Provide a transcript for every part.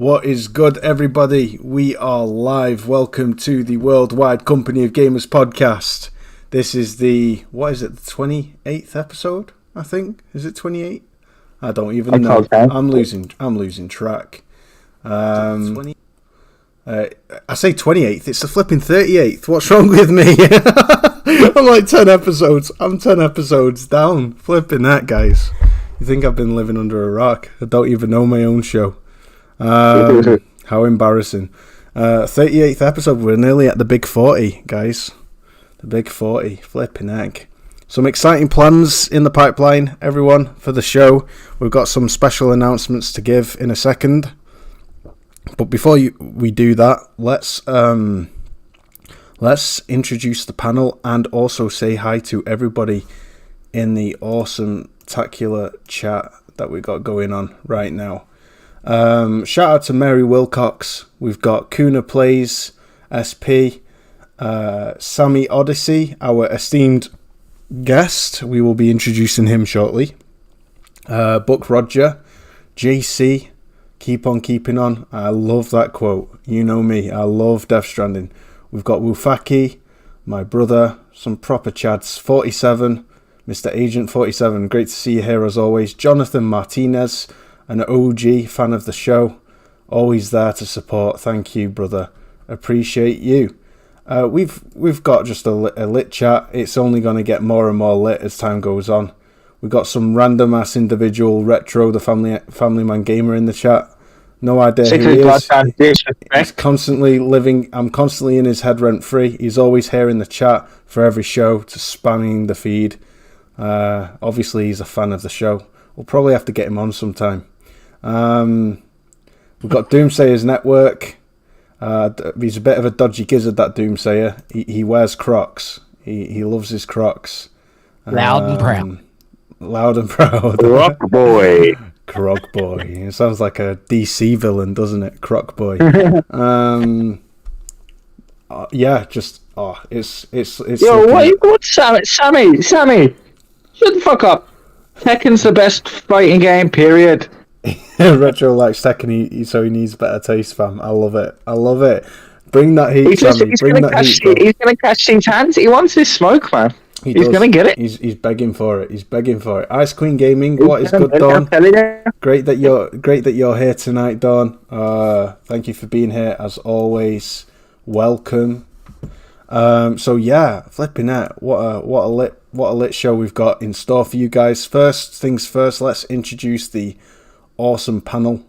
What is good, everybody? We are live. Welcome to the Worldwide Company of Gamers podcast. This is the 28th episode, I think? Is it 28? I don't even know. I'm losing track. I say 28th, it's the flipping 38th. What's wrong with me? I'm like 10 episodes. I'm 10 episodes down. Flipping that, guys. You think I've been living under a rock? I don't even know my own show. How embarrassing. 38th episode. We're nearly at the big 40, guys. The big 40. Flipping heck. Some exciting plans in the pipeline, everyone, for the show. We've got some special announcements to give in a second. But before we do that, let's introduce the panel and also say hi to everybody in the awesome tacular chat that we got going on right now. Shout out to Mary Wilcox. We've got Kuna Plays, SP, Sami Odyssey, our esteemed guest. We will be introducing him shortly. Buck Roger, JC, keep on keeping on. I love that quote. You know me, I love Death Stranding. We've got Wufaki, my brother, some proper chads, 47, Mr. Agent 47, great to see you here as always. Jonathan Martinez, an OG fan of the show, always there to support. Thank you, brother. Appreciate you. We've got just a lit chat. It's only going to get more and more lit as time goes on. We've got some random ass individual, Retro, the family man gamer in the chat. No idea who he is. He's constantly living. I'm constantly in his head rent free. He's always here in the chat for every show, to spamming the feed. Obviously, he's a fan of the show. We'll probably have to get him on sometime. We've got Doomsayer's Network. He's a bit of a dodgy gizzard, that Doomsayer. He wears Crocs. He loves his Crocs. Loud and proud. Loud and proud. Croc Boy. Croc Boy. It sounds like a DC villain, doesn't it? Croc Boy. It's. Yo, what's Sammy? Shut the fuck up. Tekken's the best fighting game, period. Retro likes Tekken, so he needs better taste, fam. I love it. Bring that heat, Sammy. Bring that heat, bro. He's going to catch these hands. He wants his smoke, man. He's going to get it. He's begging for it. Ice Queen Gaming, what is good, Dawn? Great that you're here tonight, Dawn. Thank you for being here as always. Welcome. So yeah, flipping out. What a lit show we've got in store for you guys. First things first, let's introduce the awesome panel.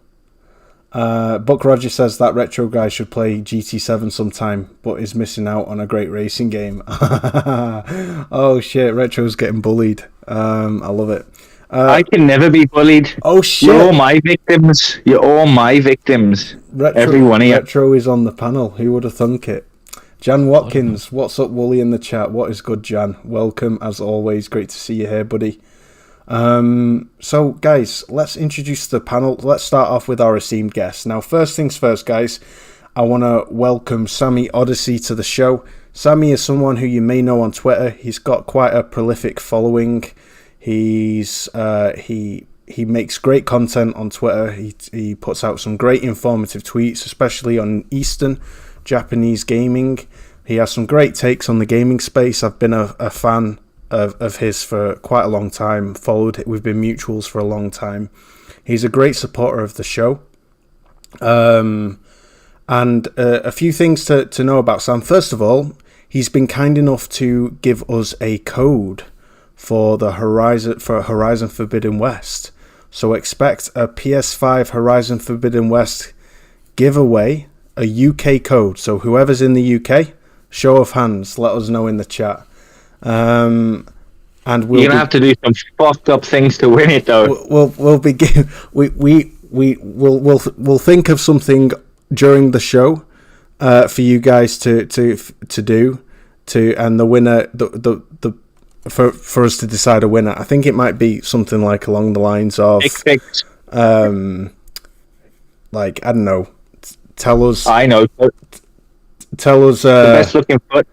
Buck Roger says that Retro guy should play GT7 sometime, but is missing out on a great racing game. Oh shit, Retro's getting bullied. I love it. I can never be bullied. Oh shit. You're all my victims. Every one of you. Retro is on the panel. Who would have thunk it? Jan Watkins, what's up, Wooly, in the chat? What is good, Jan? Welcome, as always. Great to see you here, buddy. So, guys, let's introduce the panel. Let's start off with our esteemed guest. Now, first things first, guys, I want to welcome Sami Odyssey to the show. Sami is someone who you may know on Twitter. He's got quite a prolific following. He makes great content on Twitter. He puts out some great informative tweets, especially on Eastern Japanese gaming. He has some great takes on the gaming space. I've been a fan of his for quite a long time. We've been mutuals for a long time. He's a great supporter of the show. And a few things to know about Sam. First of all, he's been kind enough to give us a code for the Horizon Forbidden West. So expect a PS5 Horizon Forbidden West giveaway, a UK code. So whoever's in the UK, show of hands, let us know in the chat. And you're gonna have to do some fucked up things to win it, though. We'll think of something during the show for you guys to do, and the winner, for us to decide a winner. I think it might be something like along the lines of like, I don't know, tell us. I know. Tell us the best looking foot.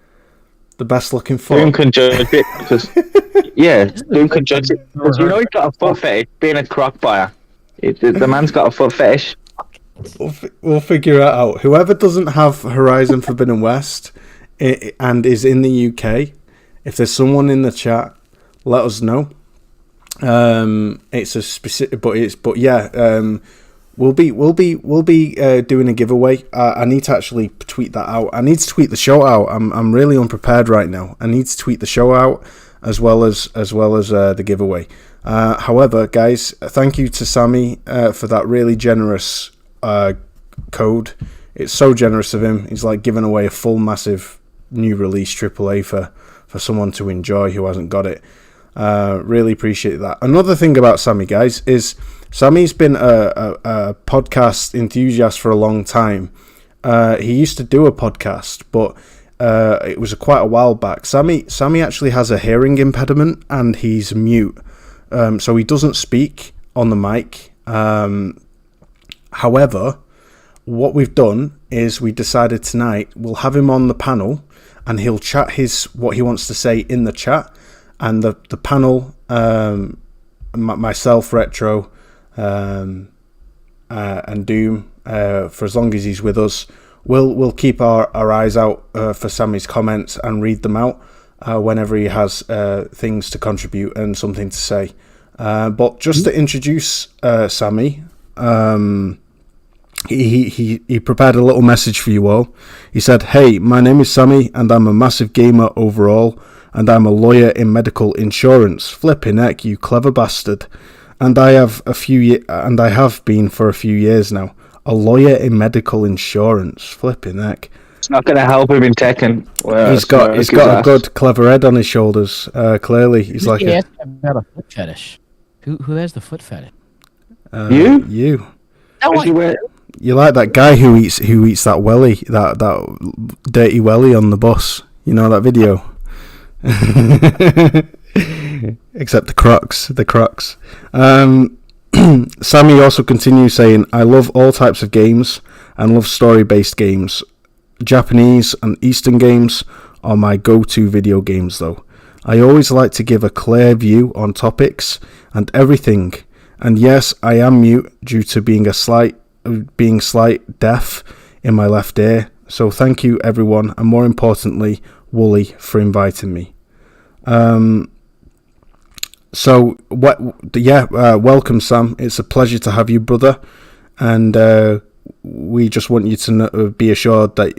The best looking foot. Doom can judge it. Doom can judge it. Because you know he's got a foot fetish, being a croc buyer. The man's got a foot fetish. We'll figure it out. Whoever doesn't have Horizon Forbidden West and is in the UK, if there's someone in the chat, let us know. It's a specific, we'll be doing a giveaway. I need to actually tweet that out. I need to tweet the show out. I'm really unprepared right now. I need to tweet the show out as well as the giveaway. However, guys, thank you to Sami for that really generous code. It's so generous of him. He's like giving away a full massive new release AAA for someone to enjoy who hasn't got it. Really appreciate that. Another thing about Sami, guys, is Sami's been a podcast enthusiast for a long time. He used to do a podcast, but it was quite a while back. Sami actually has a hearing impediment and he's mute, so he doesn't speak on the mic. However, what we've done is we decided tonight we'll have him on the panel and he'll chat what he wants to say in the chat, and the panel, myself, Retro, and Doom, for as long as he's with us, we'll keep our eyes out for Sami's comments and read them out whenever he has things to contribute and something to say. But just to introduce Sami, he prepared a little message for you all. He said, "Hey, my name is Sami, and I'm a massive gamer overall, and I'm a lawyer in medical insurance. Flipping heck, you clever bastard! And I have been for a few years now. A lawyer in medical insurance. Flipping heck." It's not going to help him in Tekken. He's got a good, clever head on his shoulders. Clearly, he's like about a foot fetish. Who has the foot fetish? You. You like that guy who eats that welly, that dirty welly on the bus. You know that video. Except the Crocs. Sami also continues saying, "I love all types of games and love story-based games. Japanese and Eastern games are my go-to video games though. I always like to give a clear view on topics and everything. And yes, I am mute due to being slight deaf in my left ear. So thank you everyone, and more importantly, Wooly, for inviting me." Welcome, Sam. It's a pleasure to have you, brother. And we just want you to be assured that,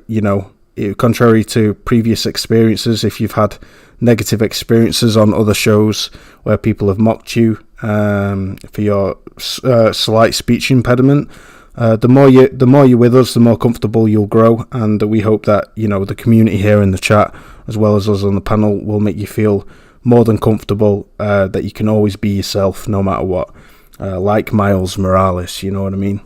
contrary to previous experiences, if you've had negative experiences on other shows where people have mocked you for your slight speech impediment, the more you're with us, the more comfortable you'll grow, and we hope that the community here in the chat, as well as us on the panel, will make you feel more than comfortable, that you can always be yourself no matter what, like Miles Morales, you know what I mean?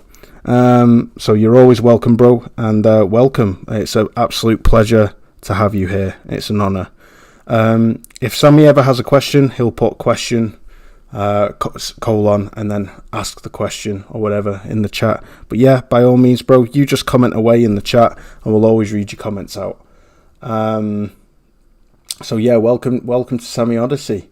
So you're always welcome, bro, and welcome. It's an absolute pleasure to have you here. It's an honor. If Sami ever has a question, he'll put question colon and then ask the question or whatever in the chat. But yeah, by all means, bro, you just comment away in the chat and we'll always read your comments out. So yeah, welcome to Sami Odyssey.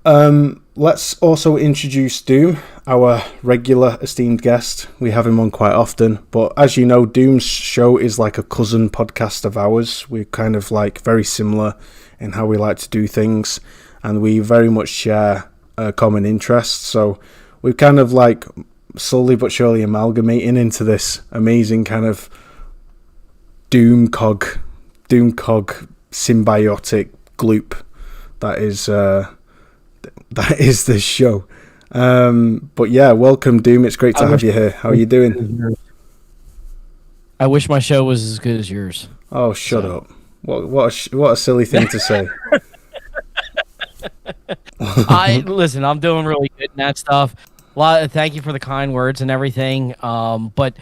Let's also introduce Doom, our regular esteemed guest. We have him on quite often, but as you know, Doom's show is like a cousin podcast of ours. We're kind of like very similar in how we like to do things, and we very much share a common interest. So we're kind of like slowly but surely amalgamating into this amazing kind of Doom-COG symbiotic gloop that is this show. But yeah, welcome, Doom. It's great to have you here. How are you doing? I wish my show was as good as yours. Oh, shut up. What a silly thing to say. Listen, I'm doing really good in that stuff. Thank you for the kind words and everything. But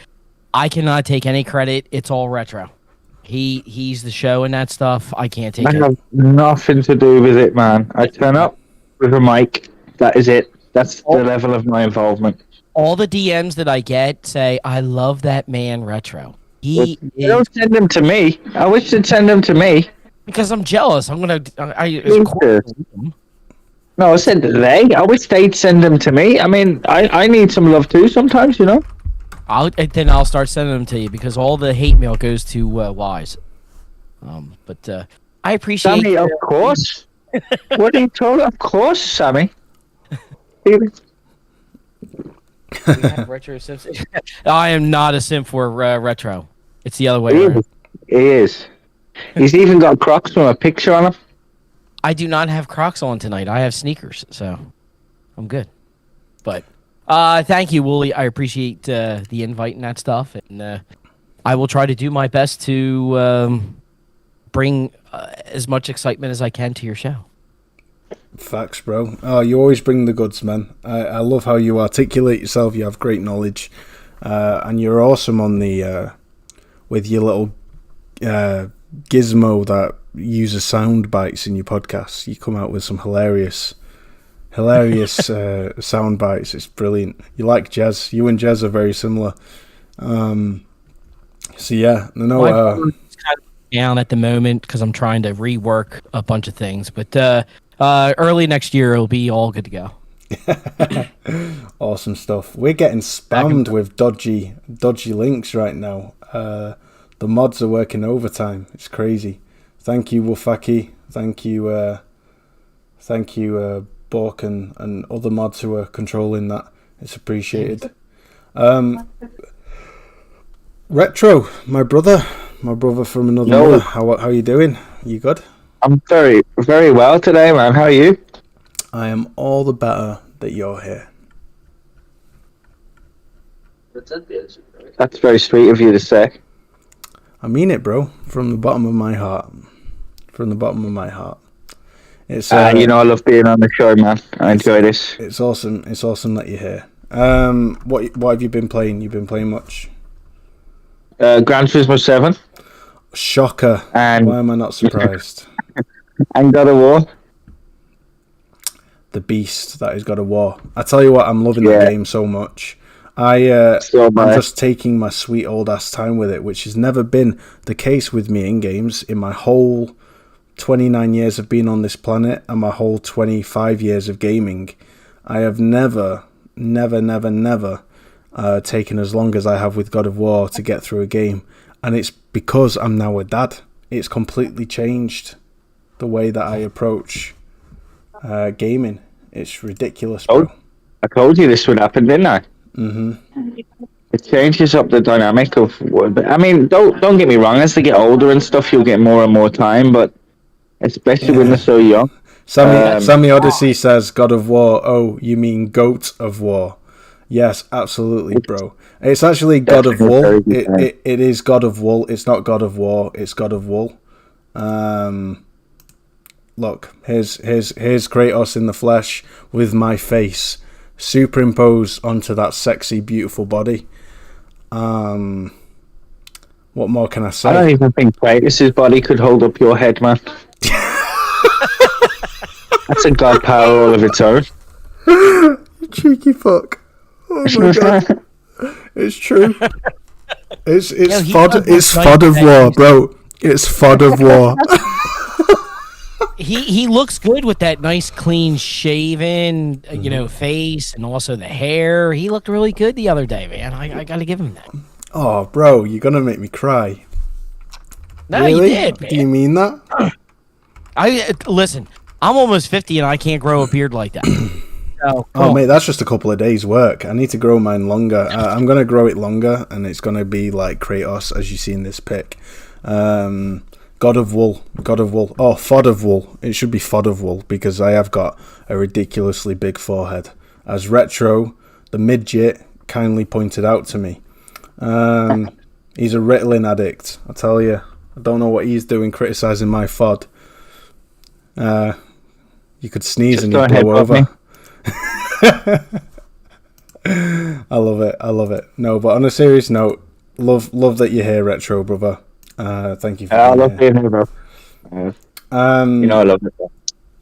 I cannot take any credit. It's all Retro. He's the show and that stuff. I can't take it. I have nothing to do with it, man. I turn up with a mic. That is it. That's the level of my involvement. All the DMs that I get say, "I love that man, Retro." Don't send them to me. I wish they'd send them to me. Because I'm jealous. I'm gonna. No, I said they. I wish they'd send them to me. I mean, I need some love too sometimes, you know. I'll start sending them to you because all the hate mail goes to Wise. But I appreciate. Sammy, of course. What are you talking? Of course, Sammy. We have retro simps. I am not a simp for retro. It's the other way around. He is. He's even got Crocs from a picture on him. I do not have Crocs on tonight. I have sneakers, so I'm good. But thank you, Wooly. I appreciate the invite and that stuff, and I will try to do my best to bring as much excitement as I can to your show. Facts, bro. Oh, you always bring the goods, man. I love how you articulate yourself. You have great knowledge, and you're awesome on the with your little gizmo that uses sound bites in your podcasts. You come out with some hilarious sound bites. It's brilliant. You like Jez. You and Jez are very similar. So yeah, no. It's kind of down at the moment because I'm trying to rework a bunch of things, but early next year it'll be all good to go. Awesome stuff. We're getting spammed with dodgy links right now. The mods are working overtime. It's crazy. Thank you, Wufaki. Thank you, Bork and other mods who are controlling that. It's appreciated. Retro, my brother from another mother. How you doing? You good? I'm very, very well today, man. How are you? I am all the better that you're here. That's very sweet of you to say. I mean it, bro. From the bottom of my heart. From the bottom of my heart. It's I love being on the show, man. I enjoy this. It's awesome. It's awesome that you're here. What have you been playing? You've been playing much? Gran Turismo 7. Shocker. And why am I not surprised? And God of War. The beast that is God of War. I tell you what, I'm loving the game so much. I'm just taking my sweet old ass time with it, which has never been the case with me in games in my whole 29 years of being on this planet and my whole 25 years of gaming. I have never taken as long as I have with God of War to get through a game, and it's because I'm now a dad. It's completely changed the way that I approach gaming. It's ridiculous, bro. I told you this would happen, didn't I? Mm-hmm. It changes up the dynamic of. I mean, don't get me wrong. As they get older and stuff, you'll get more and more time. But especially when they're so young. Sami Odyssey says God of War. Oh, you mean Goat of War? Yes, absolutely, bro. It's actually God of Wool. It is God of Wool. It's not God of War. It's God of Wool. Look, here's Kratos in the flesh with my face superimposed onto that sexy, beautiful body. What more can I say? I don't even think Kratos' body could hold up your head, man. That's a god power all of its own. You cheeky fuck. Oh my god. It's true. It's FOD of War, bro. It's FOD of War. He looks good with that nice clean shaven face and also the hair. He looked really good the other day, man. I gotta give him that. Oh, bro, you're gonna make me cry. No, really? You did, man. Do you mean that? Listen, I'm almost 50 and I can't grow a beard like that. Oh, mate, that's just a couple of days' work. I need to grow mine longer. I'm going to grow it longer, and it's going to be like Kratos, as you see in this pic. God of Wool. Oh, FOD of Wool. It should be FOD of Wool, because I have got a ridiculously big forehead. As Retro, the midget, kindly pointed out to me. He's a Ritalin addict, I tell you. I don't know what he's doing criticising my FOD. You could sneeze and you'd blow over. I love it. No, but on a serious note, love that you're here, Retro brother. Thank you for I love being here, bro. I love it, bro.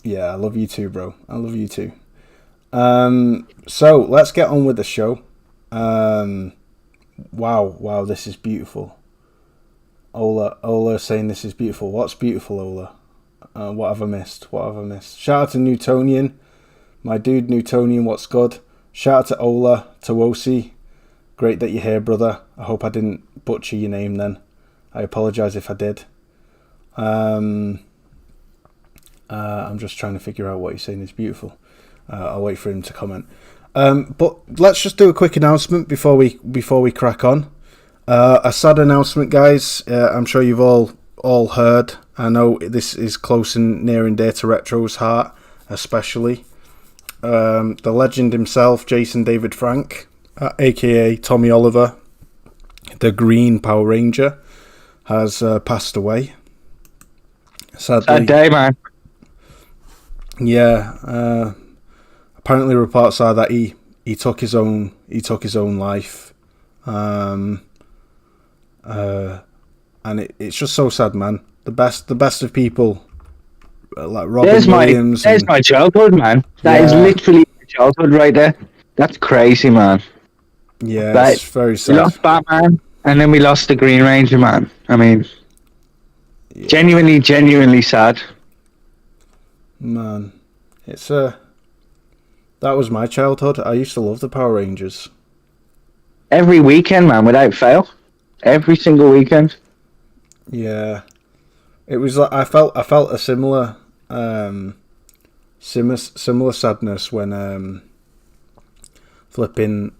Yeah, I love you too, bro. I love you too. So let's get on with the show. Wow, this is beautiful. Ola saying this is beautiful. What's beautiful, Ola? What have I missed? Shout out to Newtonian. My dude Newtonian, what's good? Shout out to Ola, to Osi. Great that you're here, brother. I hope I didn't butcher your name then. I apologise if I did. I'm just trying to figure out what he's saying is beautiful. I'll wait for him to comment. But let's just do a quick announcement before we crack on. A sad announcement, guys. I'm sure you've all heard. I know this is close and near and dear to Retro's heart, especially. The legend himself, Jason David Frank, aka Tommy Oliver, the Green Power Ranger, has passed away. Sadly. Sad day, man. Yeah. Apparently, reports are that he took his own life. And it's just so sad, man. The best of people, like Robin Williams. There's my childhood, man. That is literally my childhood right there. That's crazy, man. Yeah, like, it's very sad. We lost Batman, and then we lost the Green Ranger, man. I mean, genuinely sad. Man, it's that was my childhood. I used to love the Power Rangers. Every weekend, man, without fail. Every single weekend. Yeah. It was like I felt a similar sadness when flipping.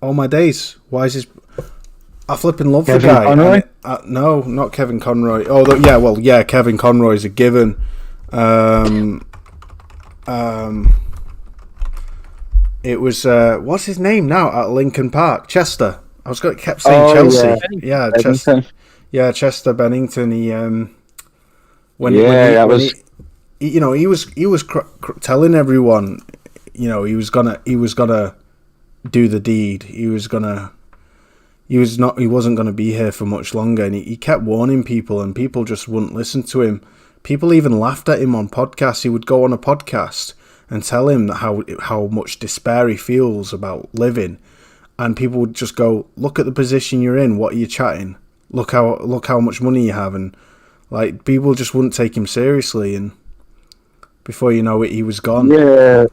Oh my days! Why is his? I flipping love Kevin the guy. Conroy? No, not Kevin Conroy. Oh yeah, Kevin Conroy's a given. It was what's his name now at Lincoln Park? Chester. Kept saying Chelsea. Yeah, Chester. Yeah, Chester Bennington. He he was telling everyone, he was gonna do the deed. He wasn't gonna be here for much longer, and he kept warning people, and people just wouldn't listen to him. People even laughed at him on podcasts. He would go on a podcast and tell him how much despair he feels about living, and people would just go, "Look at the position you're in. What are you chatting? Look how much money you have," and like people just wouldn't take him seriously. And before you know it, he was gone. Yeah,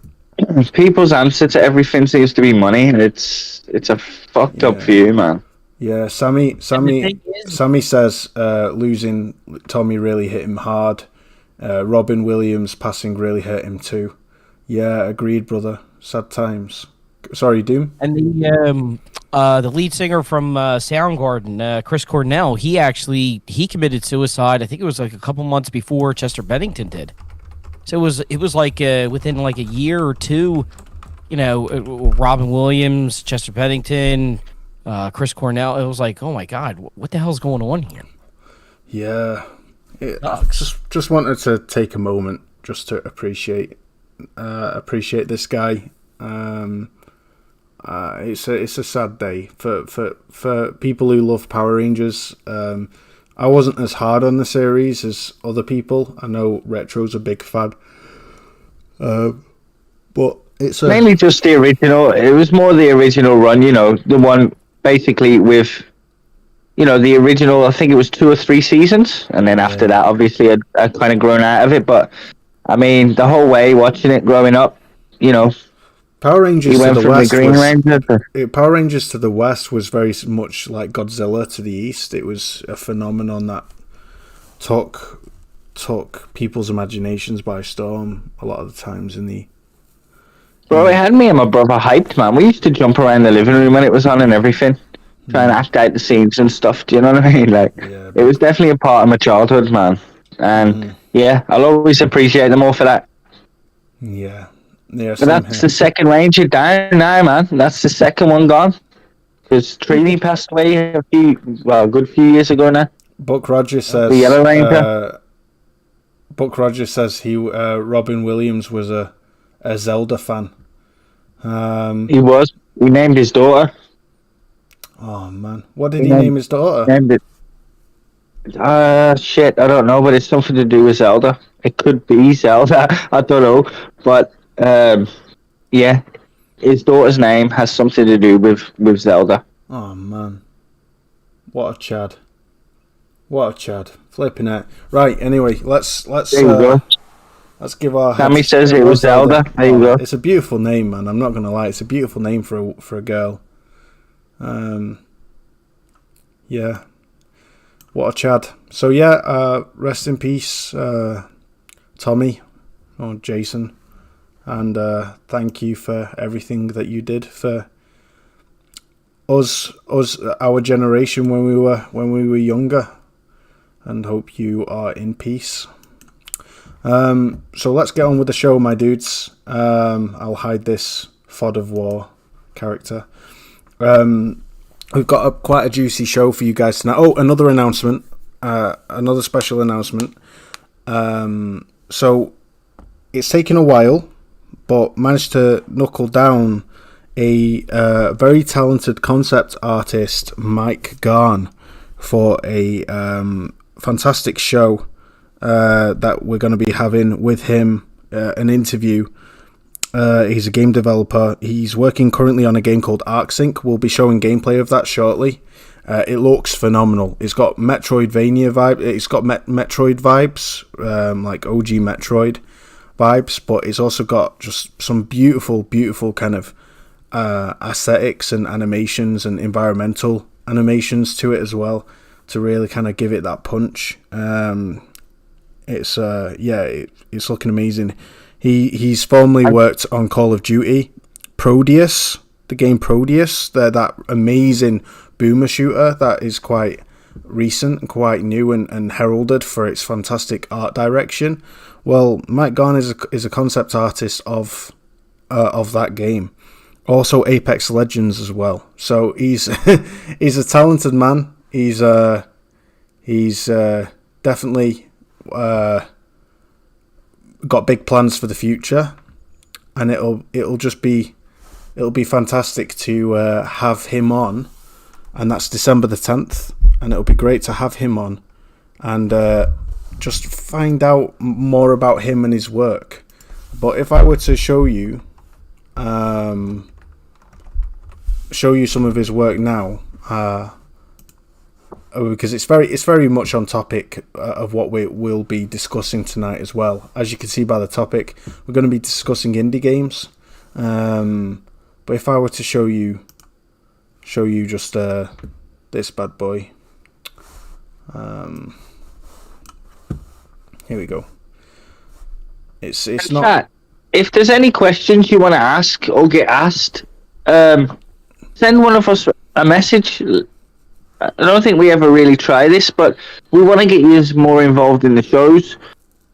people's answer to everything seems to be money, and it's a fucked up view, man. Yeah, Sammy says losing Tommy really hit him hard. Robin Williams passing really hurt him too. Yeah, agreed, brother. Sad times. Sorry, Doom. And the lead singer from Soundgarden, Chris Cornell, he committed suicide. I think it was like a couple months before Chester Bennington did. So it was like within like a year or two, Robin Williams, Chester Bennington, Chris Cornell. It was like, oh my God, what the hell's going on here? Yeah, I just wanted to take a moment just to appreciate this guy. It's a sad day for people who love Power Rangers. I wasn't as hard on the series as other people. I know Retro's a big fan, but it's mainly just the original. It was more the original run, the one basically with, the original. I think it was 2 or 3 seasons, and then after that, obviously, I kind of grown out of it. But I mean, the whole way watching it growing up, Power Rangers to the west. Power Rangers to the west was very much like Godzilla to the east. It was a phenomenon that took people's imaginations by storm a lot of the times in the. Bro, it had me and my brother hyped, man. We used to jump around the living room when it was on and everything, trying to act out the scenes and stuff. Do you know what I mean? Like, it was definitely a part of my childhood, man. And I'll always appreciate them all for that. Yeah. But that's the second Ranger down now, man. That's the second one gone. Because Trini passed away a good few years ago now. Buck Rogers says the Yellow Ranger. Buck Rogers says Robin Williams was a Zelda fan. He was. He named his daughter. Oh man, what did he name his daughter? Named it. Shit, I don't know, but it's something to do with Zelda. It could be Zelda. I don't know, but. His daughter's name has something to do with Zelda. Oh man, what a Chad! Flipping it. Right. Anyway, let's give our. Sammy says it was Zelda. There you go. It's a beautiful name, man. I'm not gonna lie. It's a beautiful name for a girl. Yeah, what a Chad. So yeah, rest in peace, Tommy or Jason, and thank you for everything that you did for us, our generation when we were younger, and hope you are in peace. So let's get on with the show, my dudes. I'll hide this Fod of War character. We've got quite a juicy show for you guys tonight. Oh, another announcement, another special announcement. So it's taken a while, but managed to knuckle down a very talented concept artist, Mike Garn, for a fantastic show that we're going to be having with him, an interview. He's a game developer. He's working currently on a game called ArcSync. We'll be showing gameplay of that shortly. It looks phenomenal. It's got Metroidvania vibe. It's got Metroid vibes, like OG Metroid vibes, but it's also got just some beautiful, beautiful kind of aesthetics and animations and environmental animations to it as well, to really kind of give it that punch. It's looking amazing. He's formerly worked on Call of Duty, Proteus, the game Proteus, that amazing boomer shooter that is quite recent and quite new and heralded for its fantastic art direction. Well, Mike Garn is a concept artist of that game. Also Apex Legends as well. So he's he's a talented man. He's definitely got big plans for the future, and it'll be fantastic to have him on, and that's December the 10th, and it'll be great to have him on and just find out more about him and his work. But if I were to show you some of his work now, because it's very much on topic of what we will be discussing tonight as well. As you can see by the topic, we're going to be discussing indie games. But if I were to show you just this bad boy, here we go. It's not. Chat, if there's any questions you want to ask or get asked, send one of us a message. I don't think we ever really try this, but we want to get you more involved in the shows.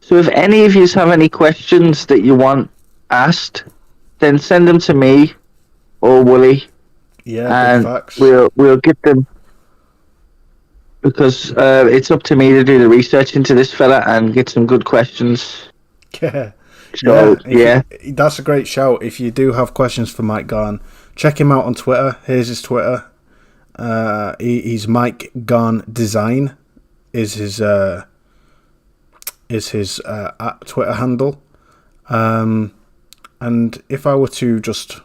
So if any of you have any questions that you want asked, then send them to me or Wooly. Yeah, and facts. we'll get them, because it's up to me to do the research into this fella and get some good questions. Yeah. So, yeah. That's a great shout. If you do have questions for Mike Garn, check him out on Twitter. Here's his Twitter. He's Mike Garn Design is his Twitter handle. And if I were to just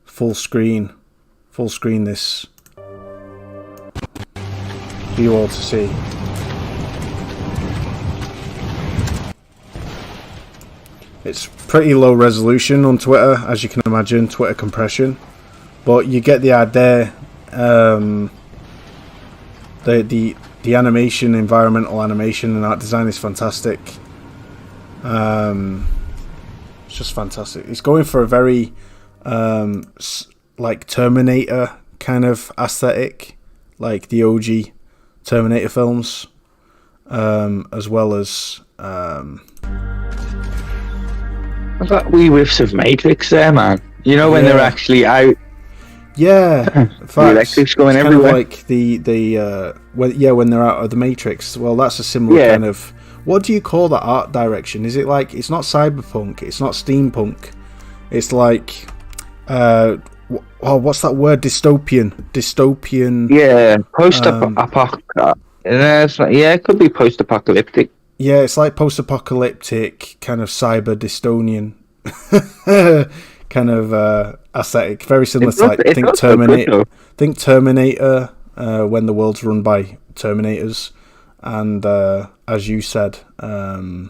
full screen this for you all to see. It's pretty low resolution on Twitter, as you can imagine, Twitter compression, but you get the idea. The animation, environmental animation and art design is fantastic. It's just fantastic. It's going for a very like Terminator kind of aesthetic, like the OG Terminator films, as well as I've got wee whiffs of Matrix there, man. You know when they're actually out. Yeah, the electric's going it's everywhere. kind of like when they're out of the Matrix. Well, that's a similar kind of. What do you call that art direction? Is it like, it's not cyberpunk, it's not steampunk, it's like what's that word? Dystopian. Yeah, it could be post-apocalyptic. Yeah, it's like post-apocalyptic kind of cyber dystonian kind of aesthetic, very similar to like Terminator. Think Terminator, when the world's run by Terminators, and as you said, what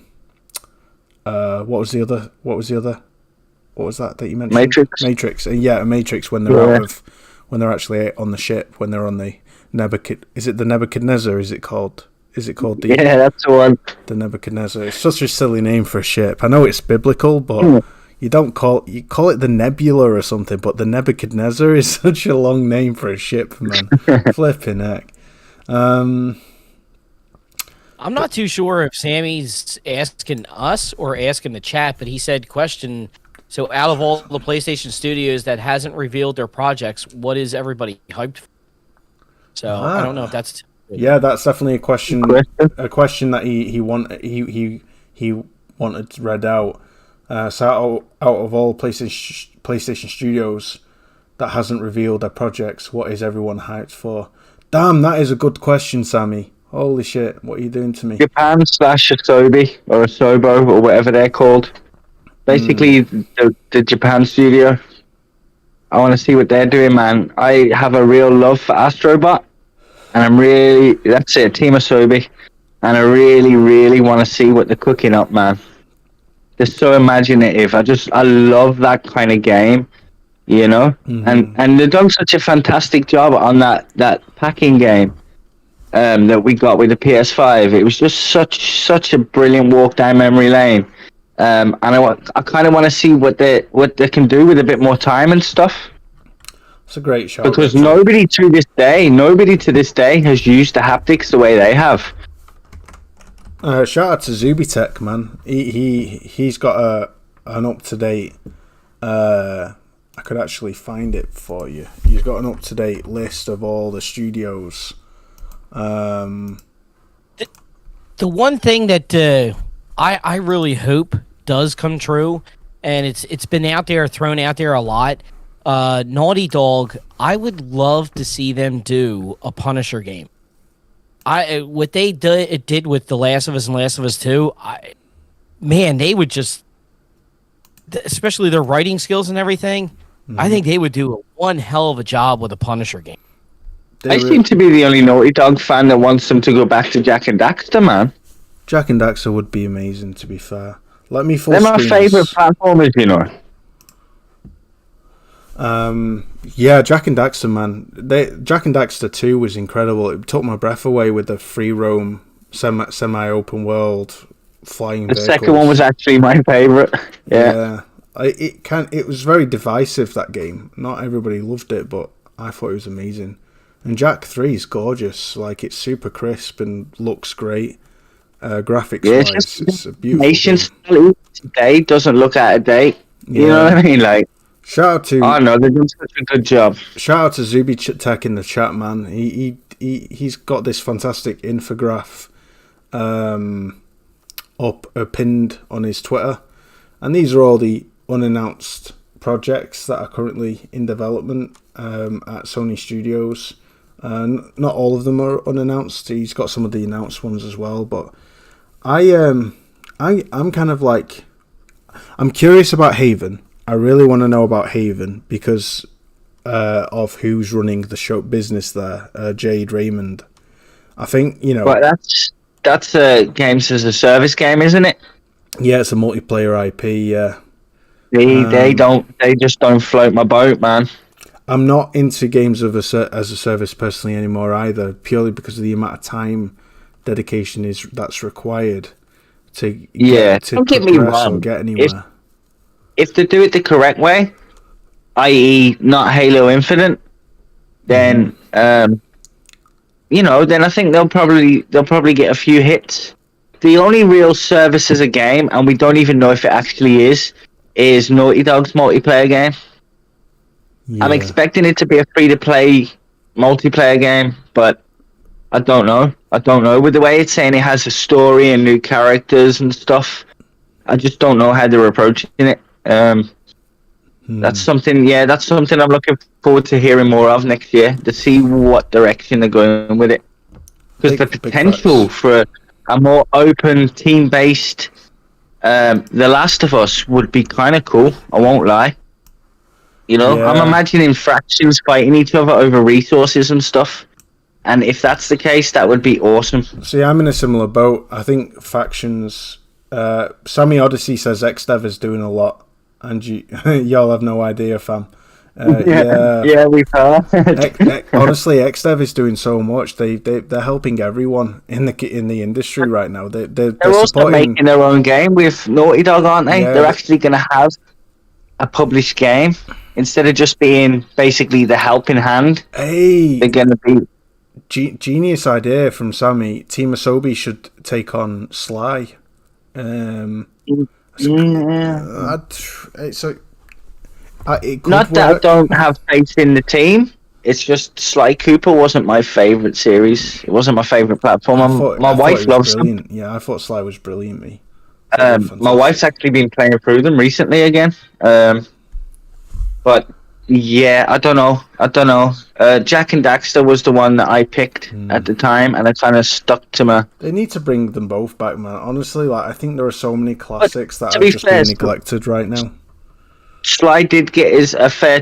was that you mentioned? Matrix. Matrix, yeah, Matrix when they're when they're actually on the ship, when they're on the Is it the Nebuchadnezzar? Is it called the? Yeah, that's the one. The Nebuchadnezzar. It's such a silly name for a ship. I know it's biblical, but you call it the Nebula or something. But the Nebuchadnezzar is such a long name for a ship, man. Flipping heck. I'm not too sure if Sammy's asking us or asking the chat, but he said, question, so out of all the PlayStation studios that hasn't revealed their projects, what is everybody hyped for? So I don't know if that's... Yeah, that's definitely a question that he wanted read out. So out of all PlayStation studios that hasn't revealed their projects, what is everyone hyped for? Damn, that is a good question, Sammy. Holy shit, what are you doing to me? Japan / Asobi or Asobo or whatever they're called. Basically, the Japan studio. I want to see what they're doing, man. I have a real love for Astrobot, and that's it, Team Asobi. And I really, really want to see what they're cooking up, man. They're so imaginative. I love that kind of game, you know? And they've done such a fantastic job on that packing game. That we got with the PS5. It was just such a brilliant walk down memory lane, and I kind of want to see what they can do with a bit more time and stuff. It's a great shot because nobody to this day has used the haptics the way they have. Shout out to Zubitech, man. He's got an up to date. I could actually find it for you. He's got an up to date list of all the studios. The one thing that I really hope does come true, and it's been thrown out there a lot. Naughty Dog, I would love to see them do a Punisher game. What they did with The Last of Us and Last of Us 2, they would just, especially their writing skills and everything, I think they would do one hell of a job with a Punisher game. I seem to be the only Naughty Dog fan that wants them to go back to Jak and Daxter, man. Jak and Daxter would be amazing, to be fair. Let me full They're my favourite platformers, you know. Yeah, Jak and Daxter, man. Jak and Daxter 2 was incredible. It took my breath away with the free roam, semi-open world flying vehicles. The second one was actually my favourite. Yeah. It was very divisive, that game. Not everybody loved it, but I thought it was amazing. And Jak 3 is gorgeous. Like, it's super crisp and looks great. Graphics-wise, it's a beautiful game. Today doesn't look out of date. You know what I mean? Like, shout out to... Oh, no, they're doing such a good job. Shout out to Zuby Tech in the chat, man. He's got this fantastic infograph pinned on his Twitter. And these are all the unannounced projects that are currently in development at Sony Studios. Not all of them are unannounced. He's got some of the announced ones as well, but I'm kind of like, I'm curious about Haven. I really want to know about Haven because of who's running the show business there, Jade Raymond. I think, you know, but that's a games as a service game, isn't it? Yeah, it's a multiplayer IP. Yeah, they just don't float my boat, man. I'm not into games as a service personally anymore either, purely because of the amount of time dedication that's required to don't get me wrong. Or get anywhere. If they do it the correct way, i.e., not Halo Infinite, then then I think they'll probably get a few hits. The only real service as a game, and we don't even know if it actually is Naughty Dog's multiplayer game. Yeah. I'm expecting it to be a free-to-play multiplayer game, but I don't know. With the way it's saying it has a story and new characters and stuff, I just don't know how they're approaching it. That's something I'm looking forward to hearing more of next year, to see what direction they're going with it. Because the potential for a more open, team-based The Last of Us would be kind of cool, I won't lie. You know, yeah. I'm imagining factions fighting each other over resources and stuff. And if that's the case, that would be awesome. See, I'm in a similar boat. I think factions... Sami Odyssey says XDev is doing a lot. And y'all have no idea, fam. Yeah, we've heard. Honestly, XDev is doing so much. They're helping everyone in the industry right now. They're also supporting... making their own game with Naughty Dog, aren't they? Yeah, They're actually going to have a published game instead of just being basically the helping hand. Hey, they're going to be genius idea from Sami. Team Asobi should take on Sly. It could not work. that I don't have faith in the team. It's just Sly Cooper wasn't my favorite series. It wasn't my favorite platform. My wife loves brilliant. Them. Yeah, I thought Sly was brilliant. My wife's actually been playing through them recently again. But yeah, I don't know. Jak and Daxter was the one that I picked at the time, and I kind of stuck to my... They need to bring them both back, man. Honestly, I think there are so many classics that are just being neglected right now. Sly did get a fair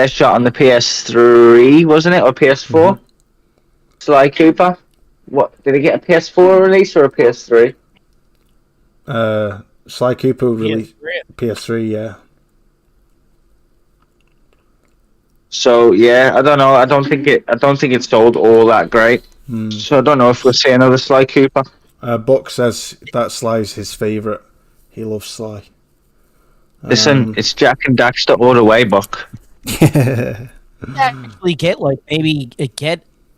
shot on the PS3, wasn't it, or PS4? Mm-hmm. Sly Cooper. What did he get, a PS4 release or a PS3? Sly Cooper released PS3, yeah. So yeah, I don't know. I don't think it sold all that great. So I don't know if we'll see another Sly Cooper. Buck says that Sly's his favorite. He loves Sly. Listen, it's Jak and Daxter all the way, Buck. Actually, get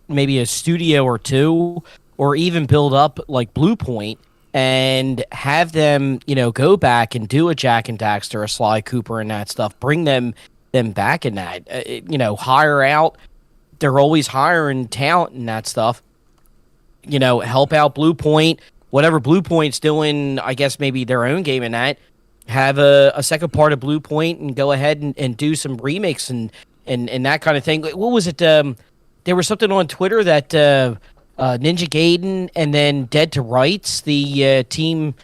maybe a studio or two, or even build up like Blue Point and have them, go back and do a Jak and Daxter, a Sly Cooper, and that stuff. Bring them back in that. Hire out. They're always hiring talent and that stuff. Help out Blue Point. Whatever Blue Point's doing, I guess maybe their own game in that. Have a second part of Blue Point and go ahead and do some remakes and that kind of thing. What was it? There was something on Twitter that Ninja Gaiden and then Dead to Rights, the team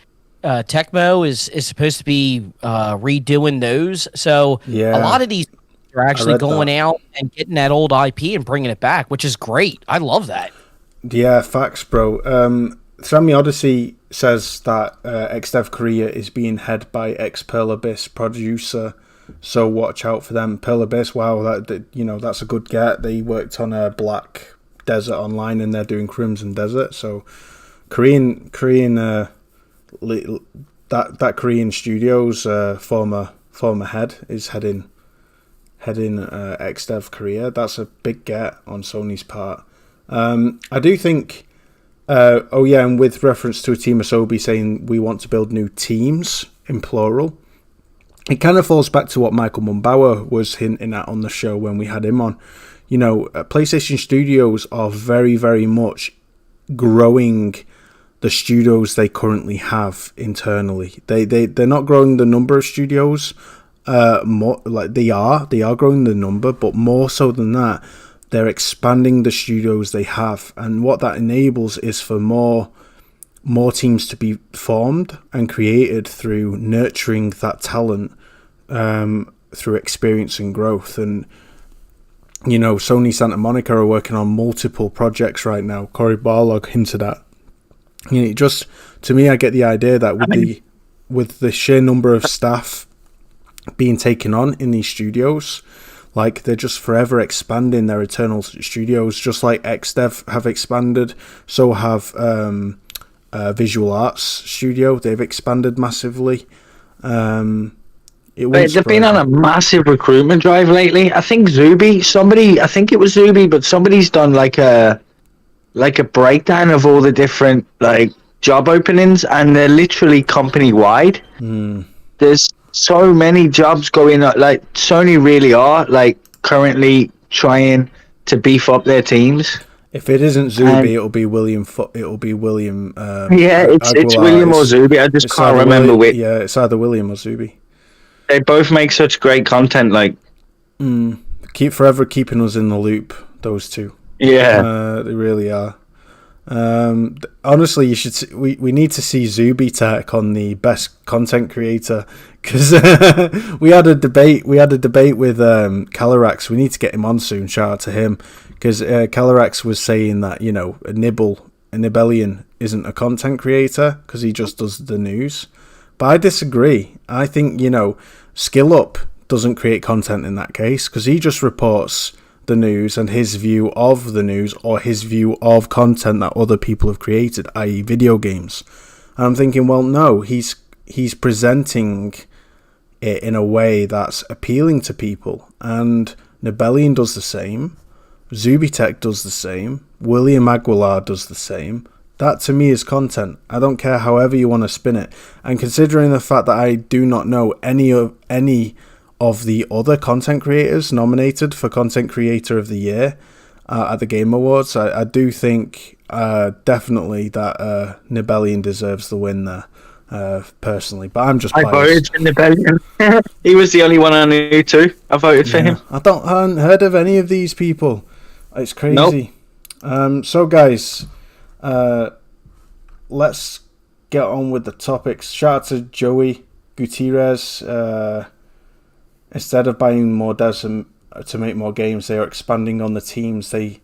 Tecmo is supposed to be redoing those. So a lot of these are actually going out and getting that old IP and bringing it back, which is great. I love that. Yeah, facts, bro. Sami Odyssey says that XDev Korea is being head by ex-Pearl Abyss producer, so watch out for them. Pearl Abyss, wow, that's a good get. They worked on a Black Desert Online and they're doing Crimson Desert. So Korean that Korean studio's former head is heading XDev Korea. That's a big get on Sony's part. I do think. And with reference to a Team Asobi saying we want to build new teams in plural, it kind of falls back to what Michael Mumbauer was hinting at on the show when we had him on. PlayStation Studios are very, very much growing the studios they currently have internally. They're not growing the number of studios. More like they are growing the number, but more so than that, they're expanding the studios they have, and what that enables is for more teams to be formed and created through nurturing that talent through experience and growth. And Sony Santa Monica are working on multiple projects right now. Cory Barlog hinted at. Just to me, I get the idea that with the sheer number of staff being taken on in these studios, like they're just forever expanding their internal studios, just like XDev have expanded. So have Visual Arts Studio. They've expanded massively. They've been on a massive recruitment drive lately. I think it was Zuby, but somebody's done like a breakdown of all the different job openings, and they're literally company wide. There's so many jobs going on. Sony really are currently trying to beef up their teams. If it isn't Zuby, it'll be William. It'll be William. It's William or Zuby. I just can't remember which. Yeah, it's either William or Zuby. They both make such great content. Keep forever keeping us in the loop. Those two. Yeah, they really are. Honestly, we need to see Zuby Tech on the best content creator, because we had a debate with Calarax. We need to get him on soon. Shout out to him, because Calarax was saying that Nibelian isn't a content creator because he just does the news. But I disagree. I think skill up, doesn't create content in that case, because he just reports the news and his view of the news, or his view of content that other people have created, i.e. video games. And I'm thinking, well, no, he's presenting it in a way that's appealing to people, and Nebelian does the same, Zubitech does the same, William Aguilar does the same. That to me is content. I don't care however you want to spin it. And considering the fact that I do not know any of the other content creators nominated for Content Creator of the Year at the Game Awards, I do think definitely that Nebelian deserves the win there, personally. But I'm just biased. I voted for Nebelian. He was the only one I knew too. I voted for him. I hadn't heard of any of these people. It's crazy. Nope. So guys, let's get on with the topics. Shout out to Joey Gutierrez. Instead of buying more devs to make more games, they are expanding on the teams to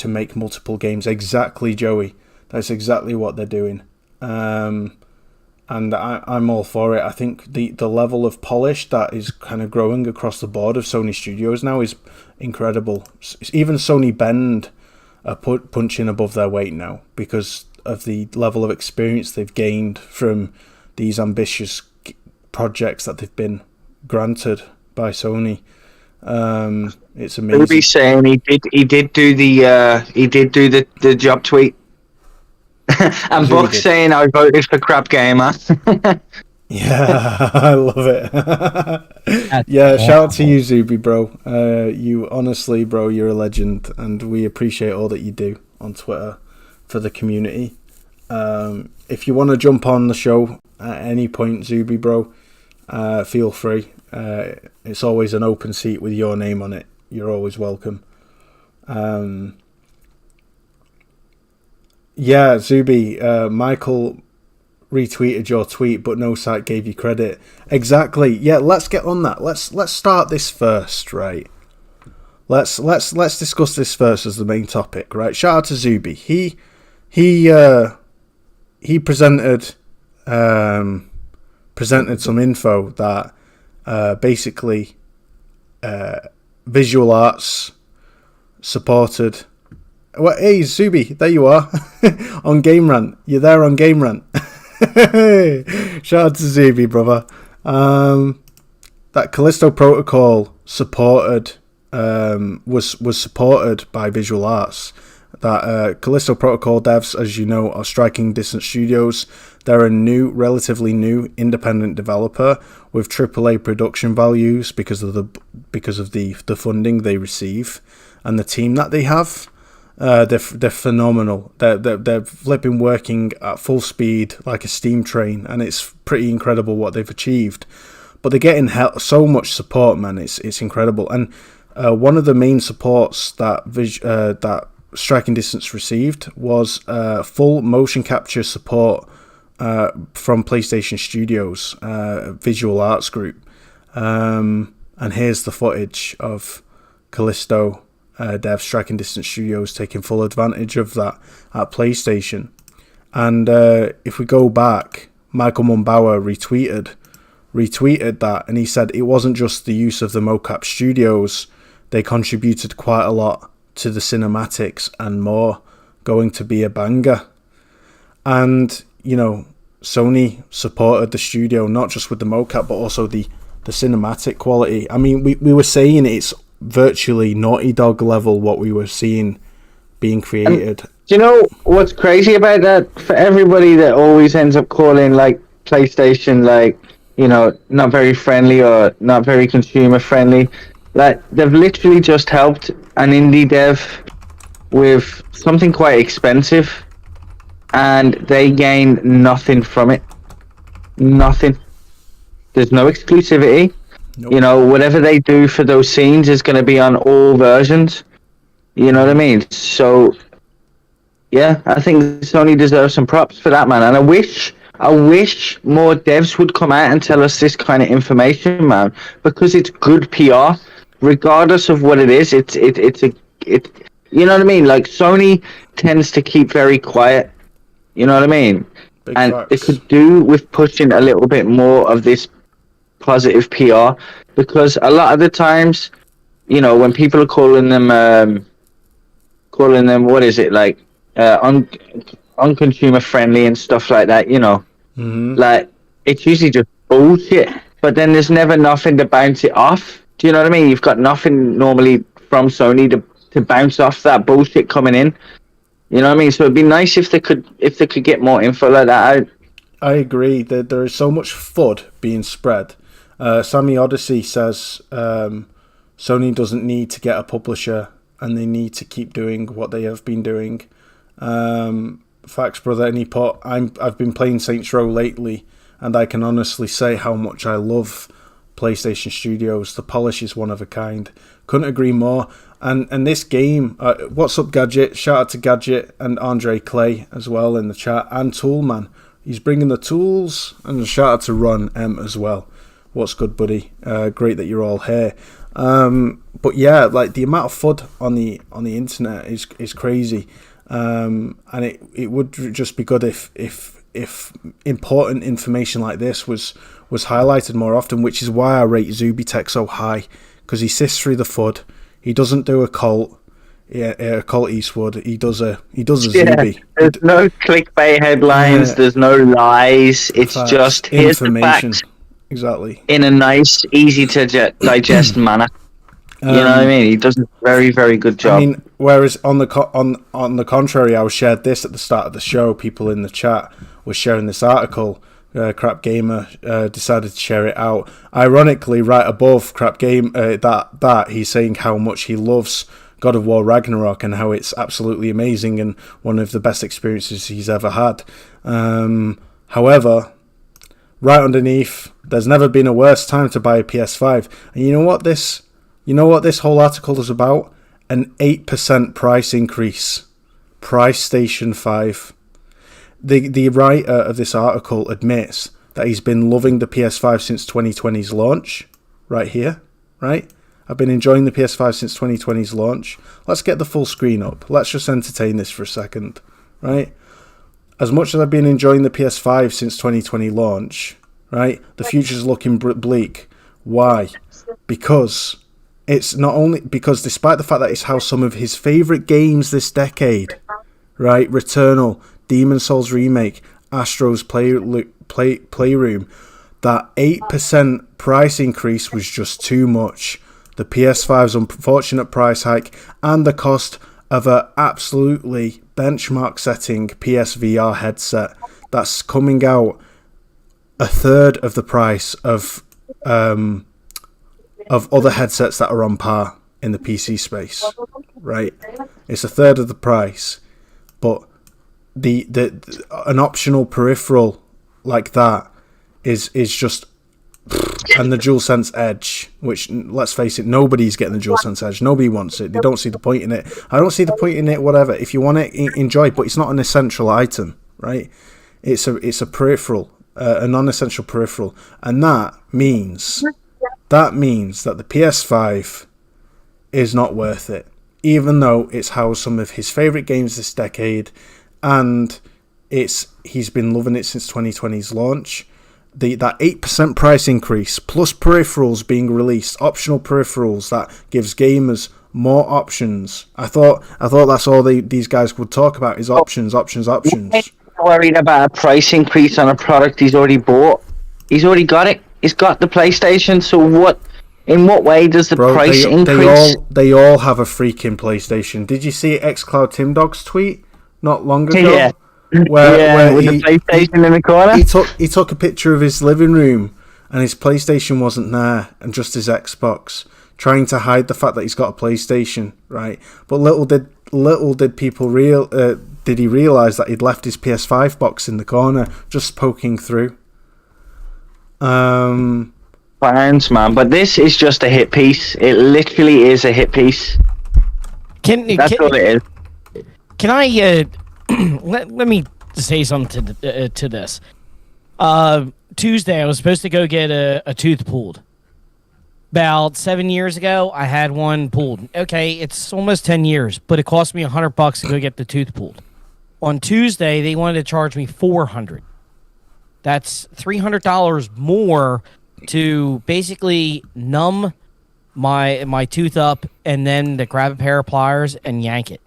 make multiple games. Exactly, Joey. That's exactly what they're doing. And I'm all for it. I think the level of polish that is kind of growing across the board of Sony Studios now is incredible. Even Sony Bend are punching above their weight now because of the level of experience they've gained from these ambitious projects that they've been granted by Sony. It's amazing. Ruby saying he did do the job tweet. And Buck saying I voted for Crap Gamer. Yeah, I love it. Yeah, shout out to you, Zuby, bro. You honestly, bro, you're a legend, and we appreciate all that you do on Twitter for the community. If you want to jump on the show at any point, Zuby, bro, feel free. It's always an open seat with your name on it. You're always welcome. Yeah, Zuby, Michael retweeted your tweet, but no site gave you credit. Exactly. Yeah, let's get on that. Let's start this first, right? Let's discuss this first as the main topic, right? Shout out to Zuby. He presented some info that basically Visual Arts supported. Well, hey Zuby, there you are on Game Rant. You're there on Game Rant. Shout out to Zuby, brother. That Callisto Protocol supported was supported by Visual Arts. That Callisto Protocol devs, as you know, are Striking Distance Studios. They're a relatively new independent developer with AAA production values because of the funding they receive and the team that they have. They're phenomenal. They're flipping working at full speed like a steam train, and it's pretty incredible what they've achieved. But they're getting so much support, man. It's incredible. And one of the main supports that Striking Distance received was full motion capture support from PlayStation Studios Visual Arts Group. And here's the footage of Callisto Dev Striking Distance Studios taking full advantage of that at PlayStation. And if we go back, Michael Mumbauer retweeted that, and he said it wasn't just the use of the mocap studios, they contributed quite a lot to the cinematics and more, going to be a banger. And you know, Sony supported the studio not just with the mocap but also the cinematic quality. I mean, we were saying it's virtually Naughty Dog level what we were seeing being created. Do you know what's crazy about that? For everybody that always ends up calling like PlayStation like, you know, not very friendly or not very consumer friendly, like they've literally just helped an indie dev with something quite expensive and they gain nothing from it. Nothing. There's no exclusivity. Nope. You know, whatever they do for those scenes is going to be on all versions. You know what I mean? So, yeah, I think Sony deserves some props for that, man. And I wish more devs would come out and tell us this kind of information, man, because it's good PR, regardless of what it is. It's you know what I mean? Like Sony tends to keep very quiet. You know what I mean? Big and facts. They could do with pushing a little bit more of this positive PR, because a lot of the times, you know, when people are calling them what is it, like unconsumer friendly and stuff like that, you know, like it's usually just bullshit. But then there's never nothing to bounce it off. Do you know what I mean? You've got nothing normally from Sony to bounce off that bullshit coming in. You know what I mean? So it'd be nice if they could get more info like that out. I agree that there is so much FUD being spread. Sami Odyssey says Sony doesn't need to get a publisher and they need to keep doing what they have been doing. Facts, brother. And he put, I've been playing Saints Row lately, and I can honestly say how much I love PlayStation Studios. The polish is one of a kind. Couldn't agree more. And this game, what's up, Gadget? Shout out to Gadget and Andre Clay as well in the chat, and Toolman. He's bringing the tools, and a shout out to Ron M as well. What's good, buddy? Great that you're all here. But yeah, like the amount of FUD on the internet is crazy. And it would just be good if important information like this was highlighted more often, which is why I rate Zubitech so high, because he sifts through the FUD. He doesn't do a cult. Yeah, Colt Eastwood. He does a Zuby. There's no clickbait headlines. Yeah. There's no lies. It's Facts. just here's Information. the facts Exactly. in a nice, easy to digest manner. You know what I mean? He does a very, very good job. I mean, whereas on the contrary, I shared this at the start of the show. People in the chat were sharing this article. Crap Gamer decided to share it out. Ironically, right above Crap Game, that he's saying how much he loves God of War Ragnarok and how it's absolutely amazing and one of the best experiences he's ever had. However, right underneath, there's never been a worse time to buy a PS5. And you know what this whole article is about? An 8% price increase. Price Station 5. The writer of this article admits that he's been loving the PS5 since 2020's launch. Right here, right? I've been enjoying the PS5 since 2020's launch. Let's get the full screen up. Let's just entertain this for a second, right? As much as I've been enjoying the PS5 since 2020 launch, right? The future's looking bleak. Why? Because it's not only because despite the fact that it's how some of his favorite games this decade, right? Returnal, Demon Souls Remake, Astro's Playroom, that 8% price increase was just too much. The PS5's unfortunate price hike and the cost of a absolutely benchmark-setting PSVR headset that's coming out a third of the price of other headsets that are on par in the PC space, right? It's a third of the price, but an optional peripheral like that is just, and the DualSense Edge, which, let's face it, nobody's getting the DualSense Edge. Nobody wants it. They don't see the point in it. I don't see the point in it. Whatever. If you want it, enjoy. But it's not an essential item, right? It's a peripheral, a non-essential peripheral, and that means that the PS5 is not worth it, even though it's housed some of his favorite games this decade, and he's been loving it since 2020's launch. That 8% price increase plus peripherals being released, optional peripherals that gives gamers more options. I thought that's all these guys would talk about is options. He's worried about a price increase on a product he's already bought. He's already got it. He's got the PlayStation. So what? In what way does the price increase? They all have a freaking PlayStation. Did you see xCloud Tim Dog's tweet not long ago? Yeah. Where with the PlayStation in the corner. He took a picture of his living room and his PlayStation wasn't there and just his Xbox, trying to hide the fact that he's got a PlayStation, right? But little did people did he realize that he'd left his PS5 box in the corner, just poking through. Fans, man, but this is just a hit piece. It literally is a hit piece. That's all it is. Can I? Let me say something to this. Tuesday, I was supposed to go get a tooth pulled. About 7 years ago, I had one pulled. Okay, it's almost 10 years, but it cost me $100 to go get the tooth pulled. On Tuesday, they wanted to charge me $400. That's $300 more to basically numb my tooth up and then to grab a pair of pliers and yank it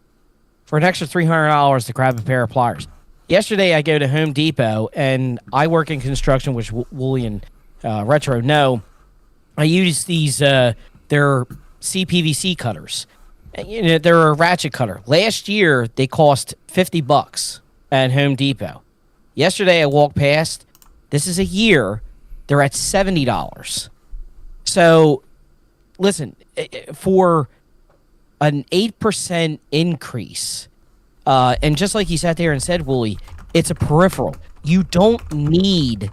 for an extra $300 to grab a pair of pliers. Yesterday, I go to Home Depot, and I work in construction, which Wooly and Retro know. I use these, they're CPVC cutters. You know, they're a ratchet cutter. Last year, they cost $50 at Home Depot. Yesterday, I walked past. This is a year. They're at $70. So, listen, for an 8% increase, and just like you sat there and said, Wooly, it's a peripheral. You don't need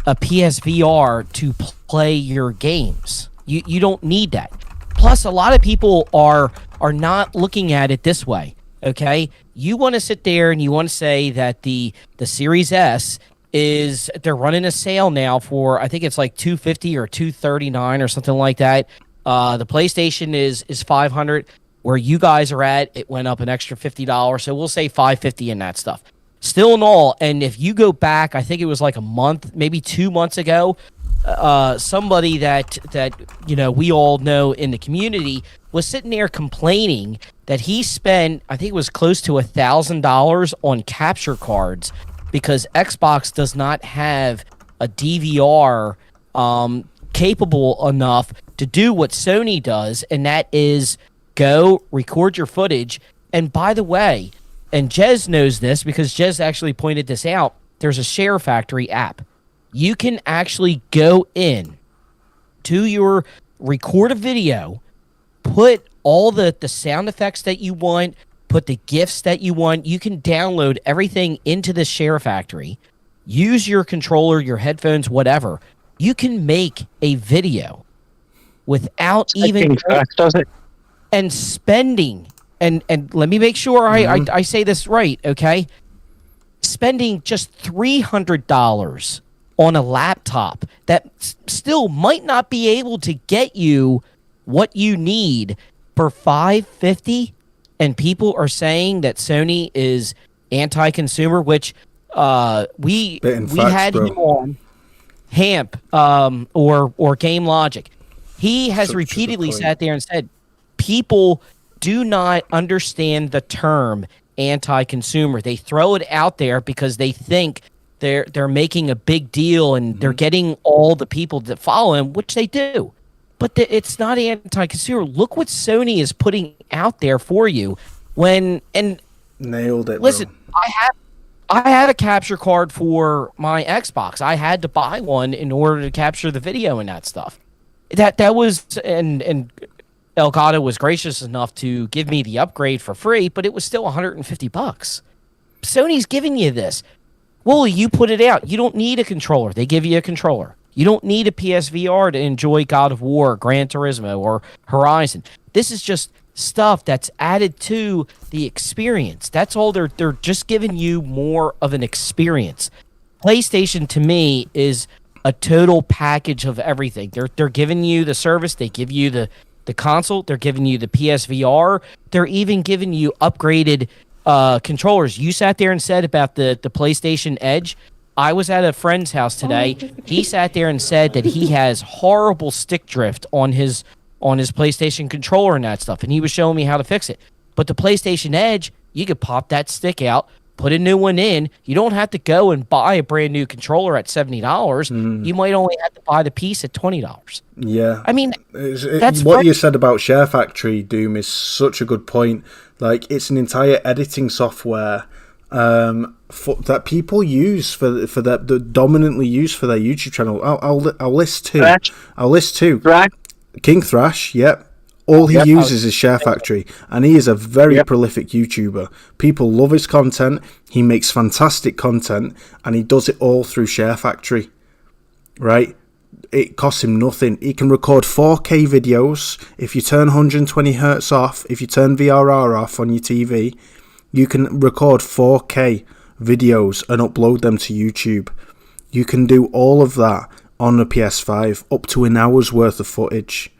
a PSVR to play your games. You don't need that. Plus, a lot of people are not looking at it this way. Okay, you want to sit there and you want to say that the Series S they're running a sale now for, I think it's like $250 or $239 or something like that. The PlayStation is $500. Where you guys are at, it went up an extra $50. So we'll say $550 in that stuff. Still in all, and if you go back, I think it was like a month, maybe 2 months ago, somebody that we all know in the community was sitting there complaining that he spent, I think it was close to $1,000 on capture cards because Xbox does not have a DVR capable enough to do what Sony does, and that is go record your footage. And by the way, and Jez knows this because Jez actually pointed this out, there's a Share Factory app. You can actually go in to your record a video, put all the sound effects that you want, put the GIFs that you want. You can download everything into the Share Factory, use your controller, your headphones, whatever. You can make a video without even... does it? And spending, and let me make sure I say this right, okay? Spending just $300 on a laptop that still might not be able to get you what you need for $550, and people are saying that Sony is anti-consumer, which we had him on Hamp or Game Logic. He has repeatedly sat there and said, people do not understand the term anti-consumer. They throw it out there because they think they're making a big deal and they're getting all the people that follow him, which they do. But it's not anti-consumer. Look what Sony is putting out there for you. Nailed it. Listen, bro. I had a capture card for my Xbox. I had to buy one in order to capture the video and that stuff. That was and Elgato was gracious enough to give me the upgrade for free, but it was still $150. Sony's giving you this. Well, you put it out. You don't need a controller. They give you a controller. You don't need a PSVR to enjoy God of War, Gran Turismo, or Horizon. This is just stuff that's added to the experience. That's all they're just giving you more of an experience. PlayStation, to me, is a total package of everything. They're giving you the service. They give you the console, they're giving you the PSVR, they're even giving you upgraded controllers. You sat there and said about the PlayStation Edge. I was at a friend's house today. He sat there and said that he has horrible stick drift on his PlayStation controller and that stuff, and he was showing me how to fix it. But the PlayStation Edge, you could pop that stick out, put a new one in. You don't have to go and buy a brand new controller at $70. You might only have to buy the piece at $20. Yeah. I mean, that's what you said about Share Factory, Doom, is such a good point. Like, it's an entire editing software that people use for that dominantly use for their YouTube channel. I'll list two. I'll list two. King Thrash, yep. All he uses is Share Factory, and he is a very prolific YouTuber. People love his content. He makes fantastic content, and he does it all through Share Factory, right? It costs him nothing. He can record 4K videos. If you turn 120 hertz off, if you turn VRR off on your TV, you can record 4K videos and upload them to YouTube. You can do all of that on the PS5, up to an hour's worth of footage.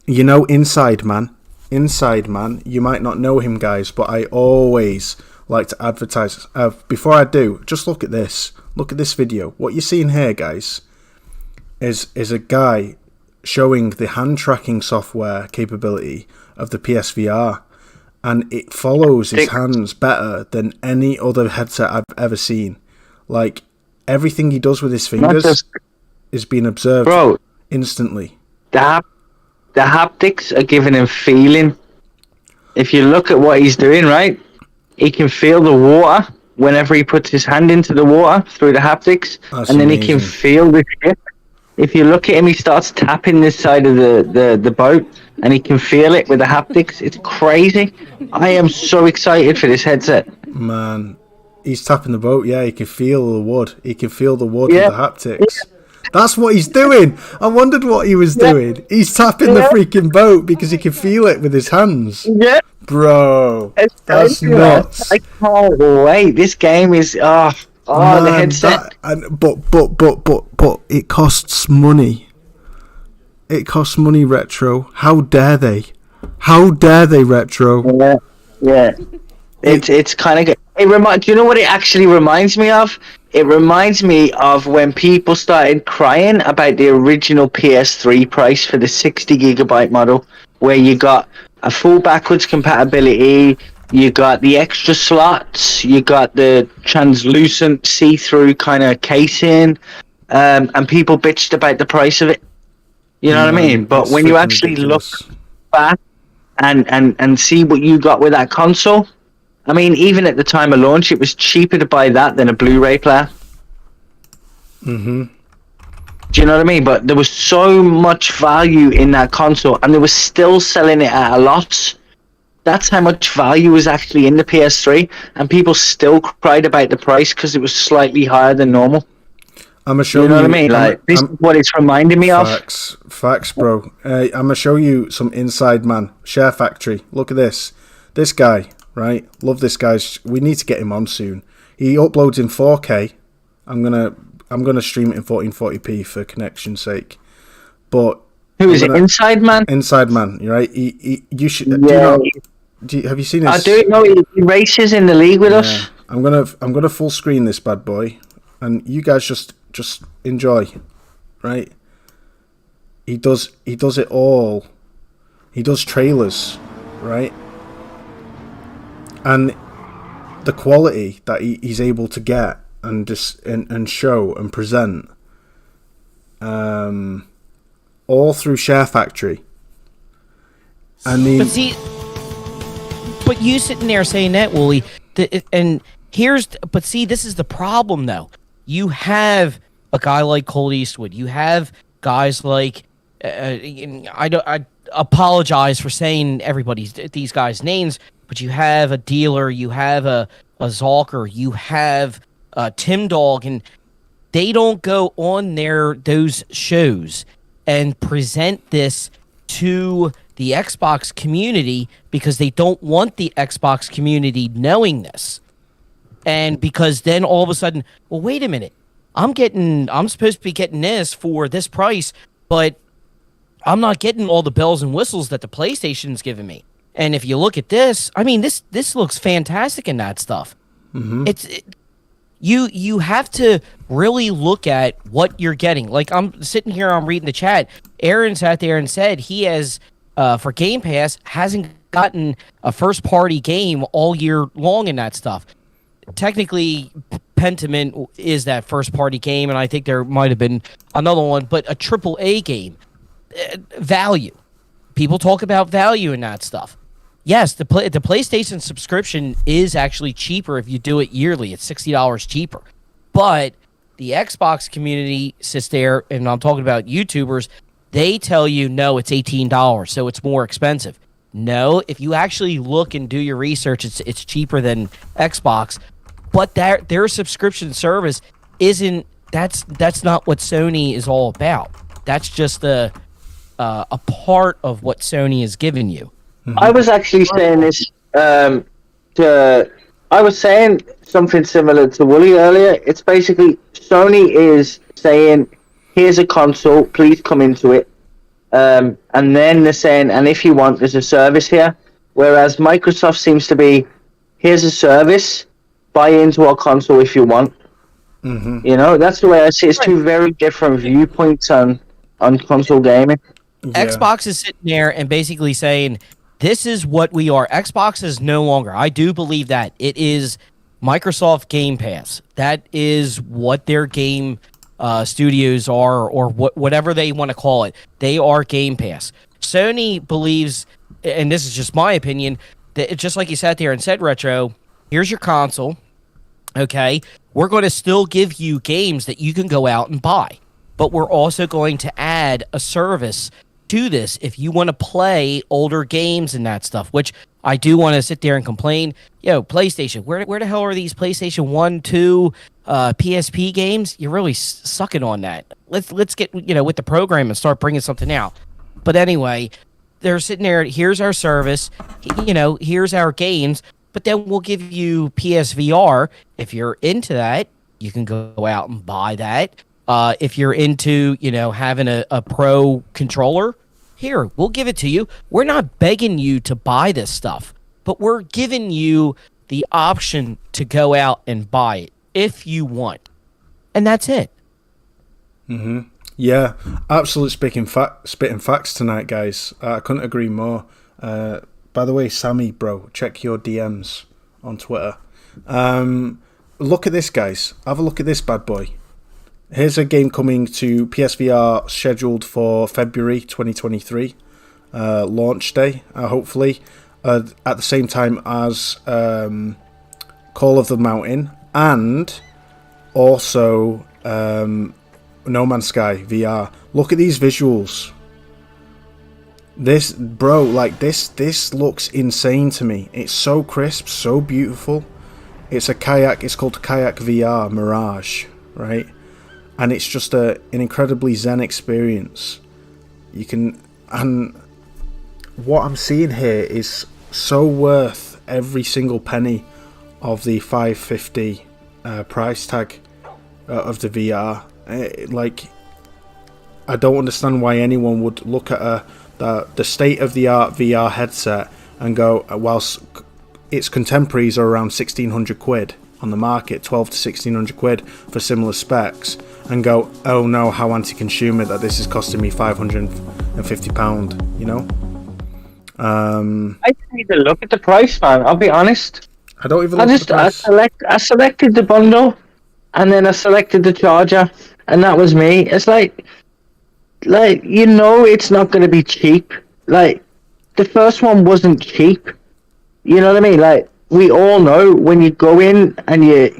You know, Inside Man, you might not know him, guys, but I always like to advertise. Before I do, just look at this. Look at this video. What you're seeing here, guys, is a guy showing the hand tracking software capability of the PSVR, and it follows his hands better than any other headset I've ever seen. Like, everything he does with his fingers is being observed instantly. The haptics are giving him feeling. If you look at what he's doing, right, he can feel the water whenever he puts his hand into the water through the haptics. That's and then amazing. He can feel the ship. If you look at him, he starts tapping this side of the boat, and he can feel it with the haptics. It's crazy. I am so excited for this headset. Man, he's tapping the boat. Yeah, he can feel the wood. He can feel the wood with the haptics. That's what he's doing. I wondered what he was doing. He's tapping the freaking boat because he can feel it with his hands. Yeah. Bro, that's nuts. I can't wait. This game is Man, the headset. But it costs money. It costs money, Retro. How dare they? How dare they, Retro? Yeah. It's kind of good. Do you know what it actually reminds me of? It reminds me of when people started crying about the original PS3 price for the 60GB model, where you got a full backwards compatibility, you got the extra slots, you got the translucent see-through kind of casing, and people bitched about the price of it. You know what I mean? But when you actually look back and see what you got with that console, I mean, even at the time of launch, it was cheaper to buy that than a Blu-ray player. Mm-hmm. Do you know what I mean? But there was so much value in that console, and they were still selling it at a loss. That's how much value was actually in the PS3, and people still cried about the price because it was slightly higher than normal. I'm gonna show you know what I mean? Like, this is what it's reminding me of. Facts, bro. I'm gonna show you some inside man. Share Factory. Look at this. This guy, right? Love this guy. We need to get him on soon. He uploads in 4K. I'm gonna stream it in 1440p for connection's sake. But who is it? Inside Man. Inside Man. Right? You should. Yeah. Have you seen his? I do know he races in the league with us. I'm gonna full screen this bad boy, and you guys just enjoy, right? He does it all. He does trailers, right? And the quality that he's able to get and show and present, all through Share Factory. I mean, but you sitting there saying that, Wooly, this is the problem though. You have a guy like Colt Eastwood. You have guys like I apologize for saying these guys' names, but you have a dealer, you have a Zalker, you have Tim Dog, and they don't go on those shows and present this to the Xbox community because they don't want the Xbox community knowing this. And because then all of a sudden, well, wait a minute, I'm supposed to be getting this for this price, but I'm not getting all the bells and whistles that the PlayStation's giving me. And if you look at this, I mean, this looks fantastic in that stuff. Mm-hmm. You have to really look at what you're getting. Like, I'm sitting here, I'm reading the chat. Aaron sat there and said he has, for Game Pass, hasn't gotten a first-party game all year long in that stuff. Technically, Pentiment is that first-party game, and I think there might have been another one, but a AAA game. Value. People talk about value in that stuff. Yes, the PlayStation subscription is actually cheaper if you do it yearly. It's $60 cheaper. But the Xbox community sits there, and I'm talking about YouTubers, they tell you, no, it's $18, so it's more expensive. No, if you actually look and do your research, it's cheaper than Xbox. But their subscription service that's not what Sony is all about. That's just a part of what Sony has given you. Mm-hmm. I was actually saying this. I was saying something similar to Wooly earlier. It's basically Sony is saying, "Here's a console, please come into it," and then they're saying, "And if you want, there's a service here." Whereas Microsoft seems to be, "Here's a service, buy into our console if you want." You know, that's the way I see it. It's two very different viewpoints on console gaming. Yeah. Xbox is sitting there and basically saying, this is what we are. Xbox is no longer. I do believe that. It is Microsoft Game Pass. That is what their game studios are, or whatever they want to call it. They are Game Pass. Sony believes, and this is just my opinion, that just like you sat there and said, Retro, here's your console. Okay, we're going to still give you games that you can go out and buy, but we're also going to add a service to this if you want to play older games and that stuff, which I do want to sit there and complain. PlayStation, where the hell are these PlayStation 1, 2, PSP games? You're really sucking on that. Let's get, with the program and start bringing something out. But anyway, they're sitting there, here's our service, here's our games, but then we'll give you PSVR. If you're into that, you can go out and buy that. If you're into, having a pro controller, here, we'll give it to you. We're not begging you to buy this stuff, but we're giving you the option to go out and buy it if you want. And that's it. Mm-hmm. Yeah, absolute spitting facts tonight, guys. I couldn't agree more. By the way, Sami, bro, check your DMs on Twitter. Look at this, guys. Have a look at this bad boy. Here's a game coming to PSVR scheduled for February 2023, launch day, hopefully, at the same time as Call of the Mountain, and also No Man's Sky VR. Look at these visuals. This, bro, this looks insane to me. It's so crisp, so beautiful. It's a kayak. It's called Kayak VR Mirage, right? And it's just an incredibly zen experience. And what I'm seeing here is so worth every single penny of the $550 price tag of the VR. I don't understand why anyone would look at the state-of-the-art VR headset and go, whilst its contemporaries are around 1,600 quid on the market, 12 to 1,600 quid for similar specs, and go, oh no, how anti-consumer that this is costing me £550, I didn't even look at the price, man. I'll be honest. I don't even look at the price. I selected the bundle, and then I selected the charger, and that was me. It's like it's not going to be cheap. Like, the first one wasn't cheap. You know what I mean? We all know when you go in and you're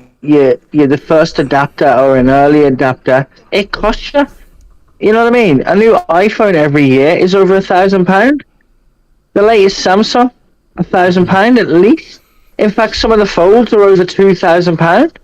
the first adapter or an early adapter, it costs you. You know what I mean? A new iPhone every year is over £1,000. The latest Samsung, £1,000 at least. In fact, some of the folds are over £2,000.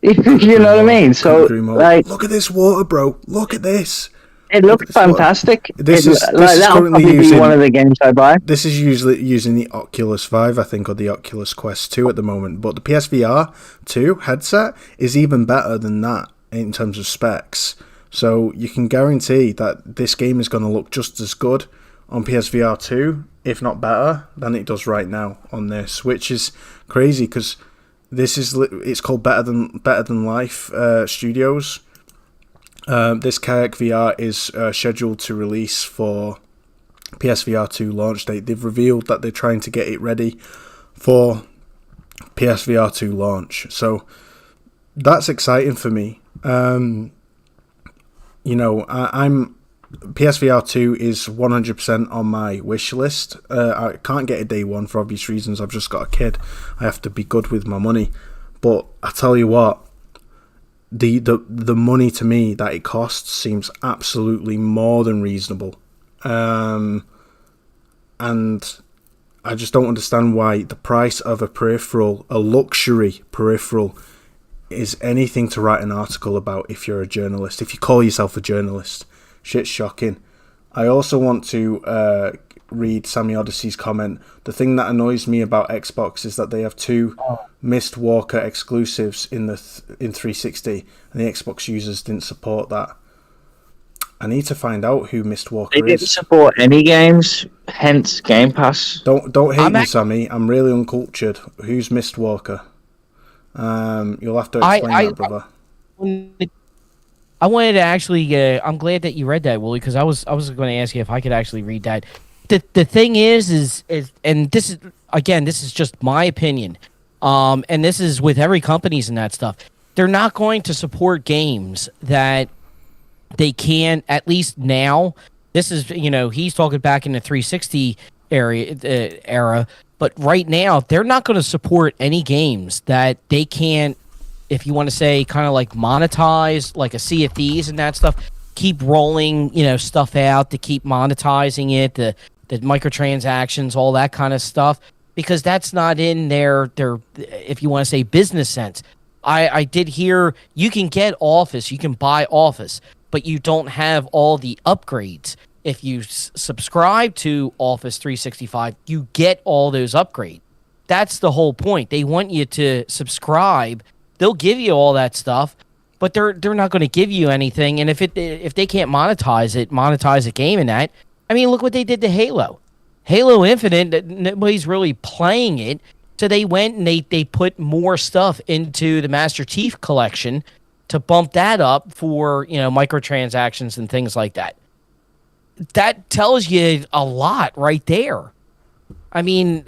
You know what I mean? So, look at this water, bro. Look at this. It looks fantastic. This is that'll currently probably be one of the games I buy. This is usually using the Oculus 5, I think, or the Oculus Quest 2 at the moment. But the PSVR 2 headset is even better than that in terms of specs. So you can guarantee that this game is going to look just as good on PSVR 2, if not better, than it does right now on this, which is crazy because it's called Better Than Life Studios. This Kayak VR is scheduled to release for PSVR 2 launch date. They've revealed that they're trying to get it ready for PSVR 2 launch. So that's exciting for me. I'm PSVR 2 is 100% on my wish list. I can't get a day one for obvious reasons. I've just got a kid. I have to be good with my money. But I tell you what, the money to me that it costs seems absolutely more than reasonable. And I just don't understand why the price of a peripheral, a luxury peripheral, is anything to write an article about if you're a journalist, if you call yourself a journalist. Shit's shocking. I also want to read Sami Odyssey's comment. The thing that annoys me about Xbox is that they have two Mistwalker exclusives in 360, and the Xbox users didn't support that. I need to find out who Mistwalker is. They didn't support any games, hence Game Pass. Don't hate me, Sammy. I'm really uncultured. Who's Mistwalker? You'll have to explain that, brother. I wanted to actually. I'm glad that you read that, Willie, because I was going to ask you if I could actually read that. The thing is, and this is again, this is just my opinion, and this is with every companies and that stuff. They're not going to support games that they can, at least now. This is, he's talking back in the 360 era, but right now they're not going to support any games that they can't, if you want to say, kind of like monetize, like a Sea of Thieves and that stuff. Keep rolling, stuff out to keep monetizing it, the microtransactions, all that kind of stuff, because that's not in their if you want to say business sense. I did hear you can get Office, you can buy Office, but you don't have all the upgrades. If you subscribe to Office 365, you get all those upgrades. That's the whole point. They want you to subscribe. They'll give you all that stuff, but they're not going to give you anything. And if they can't monetize a game in that, I mean, look what they did to Halo. Halo Infinite, nobody's really playing it. So they went and they put more stuff into the Master Chief Collection to bump that up for, microtransactions and things like that. That tells you a lot right there. I mean,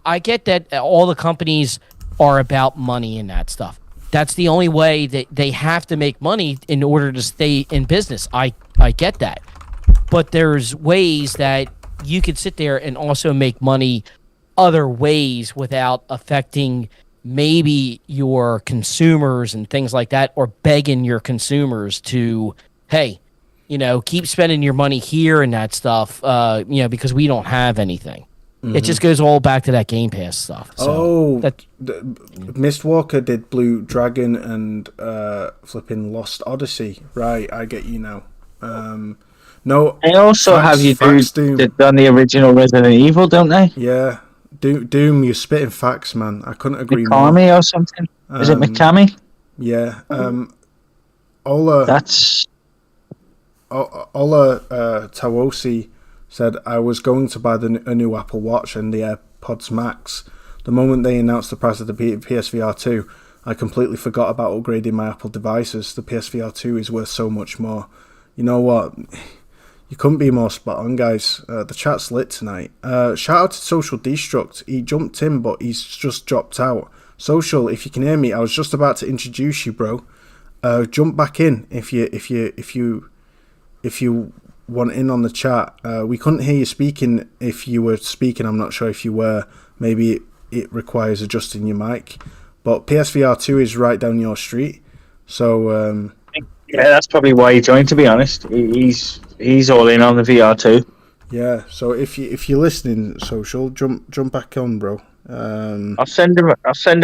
I get that all the companies are about money and that stuff. That's the only way that they have to make money in order to stay in business. I get that. But there's ways that you could sit there and also make money other ways without affecting maybe your consumers and things like that, or begging your consumers to, hey, keep spending your money here and that stuff, because we don't have anything. Mm-hmm. It just goes all back to that Game Pass stuff. So Mistwalker did Blue Dragon and flipping Lost Odyssey. Right, I get you now. No, they also have you done the original Resident Evil, don't they? Yeah, Doom. You're spitting facts, man. I couldn't agree more. Mikami or something? Is it Mikami? Yeah. Ola. That's. Ola Tawosi said, I was going to buy a new Apple Watch and the AirPods Max. The moment they announced the price of the PSVR2, I completely forgot about upgrading my Apple devices. The PSVR2 is worth so much more. You know what? You couldn't be more spot on, guys. The chat's lit tonight. Shout out to Social Destruct. He jumped in, but he's just dropped out. Social, if you can hear me, I was just about to introduce you, bro. Jump back in if you want in on the chat. We couldn't hear you speaking. If you were speaking, I'm not sure if you were. Maybe it requires adjusting your mic. But PSVR2 is right down your street. So yeah, that's probably why he joined. To be honest, he's all in on the VR2. Yeah. So if you're listening, Social, jump back on, bro. I'll send him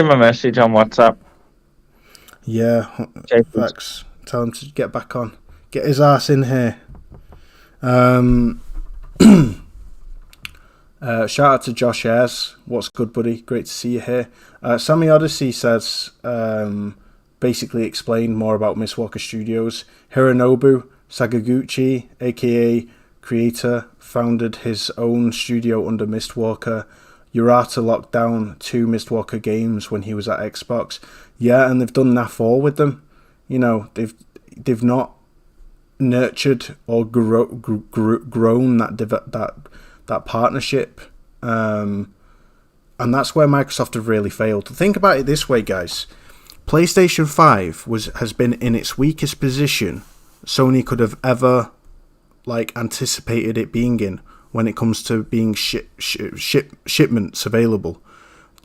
a message on WhatsApp. Yeah. Okay, facts. Tell him to get back on. Get his ass in here. Shout out to Josh Ayres. What's good, buddy? Great to see you here. Sami Odyssey says, basically explained more about Mistwalker Studios. Hironobu Sakaguchi, aka creator, founded his own studio under Mistwalker. Urata locked down 2 Mistwalker games when he was at Xbox. Yeah, and they've done naff all with them. They've not nurtured or grown that partnership, and that's where Microsoft have really failed. Think about it this way, guys. PlayStation 5 has been in its weakest position Sony could have ever anticipated it being in when it comes to being shipments available,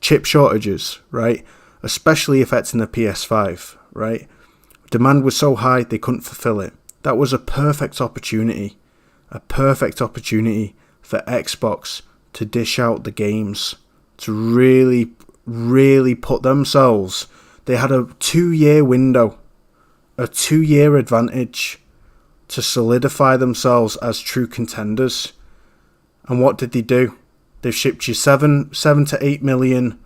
chip shortages, right? Especially affecting the PS5, right? Demand was so high they couldn't fulfill it. That was a perfect opportunity for Xbox to dish out the games, to really, really put themselves. They had a 2-year window, a 2-year advantage to solidify themselves as true contenders. And what did they do? They've shipped you 7 to 8 million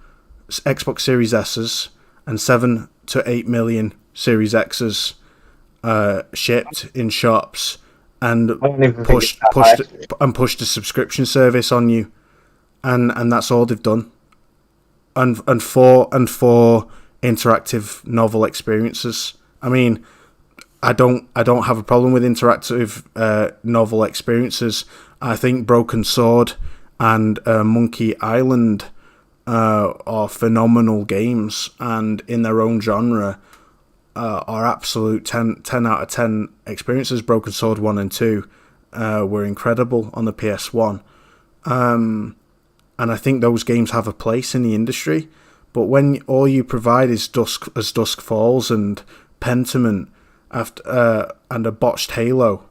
Xbox Series S's and 7 to 8 million Series X's shipped in shops, and pushed a subscription service on you, and that's all they've done. And for interactive novel experiences. I mean, I don't have a problem with interactive novel experiences. I think Broken Sword and Monkey Island are phenomenal games, and in their own genre are absolute 10 out of 10 experiences. Broken Sword 1 and 2 were incredible on the PS1. And I think those games have a place in the industry. But when all you provide is Dusk Falls and Pentiment and a botched Halo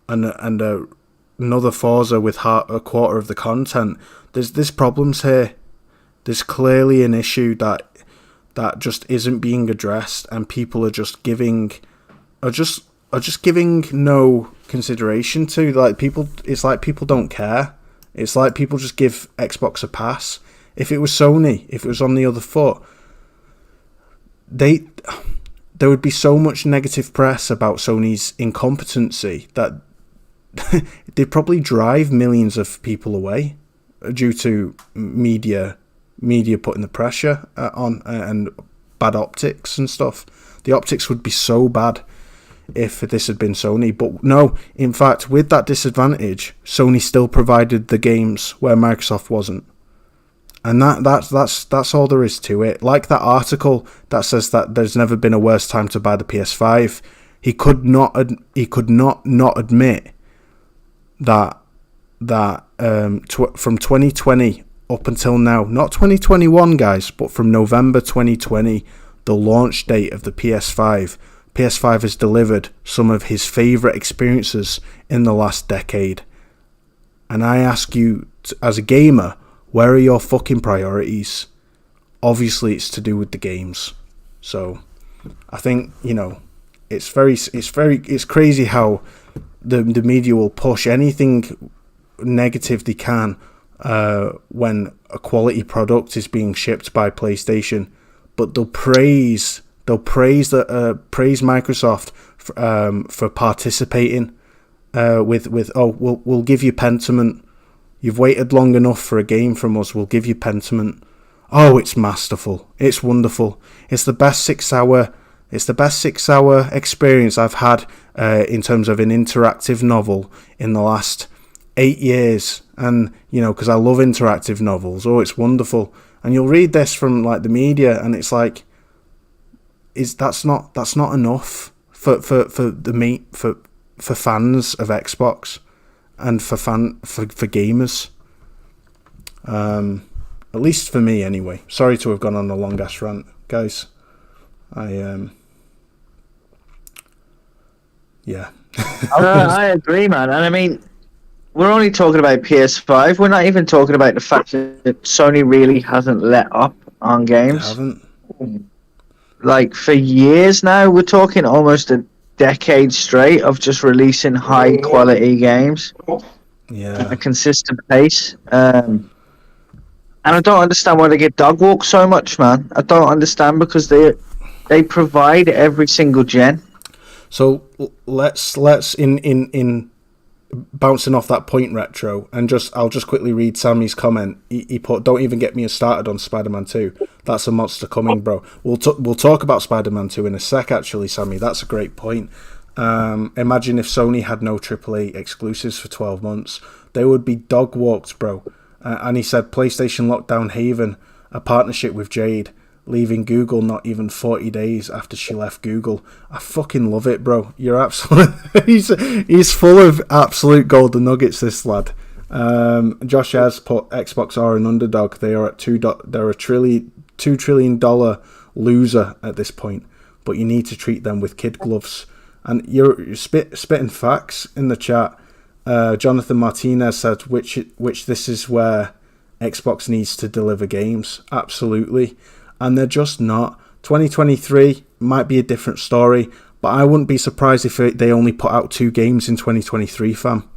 and another Forza with a quarter of the content, there's problems here. There's clearly an issue that just isn't being addressed, and people are just giving no consideration to. Like, people, it's like people don't care. It's like people just give Xbox a pass. If it was Sony, if it was on the other foot, there would be so much negative press about Sony's incompetency that they'd probably drive millions of people away due to media putting the pressure on, and bad optics and stuff. The optics would be so bad if this had been Sony. But no, in fact, with that disadvantage, Sony still provided the games where Microsoft wasn't. And that's all there is to it. Like that article that says that there's never been a worse time to buy the PS5. He could not admit that from 2020 up until now, not 2021, guys, but from November 2020, the launch date of the PS5 has delivered some of his favourite experiences in the last decade. And I ask you, as a gamer, where are your fucking priorities? Obviously, it's to do with the games. So, I think, it's crazy how the media will push anything negative they can when a quality product is being shipped by PlayStation, but they'll praise Microsoft for participating with we'll give you Pentiment. You've waited long enough for a game from us. We'll give you Pentiment. Oh, it's masterful. It's wonderful. It's the best 6 hour experience I've had in terms of an interactive novel in the last 8 years. And because I love interactive novels. Oh, it's wonderful. And you'll read this from like the media, and it's like, that's not enough for fans of Xbox and for gamers. At least for me, anyway. Sorry to have gone on a long ass rant, guys. Yeah. I agree, man. And I mean, we're only talking about PS5. We're not even talking about the fact that Sony really hasn't let up on games. They haven't. Like, for years now, we're talking almost a decade straight of just releasing high quality games. Yeah. At a consistent pace. And I don't understand why they get dog walked so much, man. I don't understand, because they provide every single gen. So let's in bouncing off that point, Retro, and I'll just quickly read Sammy's comment. He put, "Don't even get me started on Spider-Man 2. That's a monster coming, bro." We'll talk about Spider-Man 2 in a sec, actually, Sammy. That's a great point. Imagine if Sony had no AAA exclusives for 12 months. They would be dog walked, bro. And he said PlayStation locked down Haven, a partnership with Jade, leaving Google not even 40 days after she left Google. I fucking love it, bro. You're absolute. he's full of absolute golden nuggets, this lad. Josh has put, Xbox are an underdog. They are at they're a $2 trillion loser at this point, but you need to treat them with kid gloves. And you're spitting facts in the chat. Jonathan Martinez said, which this is where Xbox needs to deliver games. Absolutely. And they're just not. 2023 might be a different story, but I wouldn't be surprised if they only put out 2 games in 2023, fam.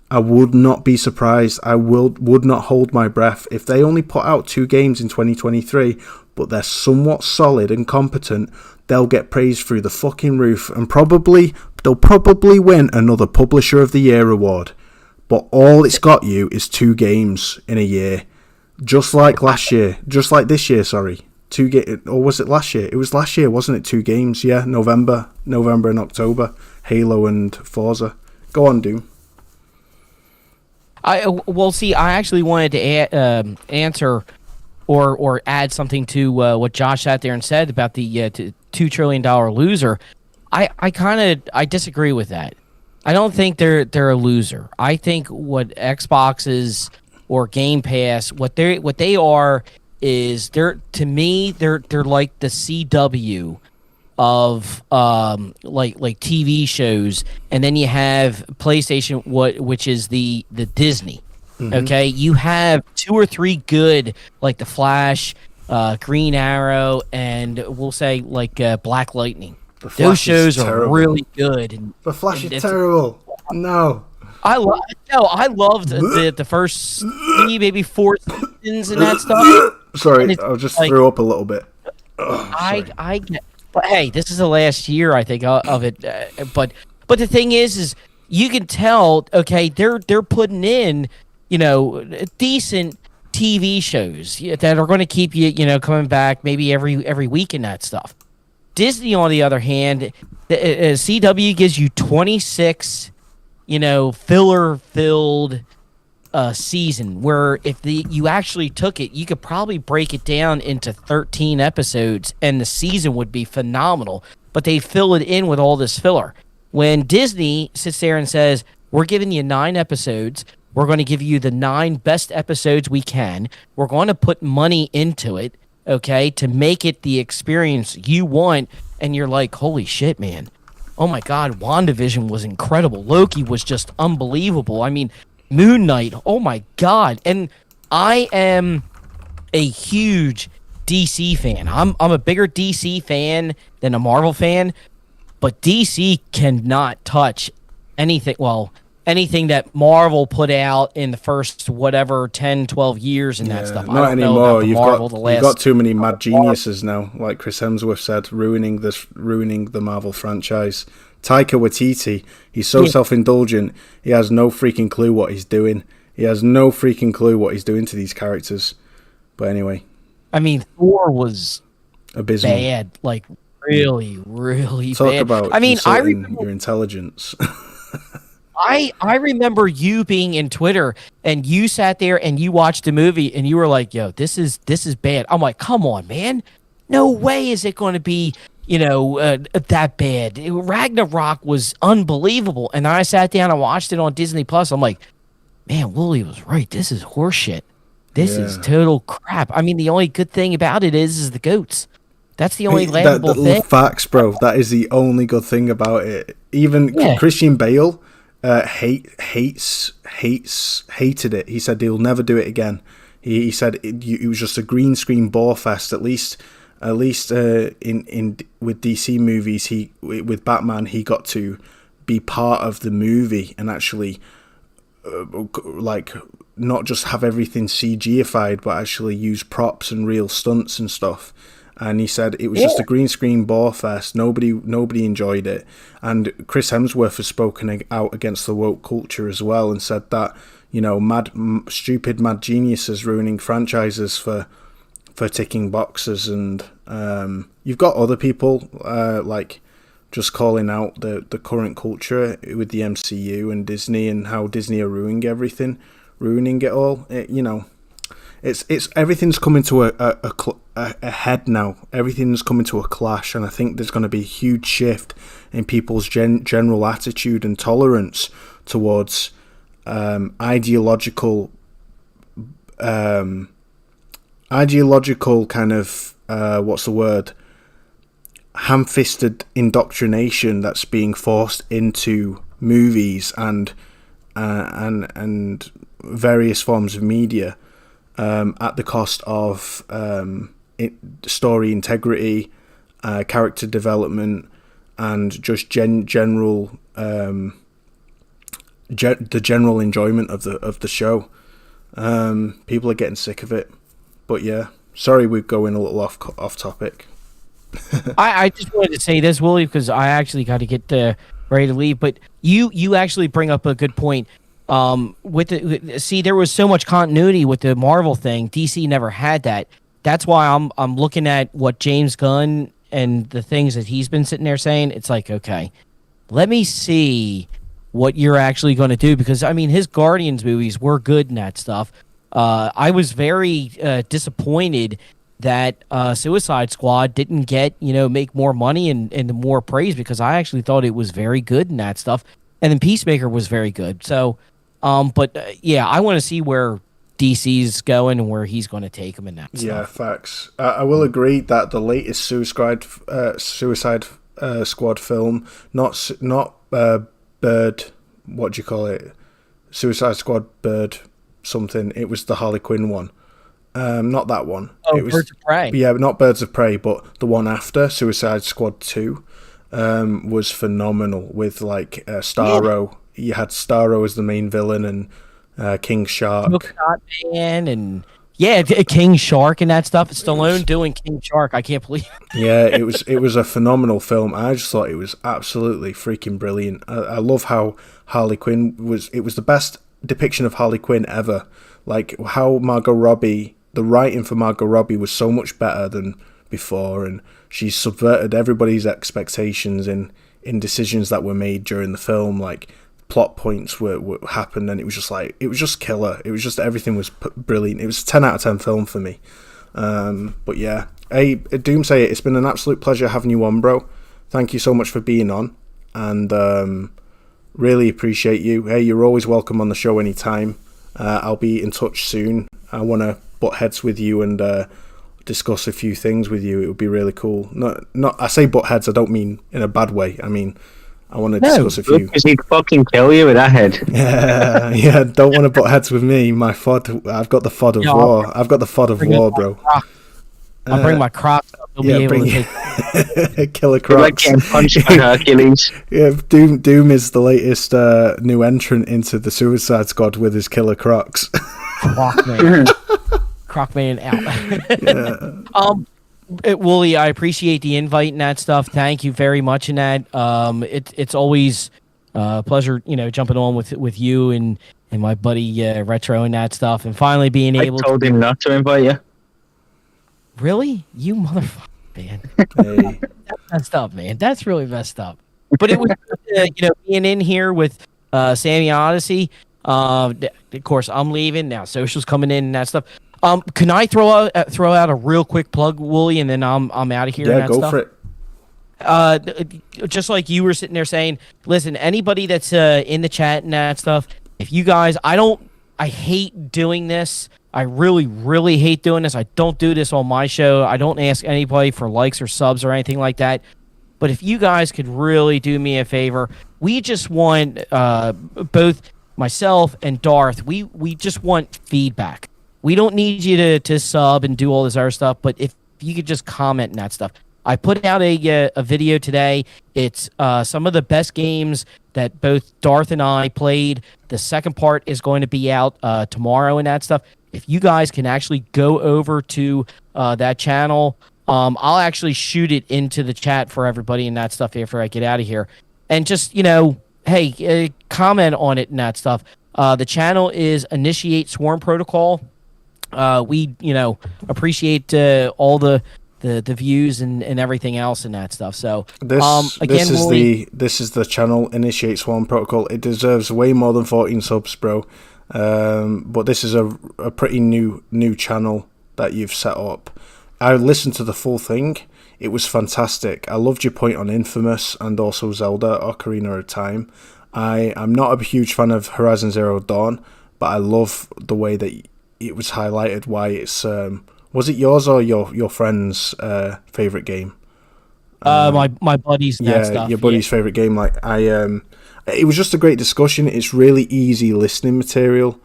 I would not be surprised. I would not hold my breath if they only put out 2 games in 2023, but they're somewhat solid and competent. They'll get praised through the fucking roof, and they'll probably win another Publisher of the Year award. But all it's got you is 2 games in a year. Just like this year, sorry. or was it last year? It was last year, wasn't it? 2 games, yeah. November and October. Halo and Forza. Go on, Doom. I actually wanted to answer or add something to what Josh sat there and said about the $2 trillion loser. I disagree with that. I don't think they're a loser. I think what Xboxes or Game Pass, what they are is they're like the CW of like TV shows, and then you have PlayStation, which is the Disney. Mm-hmm. Okay, you have 2 or 3 good, like The Flash, Green Arrow, and we'll say like Black Lightning. Those shows are really good. And The Flash is terrible. No. I loved the first maybe 4 seasons and that stuff. Sorry, I just threw up a little bit. I get, but hey, this is the last year I think of it. But the thing is you can tell. Okay, they're putting in decent TV shows that are going to keep you coming back maybe every week and that stuff. Disney, on the other hand, CW gives you 26. Filler-filled season where if you actually took it, you could probably break it down into 13 episodes and the season would be phenomenal, but they fill it in with all this filler. When Disney sits there and says, we're giving you 9 episodes, we're going to give you the 9 best episodes we can, we're going to put money into it, okay, to make it the experience you want, and you're like, holy shit, man. Oh my God, WandaVision was incredible. Loki was just unbelievable. I mean, Moon Knight, oh my God. And I am a huge DC fan. I'm a bigger DC fan than a Marvel fan, but DC cannot touch anything that Marvel put out in the first 10, 12 years and that stuff. Not anymore. You've got too many mad geniuses now, like Chris Hemsworth said, ruining the Marvel franchise. Taika Waititi, he's so self-indulgent, he has no freaking clue what he's doing. He has no freaking clue what he's doing to these characters. But anyway. I mean, Thor was abysmal. Bad, like really, really Talk bad. about insulting your intelligence. I remember you being in Twitter and you sat there and you watched the movie and you were like, yo, this is bad. I'm like, come on, man. No way is it going to be, that bad. Ragnarok was unbelievable. And I sat down and watched it on Disney Plus. I'm like, man, Wooly was right. This is horseshit. This is total crap. I mean, the only good thing about it is the goats. That's the only laughable thing. Facts, bro. That is the only good thing about it. Even Christian Bale hated it. He said he'll never do it again. He said it was just a green screen bore fest. At least in with DC movies, with Batman, he got to be part of the movie and actually like not just have everything CGified, but actually use props and real stunts and stuff. And he said it was just a green screen bore fest. Nobody enjoyed it. And Chris Hemsworth has spoken out against the woke culture as well and said that, stupid mad geniuses ruining franchises for ticking boxes. And you've got other people like just calling out the current culture with the MCU and Disney and how Disney are ruining it all. It's everything's coming to a head now. Everything's coming to a clash, and I think there's going to be a huge shift in people's general attitude and tolerance towards ideological kind of ham-fisted indoctrination that's being forced into movies and various forms of media. At the cost of story integrity, character development, and just the general enjoyment of the show. People are getting sick of it. But yeah, sorry we're going a little off topic. I just wanted to say this, Willie, because I actually got to get ready to leave. But you actually bring up a good point. There was so much continuity with the Marvel thing. DC never had that. that's why I'm looking at what James Gunn and the things that he's been sitting there saying. It's like, okay, let me see what you're actually going to do, because I mean his Guardians movies were good and that stuff. I was very disappointed that Suicide Squad didn't get, make more money and more praise, because I actually thought it was very good and that stuff. And then Peacemaker was very good. So, yeah, I want to see where DC's going and where he's going to take them in that stuff. Yeah, facts. I will agree that the latest Suicide Squad film, not Bird, what do you call it? Suicide Squad Bird something. It was the Harley Quinn one. Not that one. Oh, it was, Birds of Prey. Yeah, not Birds of Prey, but the one after, Suicide Squad 2, was phenomenal with like Starro. Yeah. You had Starro as the main villain and King Shark. Man and King Shark and that stuff. Stallone doing King Shark. I can't believe it. Yeah, it was a phenomenal film. I just thought it was absolutely freaking brilliant. I love how Harley Quinn it was the best depiction of Harley Quinn ever. Like how Margot Robbie, the writing for Margot Robbie was so much better than before, and she subverted everybody's expectations in decisions that were made during the film. Like plot points were happened, and it was just killer. It was just, everything was brilliant. It was a 10 out of 10 film for me. But yeah, hey, Doomsayer, it's been an absolute pleasure having you on, bro. Thank you so much for being on, and really appreciate you. Hey, you're always welcome on the show anytime. I'll be in touch soon. I want to butt heads with you and discuss a few things with you. It would be really cool. Not I say butt heads, I don't mean in a bad way. I mean, I want to discuss a few. Because he'd fucking kill you with that head. Yeah, don't want to butt heads with me. My FOD, I've got the FOD of war. I've got the FOD of war, bro. I'll bring my Crocs up. He'll be able to take Killer Crocs. Like getting punched by Hercules. Yeah, Doom is the latest new entrant into the Suicide Squad with his Killer Crocs. Crocman out. Yeah. Wooly, I appreciate the invite and that stuff. Thank you very much in that. It's always a pleasure, jumping on with you and my buddy Retro and that stuff, and finally being able. I told him not to invite you. Really? You motherfucker, man. Hey. That's messed up, man. That's really messed up. But it was, being in here with Sami Odyssey. Of course, I'm leaving now. Social's coming in and that stuff. Can I throw out a real quick plug, Wooly, and then I'm out of here? Yeah, and that go stuff? for it. Just like you were sitting there saying, listen, anybody that's in the chat and that stuff, if you guys, I hate doing this. I really, really hate doing this. I don't do this on my show. I don't ask anybody for likes or subs or anything like that. But if you guys could really do me a favor, we just want both myself and Darth, we just want feedback. We don't need you to sub and do all this other stuff, but if you could just comment and that stuff. I put out a video today. It's some of the best games that both Darth and I played. The second part is going to be out tomorrow and that stuff. If you guys can actually go over to that channel, I'll actually shoot it into the chat for everybody and that stuff after I get out of here. And just, hey, comment on it and that stuff. The channel is Initiate Swarm Protocol. We, appreciate all the views and everything else and that stuff. So again, this is the channel Initiate Swarm Protocol. It deserves way more than 14 subs, bro. But this is a pretty new channel that you've set up. I listened to the full thing. It was fantastic. I loved your point on Infamous and also Zelda Ocarina of Time. I'm not a huge fan of Horizon Zero Dawn, but I love the way that it was highlighted why it's was it yours or your friend's favorite game? My buddies and that stuff. Your buddy's favorite game. It was just a great discussion. It's really easy listening material,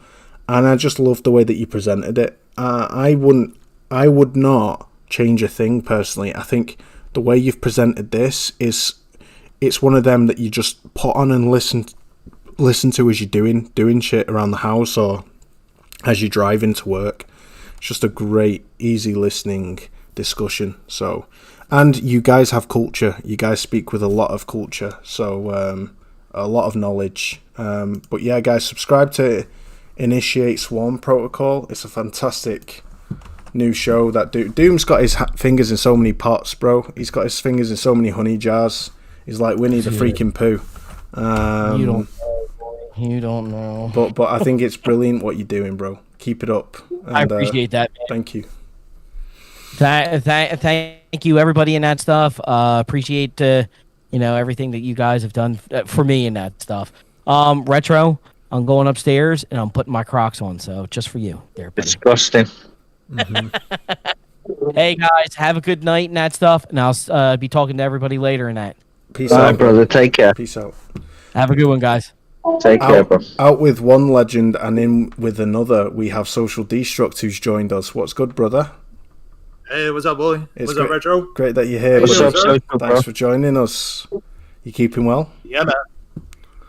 and I just loved the way that you presented it. I would not change a thing personally. I think the way you've presented this it's one of them that you just put on and listen to as you're doing shit around the house or as you're driving to work. It's just a great, easy listening discussion. So, and you guys have culture. You guys speak with a lot of culture. So, a lot of knowledge. But yeah, guys, subscribe to Initiate Swarm Protocol. It's a fantastic new show that Doom's got his fingers in so many pots, bro. He's got his fingers in so many honey jars. He's like Winnie the freaking Pooh. You don't know. But I think it's brilliant what you're doing, bro. Keep it up. And, I appreciate that, man. Thank you. Thank you, everybody, in that stuff. Appreciate everything that you guys have done for me and that stuff. Retro, I'm going upstairs and I'm putting my Crocs on. So just for you, there. Buddy. Disgusting. Hey guys, have a good night and that stuff, and I'll be talking to everybody later in that. Peace Bye, out, brother. Take care. Peace out. Have a good one, guys. Take care, bro. Out with one legend and in with another, we have Social Destruct who's joined us. What's good, brother? Hey, what's up, Bully? What's up, Retro? Great that you're here. What's up, sir? Thanks for joining us. You keeping well? Yeah, man.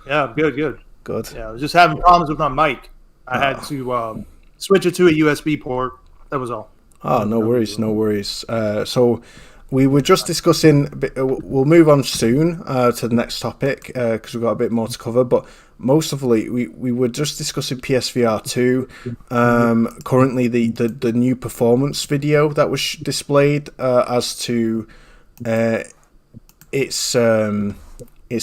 Yeah, I'm good. Good. Yeah, I was just having problems with my mic. I had to switch it to a USB port. That was all. Oh, no worries. So we were just discussing, we'll move on soon to the next topic because we've got a bit more to cover, but mostly we were just discussing PSVR2, currently the new performance video that was displayed as to it's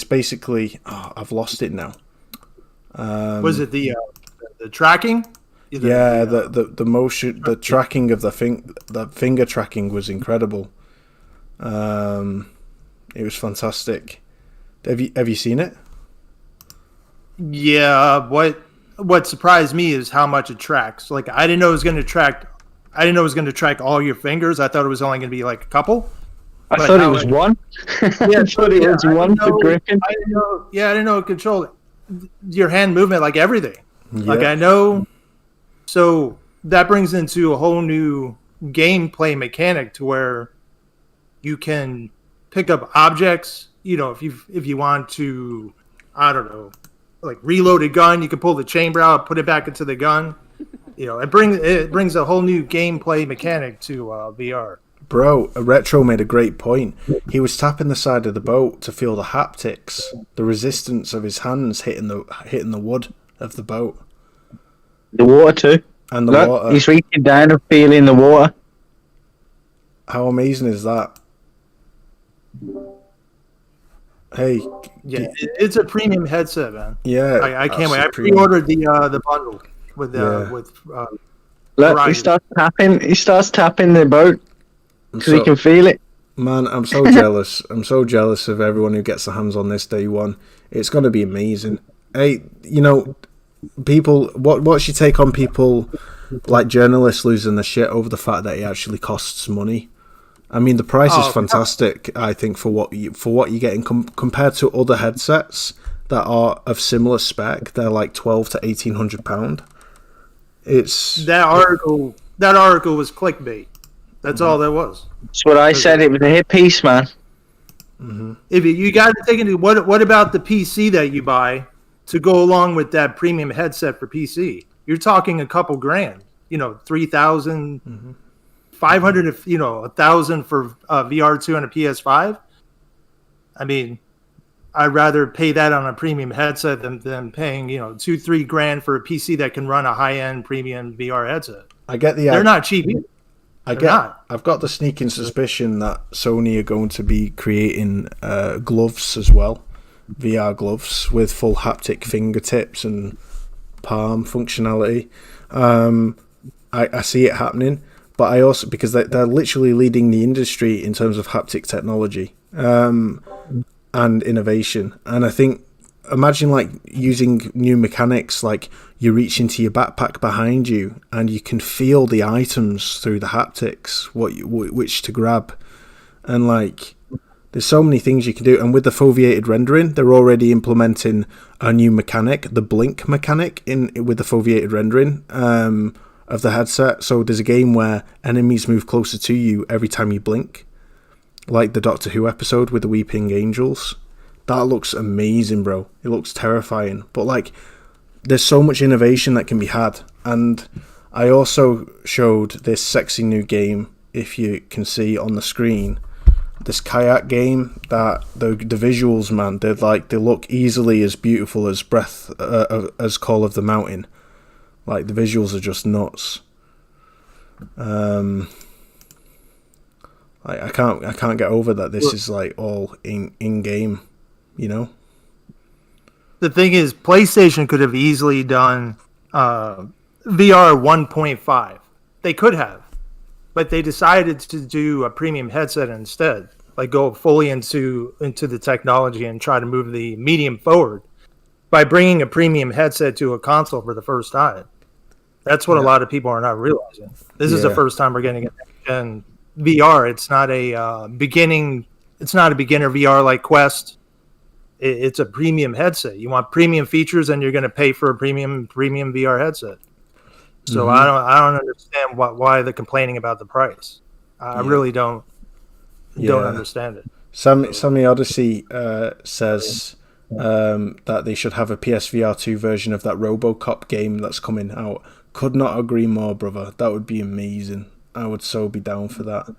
basically, I've lost it now. Was it the tracking? The motion, the tracking of the finger tracking was incredible. It was fantastic. Have you seen it? Yeah. What surprised me is how much it tracks. Like I didn't know it was going to track. I didn't know it was going to track all your fingers. I thought it was only going to be like a couple. I thought it was one. Yeah, I thought it was one for Griffin. I didn't know it controlled your hand movement like everything. Yeah. Like I know. So that brings into a whole new gameplay mechanic to where you can pick up objects. You know, if you want to, I don't know, like reload a gun, you can pull the chamber out, put it back into the gun. You know, it brings a whole new gameplay mechanic to VR. Bro, Retro made a great point. He was tapping the side of the boat to feel the haptics, the resistance of his hands hitting the wood of the boat. The water too. And the Look, water. He's reaching down and feeling the water. How amazing is that? Hey. Yeah, it's a premium headset, man. Yeah. I can't wait. I pre-ordered the bundle with Look, Verizon. He starts tapping the boat because he can feel it. Man, I'm so jealous. I'm so jealous of everyone who gets their hands on this day one. It's going to be amazing. Hey, people, what's your take on people like journalists losing their shit over the fact that it actually costs money? I mean, the price is fantastic. I think for what you're getting compared to other headsets that are of similar spec, they're like £1,200 to £1,800. It's that article was clickbait. That's all that was. That's what I said. It was a hit piece, man. If you got to take into what about the PC that you buy to go along with that premium headset for PC? You're talking a couple grand. 3,000, 500, 1,000 for VR2 and a PS5. I mean, I'd rather pay that on a premium headset than paying $2-3 grand for a PC that can run a high end premium VR headset. I get the. They're not cheap either. I've got the sneaking suspicion that Sony are going to be creating gloves as well, VR gloves with full haptic fingertips and palm functionality. I see it happening, but I also, because they're literally leading the industry in terms of haptic technology and innovation. And I think, imagine like using new mechanics, like you reach into your backpack behind you and you can feel the items through the haptics, which to grab. And like, there's so many things you can do. And with the foveated rendering, they're already implementing a new mechanic, the blink mechanic, with the foveated rendering of the headset. So there's a game where enemies move closer to you every time you blink, like the Doctor Who episode with the Weeping Angels. That looks amazing, bro. It looks terrifying. But like, there's so much innovation that can be had. And I also showed this sexy new game, if you can see on the screen, this kayak game that the visuals, man, they look easily as beautiful as as Call of the Mountain. Like, the visuals are just nuts. I can't get over that this is like all in game, you know. The thing is, PlayStation could have easily done VR 1.5. They could have, but they decided to do a premium headset instead. Like go fully into the technology and try to move the medium forward by bringing a premium headset to a console for the first time. That's what a lot of people are not realizing. This is the first time we're getting an VR. It's not a beginning. It's not a beginner VR like Quest. It's a premium headset. You want premium features, and you're going to pay for a premium VR headset. So I don't understand why they're complaining about the price. I really don't understand it. Sami Odyssey says that they should have a PSVR2 version of that RoboCop game that's coming out. Could not agree more, brother. That would be amazing. I would so be down for that.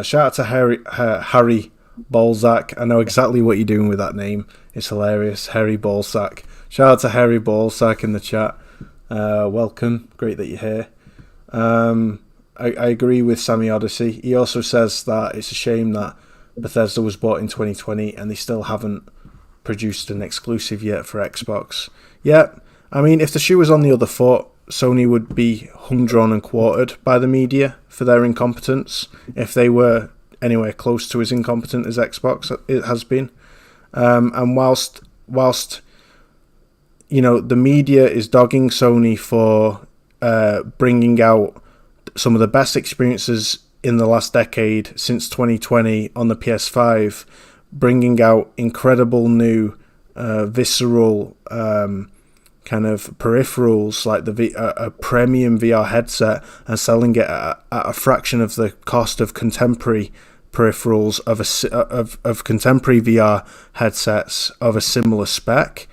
Shout out to Harry Balzac. I know exactly what you're doing with that name. It's hilarious. Harry Balzac. Shout out to Harry Balzac in the chat. Welcome. Great that you're here. I agree with Sami Odyssey. He also says that it's a shame that Bethesda was bought in 2020 and they still haven't produced an exclusive yet for Xbox. Yeah, I mean, if the shoe was on the other foot, Sony would be hung, drawn and quartered by the media for their incompetence if they were anywhere close to as incompetent as Xbox it has been. And whilst you know, the media is dogging Sony for bringing out some of the best experiences in the last decade since 2020 on the PS5, bringing out incredible new visceral kind of peripherals like a premium VR headset and selling it at a fraction of the cost of contemporary peripherals of contemporary VR headsets of a similar spec,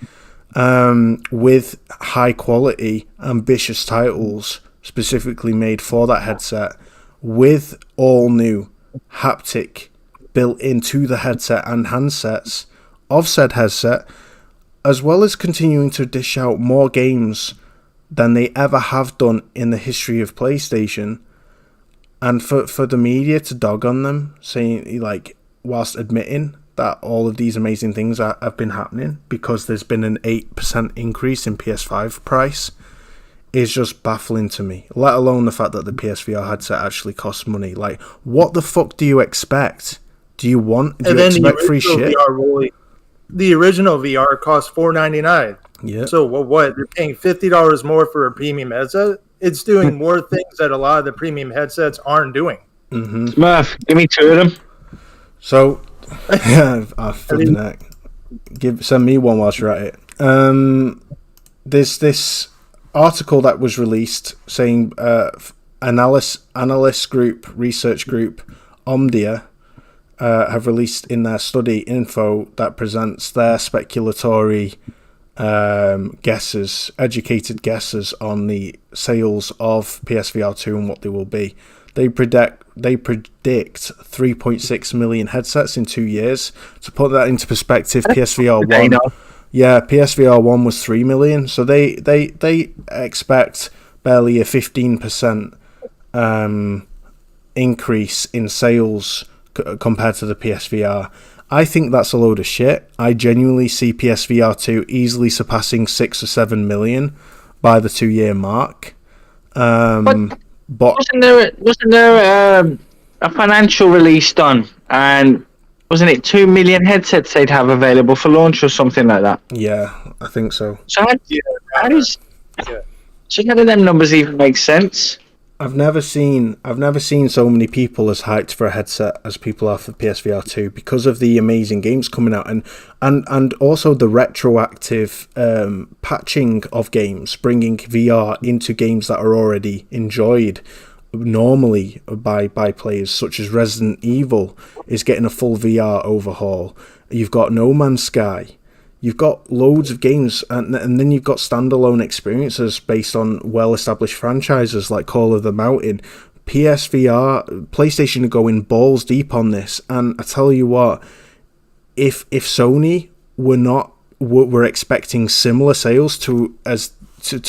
with high quality, ambitious titles specifically made for that headset, with all new haptic built into the headset and handsets of said headset, as well as continuing to dish out more games than they ever have done in the history of PlayStation. And for the media to dog on them, saying, like, whilst admitting that all of these amazing things have been happening because there's been an 8% increase in PS5 price, is just baffling to me. Let alone the fact that the PSVR headset actually costs money. Like, what the fuck do you expect? Do you expect free shit? The original VR cost $499. Yeah. So what? You're paying $50 more for a premium headset? It's doing more things that a lot of the premium headsets aren't doing. Mm-hmm. Smurf, give me two of them. So, send me one whilst you're at it. There's this article that was released saying analyst group, research group, Omdia, have released in their study info that presents their speculatory educated guesses on the sales of PSVR2 and what they will be. They predict 3.6 million headsets in 2 years. To put that into perspective, PSVR 1 was 3 million. So they expect barely a 15% increase in sales compared to the PSVR. I think that's a load of shit. I genuinely see PSVR 2 easily surpassing 6 or 7 million by the 2-year mark. But wasn't there a financial release done, and wasn't it 2 million headsets they'd have available for launch or something like that? Yeah, I think so. So how do them numbers even make sense? I've never seen so many people as hyped for a headset as people are for PSVR 2 because of the amazing games coming out and also the retroactive patching of games, bringing VR into games that are already enjoyed normally by players, such as Resident Evil is getting a full VR overhaul. You've got No Man's Sky. You've got loads of games, and then you've got standalone experiences based on well-established franchises like Call of the Mountain. PlayStation are going balls deep on this, and I tell you what, if Sony were expecting similar sales to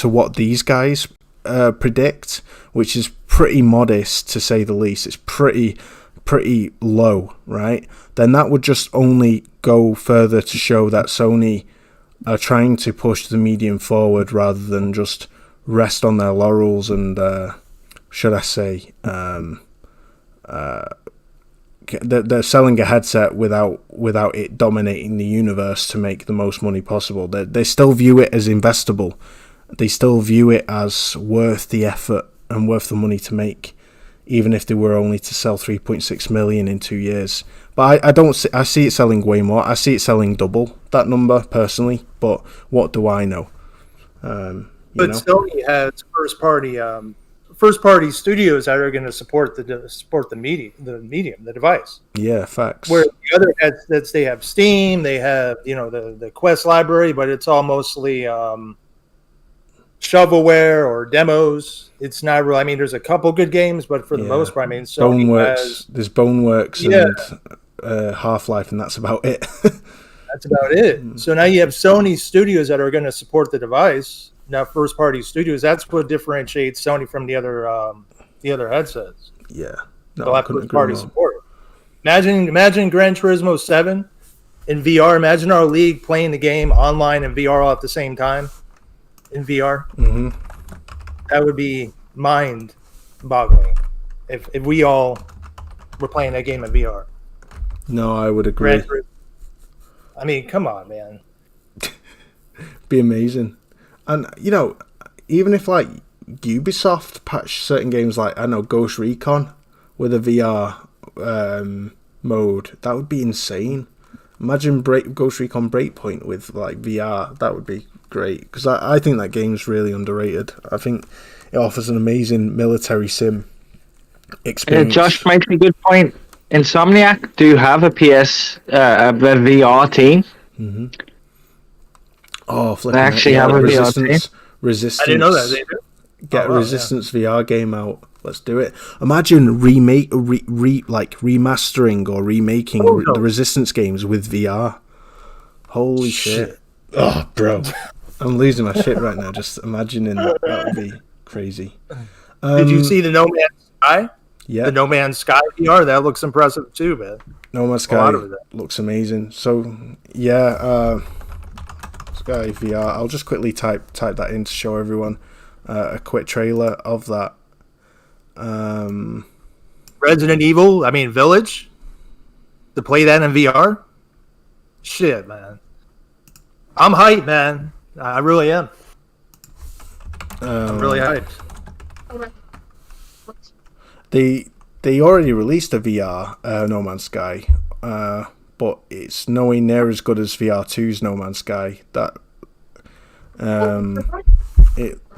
what these guys predict, which is pretty modest to say the least. It's pretty low, right? Then that would just only go further to show that Sony are trying to push the medium forward rather than just rest on their laurels and should I say they're selling a headset without it dominating the universe to make the most money possible. They still view it as investable. They still view it as worth the effort and worth the money to make, even if they were only to sell 3.6 million in 2 years. But I see it selling way more. I see it selling double that number personally. But what do I know? But Sony has first party studios that are going to support the medium, the device. Yeah, facts. Where the other headsets, they have Steam, they have the Quest library, but it's all mostly shovelware or demos. It's not real. I mean, there's a couple good games, but for the most part, I mean, Sony there's Boneworks and Half-Life, and that's about it. That's about it. So now you have Sony studios that are going to support the device. Now, first-party studios. That's what differentiates Sony from the other headsets. Yeah, they'll have first-party support. Imagine Gran Turismo 7 in VR. Imagine our league playing the game online and VR all at the same time in VR. Mm-hmm. That would be mind-boggling if we all were playing that game in VR. No, I would agree. I mean, come on, man. Be amazing. And, even if, like, Ubisoft patch certain games like, I know, Ghost Recon with a VR mode, that would be insane. Imagine Ghost Recon Breakpoint with, like, VR. That would be great. Because I think that game's really underrated. I think it offers an amazing military sim experience. Josh makes a good point. Insomniac do have a VR team. Mm-hmm. Oh, flipping! They actually have a VR team. Resistance. I didn't know that. They do. Get a Resistance VR game out. Let's do it. Imagine remastering or remaking the Resistance games with VR. Holy shit! Oh, bro, I'm losing my shit right now. Just imagining that would be crazy. Did you see the No Man's Sky? Yeah, the No Man's Sky VR, that looks impressive too, man. No Man's Sky looks amazing. So yeah, Sky VR. I'll just quickly type that in to show everyone a quick trailer of that. Resident Evil, Village. To play that in VR, shit, man. I'm hyped, man. I really am. I'm really hyped. They already released a VR No Man's Sky, but it's nowhere near as good as VR2's No Man's Sky. That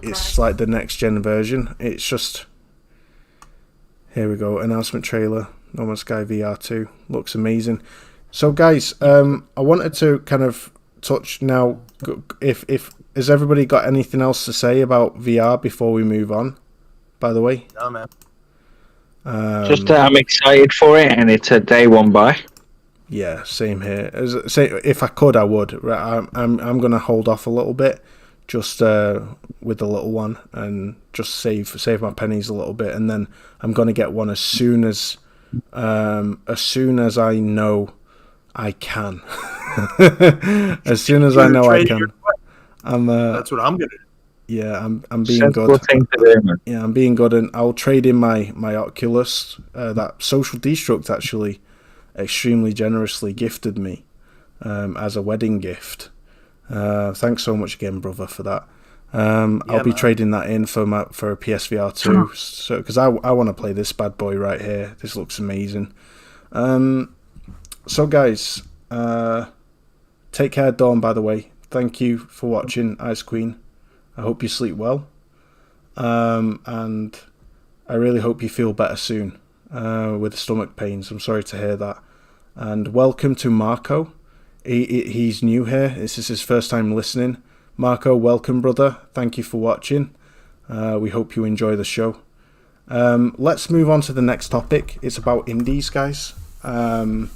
it's like the next gen version. It's just, here we go, announcement trailer. No Man's Sky VR2 looks amazing. So guys, I wanted to kind of touch now. If has everybody got anything else to say about VR before we move on? By the way, no, man. Just I'm excited for it, and it's a day one buy. Yeah, same here. If I could, I would. I'm gonna hold off a little bit, just with the little one, and just save my pennies a little bit, and then I'm gonna get one as soon as I know I can. As soon as I know I can. That's what I'm gonna do. Yeah, I'm being good. Yeah, I'm being good, and I'll trade in my Oculus that Social Destruct actually extremely generously gifted me as a wedding gift. Thanks so much again, brother, for that. I'll be trading that in for a PSVR2, so because I want to play this bad boy right here. This looks amazing. So guys, take care, Dawn. By the way, thank you for watching, Ice Queen. I hope you sleep well, and I really hope you feel better soon with the stomach pains. I'm sorry to hear that. And welcome to Marco. He's new here. This is his first time listening. Marco, welcome, brother. Thank you for watching. We hope you enjoy the show. Let's move on to the next topic. It's about indies, guys. And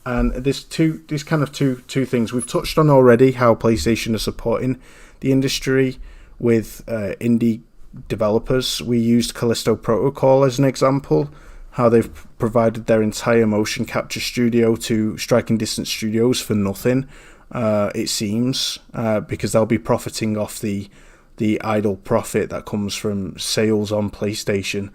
there's two things we've touched on already. How PlayStation is supporting the industry with indie developers. We used Callisto Protocol as an example, how they've provided their entire motion capture studio to Striking Distance Studios for nothing, it seems, because they'll be profiting off the idle profit that comes from sales on PlayStation,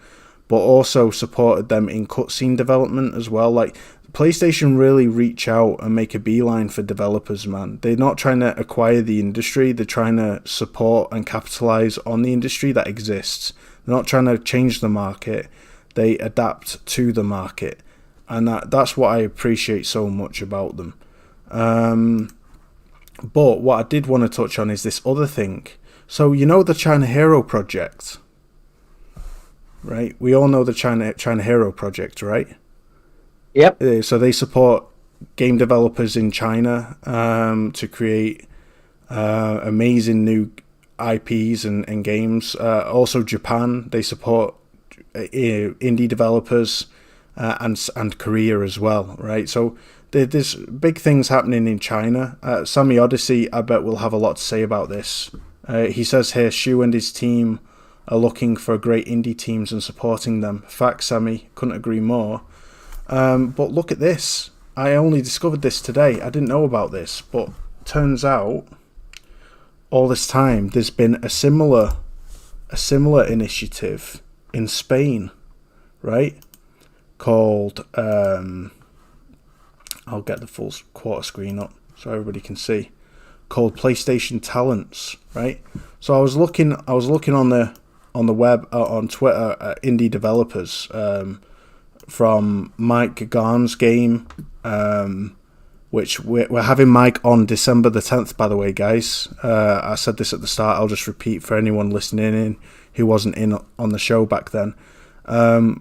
but also supported them in cutscene development as well. Like, PlayStation really reach out and make a beeline for developers, man. They're not trying to acquire the industry, they're trying to support and capitalize on the industry that exists. They're not trying to change the market, they adapt to the market. And that's what I appreciate so much about them. But what I did want to touch on is this other thing. So, you know the China Hero project, right? We all know the China Hero project, right? Yep. So they support game developers in China to create amazing new IPs and games. Also Japan, they support indie developers and Korea as well, right? So there's big things happening in China. Sami Odyssey, I bet, will have a lot to say about this. He says here, Shu and his team are looking for great indie teams and supporting them. Facts, Sami, couldn't agree more. But look at this. I only discovered this today. I didn't know about this, but turns out all this time there's been a similar initiative in Spain, right? Called I'll get the full quarter screen up so everybody can see. Called PlayStation Talents, right? So I was looking on the web, on Twitter, at indie developers. From Mike Garn's game, which we're having Mike on December the 10th, by the way, guys. I said this at the start, I'll just repeat for anyone listening in who wasn't in on the show back then.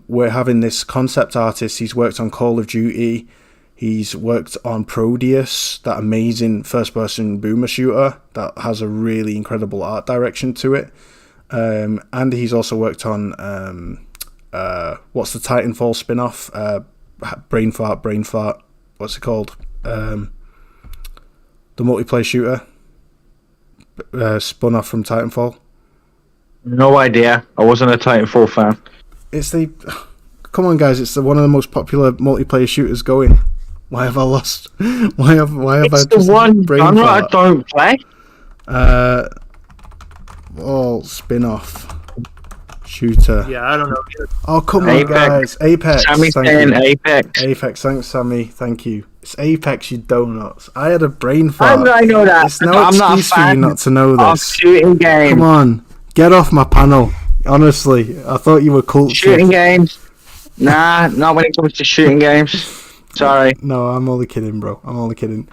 We're having this concept artist. He's worked on Call of Duty, he's worked on Proteus, that amazing first-person boomer shooter that has a really incredible art direction to it, and he's also worked on what's the Titanfall spin-off? Brain fart. What's it called? The multiplayer shooter spun off from Titanfall. No idea. I wasn't a Titanfall fan. It's come on, guys! It's one of the most popular multiplayer shooters going. Why have I lost? Why have it's I just the one brain genre I fart? don't play. Spin-off shooter. Yeah, I don't know. Oh, come on, Apex. guys. Apex. Sammy's Thank saying you. Apex. Apex, thanks, Sammy. Thank you. It's Apex, you donuts. I had a brain How fart. do I know that? It's no I'm not a excuse for you fan not to know of this. shooting games. Come on, get off my panel. Honestly, I thought you were cultured. Shooting games? Nah, not when it comes to shooting games. Sorry. No, I'm only kidding, bro. I'm only kidding.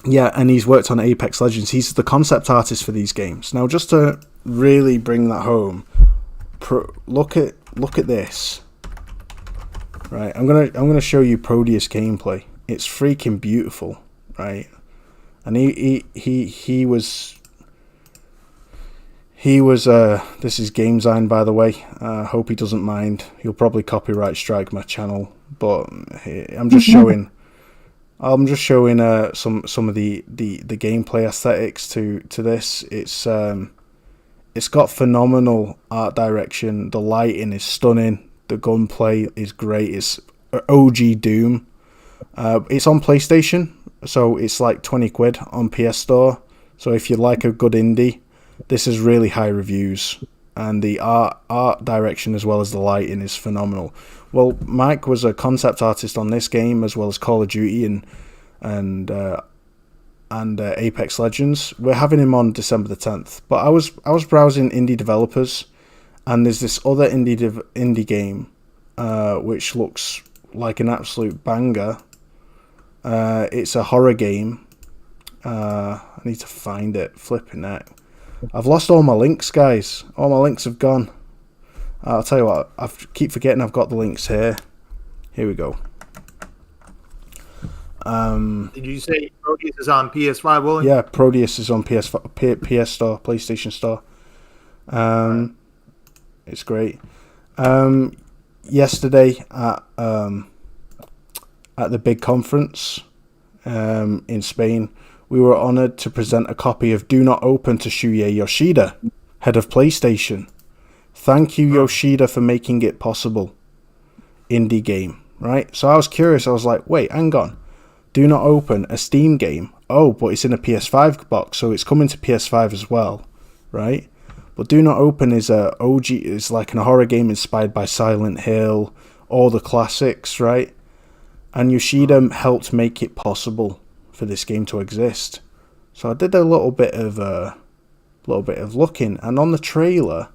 Yeah, and he's worked on Apex Legends. He's the concept artist for these games. Now, just to really bring that home, look at this. Right, I'm gonna show you Proteus gameplay. It's freaking beautiful, right? And he was this is Game Design, by the way. Hope he doesn't mind. He'll probably copyright strike my channel, but I'm just showing some of the gameplay aesthetics to this. It's got phenomenal art direction. The lighting is stunning. The gunplay is great. It's OG Doom. It's on PlayStation, so it's like 20 quid on PS Store. So if you like a good indie, this is really high reviews, and the art direction as well as the lighting is phenomenal. Well, Mike was a concept artist on this game as well as Call of Duty and Apex Legends. We're having him on December the 10th. But I was browsing indie developers, and there's this other indie game which looks like an absolute banger. It's a horror game. I need to find it. Flipping it. I've lost all my links, guys. All my links have gone. I'll tell you what, I keep forgetting I've got the links here. Here we go. Did you say Proteus is on PS5, Willie? Yeah, Proteus is on PS Store, PlayStation Store. It's great. Yesterday at the big conference in Spain, we were honoured to present a copy of Do Not Open to Shuya Yoshida. head of PlayStation. Thank you, Yoshida, for making it possible. Indie game, right? So I was curious. I was like, wait, hang on. Do not open a Steam game. Oh, but it's in a PS5 box, so it's coming to PS5 as well, right? But Do Not Open is a OG, is like a horror game inspired by Silent Hill, all the classics, right? And Yoshida helped make it possible for this game to exist. So I did a little bit of looking, and on the trailer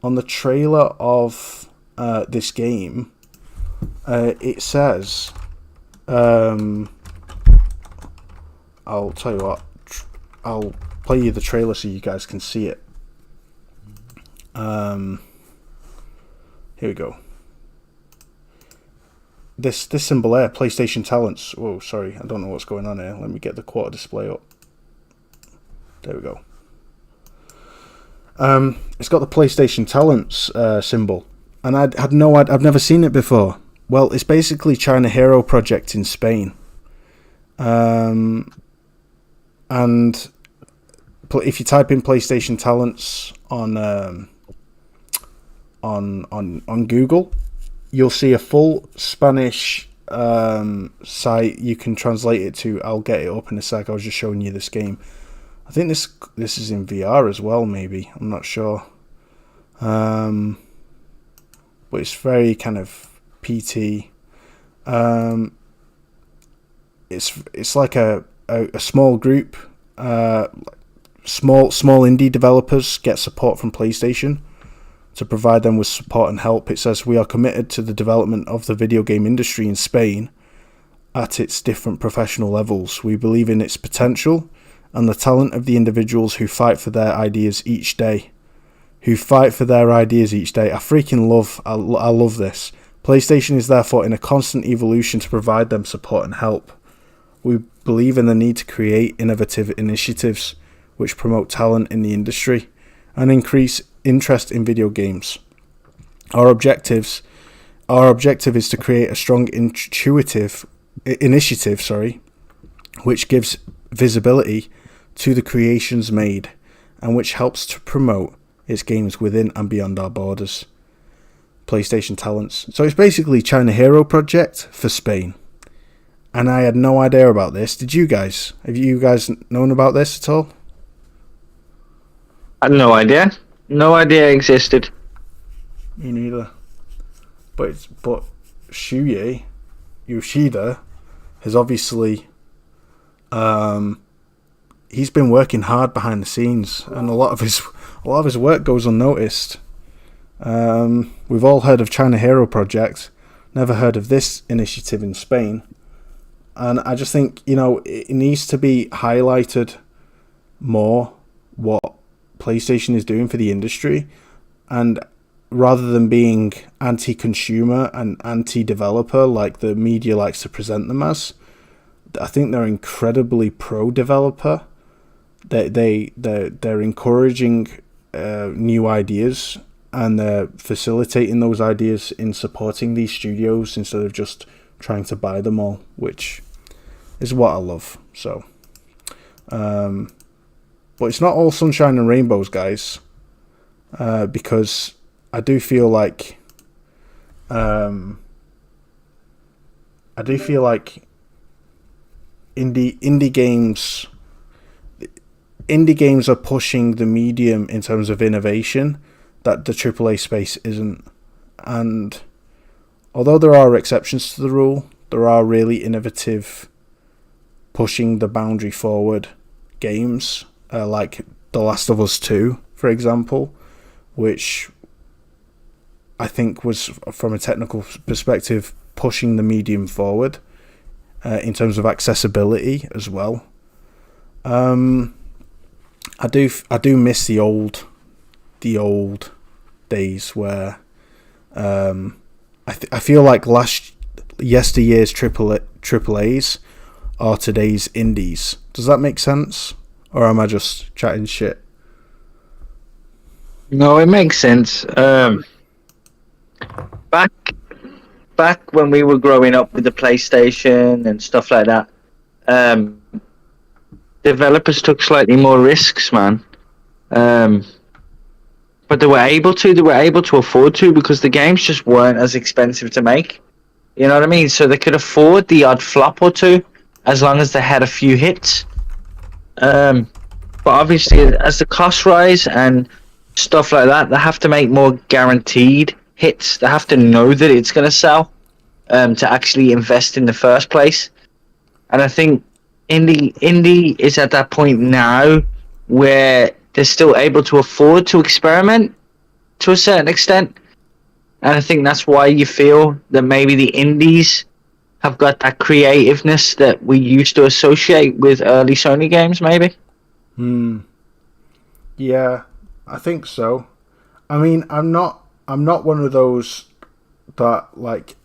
of this game, it says, I'll tell you what, I'll play you the trailer so you guys can see it. Here we go. This symbol here, PlayStation Talents. Oh, sorry, I don't know what's going on here. Let me get the quarter display up. There we go. It's got the PlayStation Talents symbol, and I've never seen it before. Well, it's basically China Hero Project in Spain. And if you type in PlayStation Talents on Google, you'll see a full Spanish site. You can translate it to. I'll get it up in a sec. I was just showing you this game. I think this is in VR as well. Maybe, I'm not sure. But it's very kind of PT. It's like a small group. Small indie developers get support from PlayStation to provide them with support and help. It says, we are committed to the development of the video game industry in Spain at its different professional levels. We believe in its potential and the talent of the individuals who fight for their ideas each day. I freaking love, I love this. PlayStation is therefore in a constant evolution to provide them support and help. We believe in the need to create innovative initiatives which promote talent in the industry and increase interest in video games. Our objective is to create a strong initiative, which gives visibility to the creations made and which helps to promote its games within and beyond our borders. PlayStation Talents. So it's basically China Hero Project for Spain. And I had no idea about this. Did you guys? Have you guys known about this at all? I had no idea. No idea it existed. Me neither. But Yoshida has obviously he's been working hard behind the scenes, and a lot of his work goes unnoticed. We've all heard of China Hero Project, never heard of this initiative in Spain, and I just think, it needs to be highlighted more what PlayStation is doing for the industry, and rather than being anti-consumer and anti-developer like the media likes to present them as, I think they're incredibly pro-developer. They're encouraging new ideas, and they're facilitating those ideas in supporting these studios instead of just trying to buy them all, which is what I love. So, but it's not all sunshine and rainbows, guys, because I do feel like indie games are pushing the medium in terms of innovation that the AAA space isn't. And although there are exceptions to the rule, there are really innovative, pushing the boundary forward games, like The Last of Us 2, for example, which I think was, from a technical perspective, pushing the medium forward in terms of accessibility as well. I do miss the old days where I feel like yesteryear's AAAs are today's indies. Does that make sense? Or am I just chatting shit? No, it makes sense. Back when we were growing up with the PlayStation and stuff like that, developers took slightly more risks, man. but they were able to. They were able to afford to because the games just weren't as expensive to make. You know what I mean? So they could afford the odd flop or two as long as they had a few hits. But obviously, as the costs rise and stuff like that, they have to make more guaranteed hits. They have to know that it's going to sell to actually invest in the first place. And I think indie is at that point now where they're still able to afford to experiment to a certain extent. And I think that's why you feel that maybe the indies have got that creativeness that we used to associate with early Sony games, maybe. Yeah, I think so. I mean, I'm not one of those that like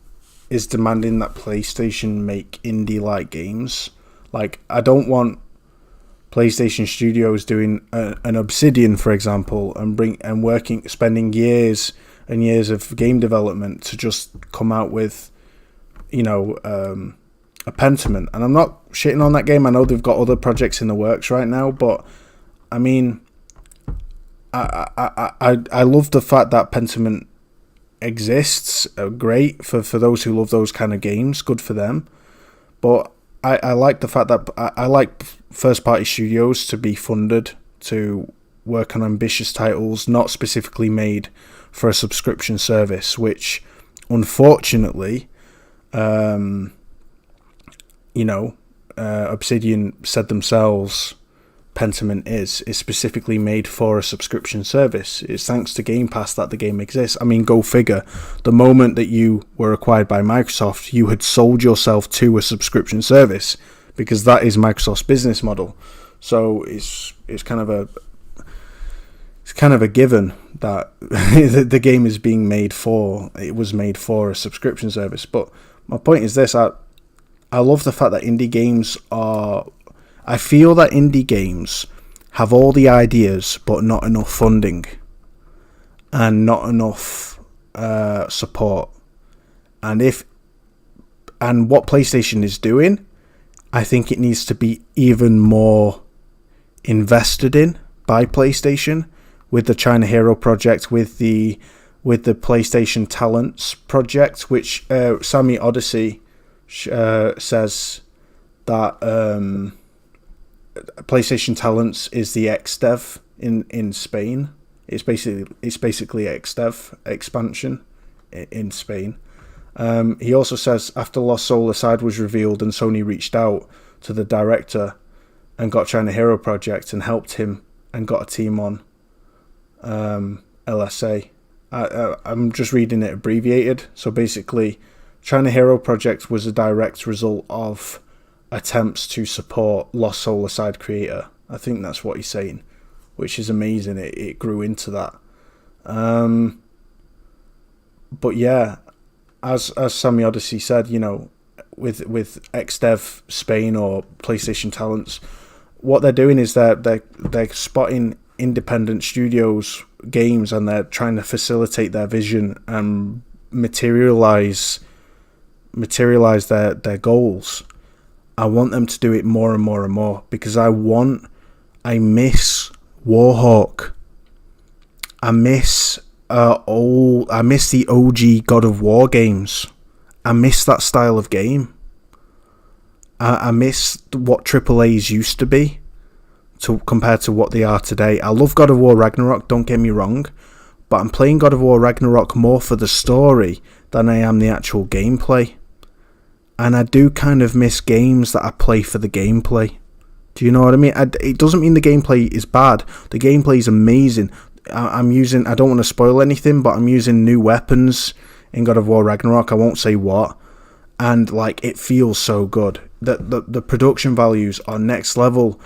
is demanding that PlayStation make indie-like games. Like, I don't want PlayStation Studios doing an Obsidian, for example, and spending years and years of game development to just come out with, a Pentiment. And I'm not shitting on that game. I know they've got other projects in the works right now, but I mean, I love the fact that Pentiment exists. Great for those who love those kind of games. Good for them. But I like the fact that I like first-party studios to be funded to work on ambitious titles, not specifically made for a subscription service, which, unfortunately, Obsidian said themselves, Pentiment is specifically made for a subscription service. It's thanks to Game Pass that the game exists. I mean, go figure. The moment that you were acquired by Microsoft, you had sold yourself to a subscription service because that is Microsoft's business model. So it's kind of a given that the game is being made for. It was made for a subscription service. But my point is this: I love the fact that indie games are. I feel that indie games have all the ideas but not enough funding and not enough support. And what PlayStation is doing, I think it needs to be even more invested in by PlayStation with the China Hero project, with the PlayStation Talents project, which Sami Odyssey says that PlayStation Talents is the XDev in Spain. It's basically XDev expansion in Spain. He also says after Lost Soul Aside was revealed and Sony reached out to the director and got China Hero Project and helped him and got a team on LSA. I'm just reading it abbreviated. So basically, China Hero Project was a direct result of attempts to support Lost Soul Aside creator. I think that's what he's saying, which is amazing. It grew into that. But yeah, as Sami Odyssey said, with XDev Spain or PlayStation Talents, what they're doing is they're spotting independent studios games and they're trying to facilitate their vision and materialize their goals. I want them to do it more and more and more because I miss Warhawk. I miss the OG God of War games. I miss that style of game. I miss what AAAs used to be compared to what they are today. I love God of War Ragnarok, don't get me wrong, but I'm playing God of War Ragnarok more for the story than I am the actual gameplay. And I do kind of miss games that I play for the gameplay. Do you know what I mean? It doesn't mean the gameplay is bad. The gameplay is amazing. I don't want to spoil anything, but I'm using new weapons in God of War Ragnarok. I won't say what. And it feels so good. The production values are next level.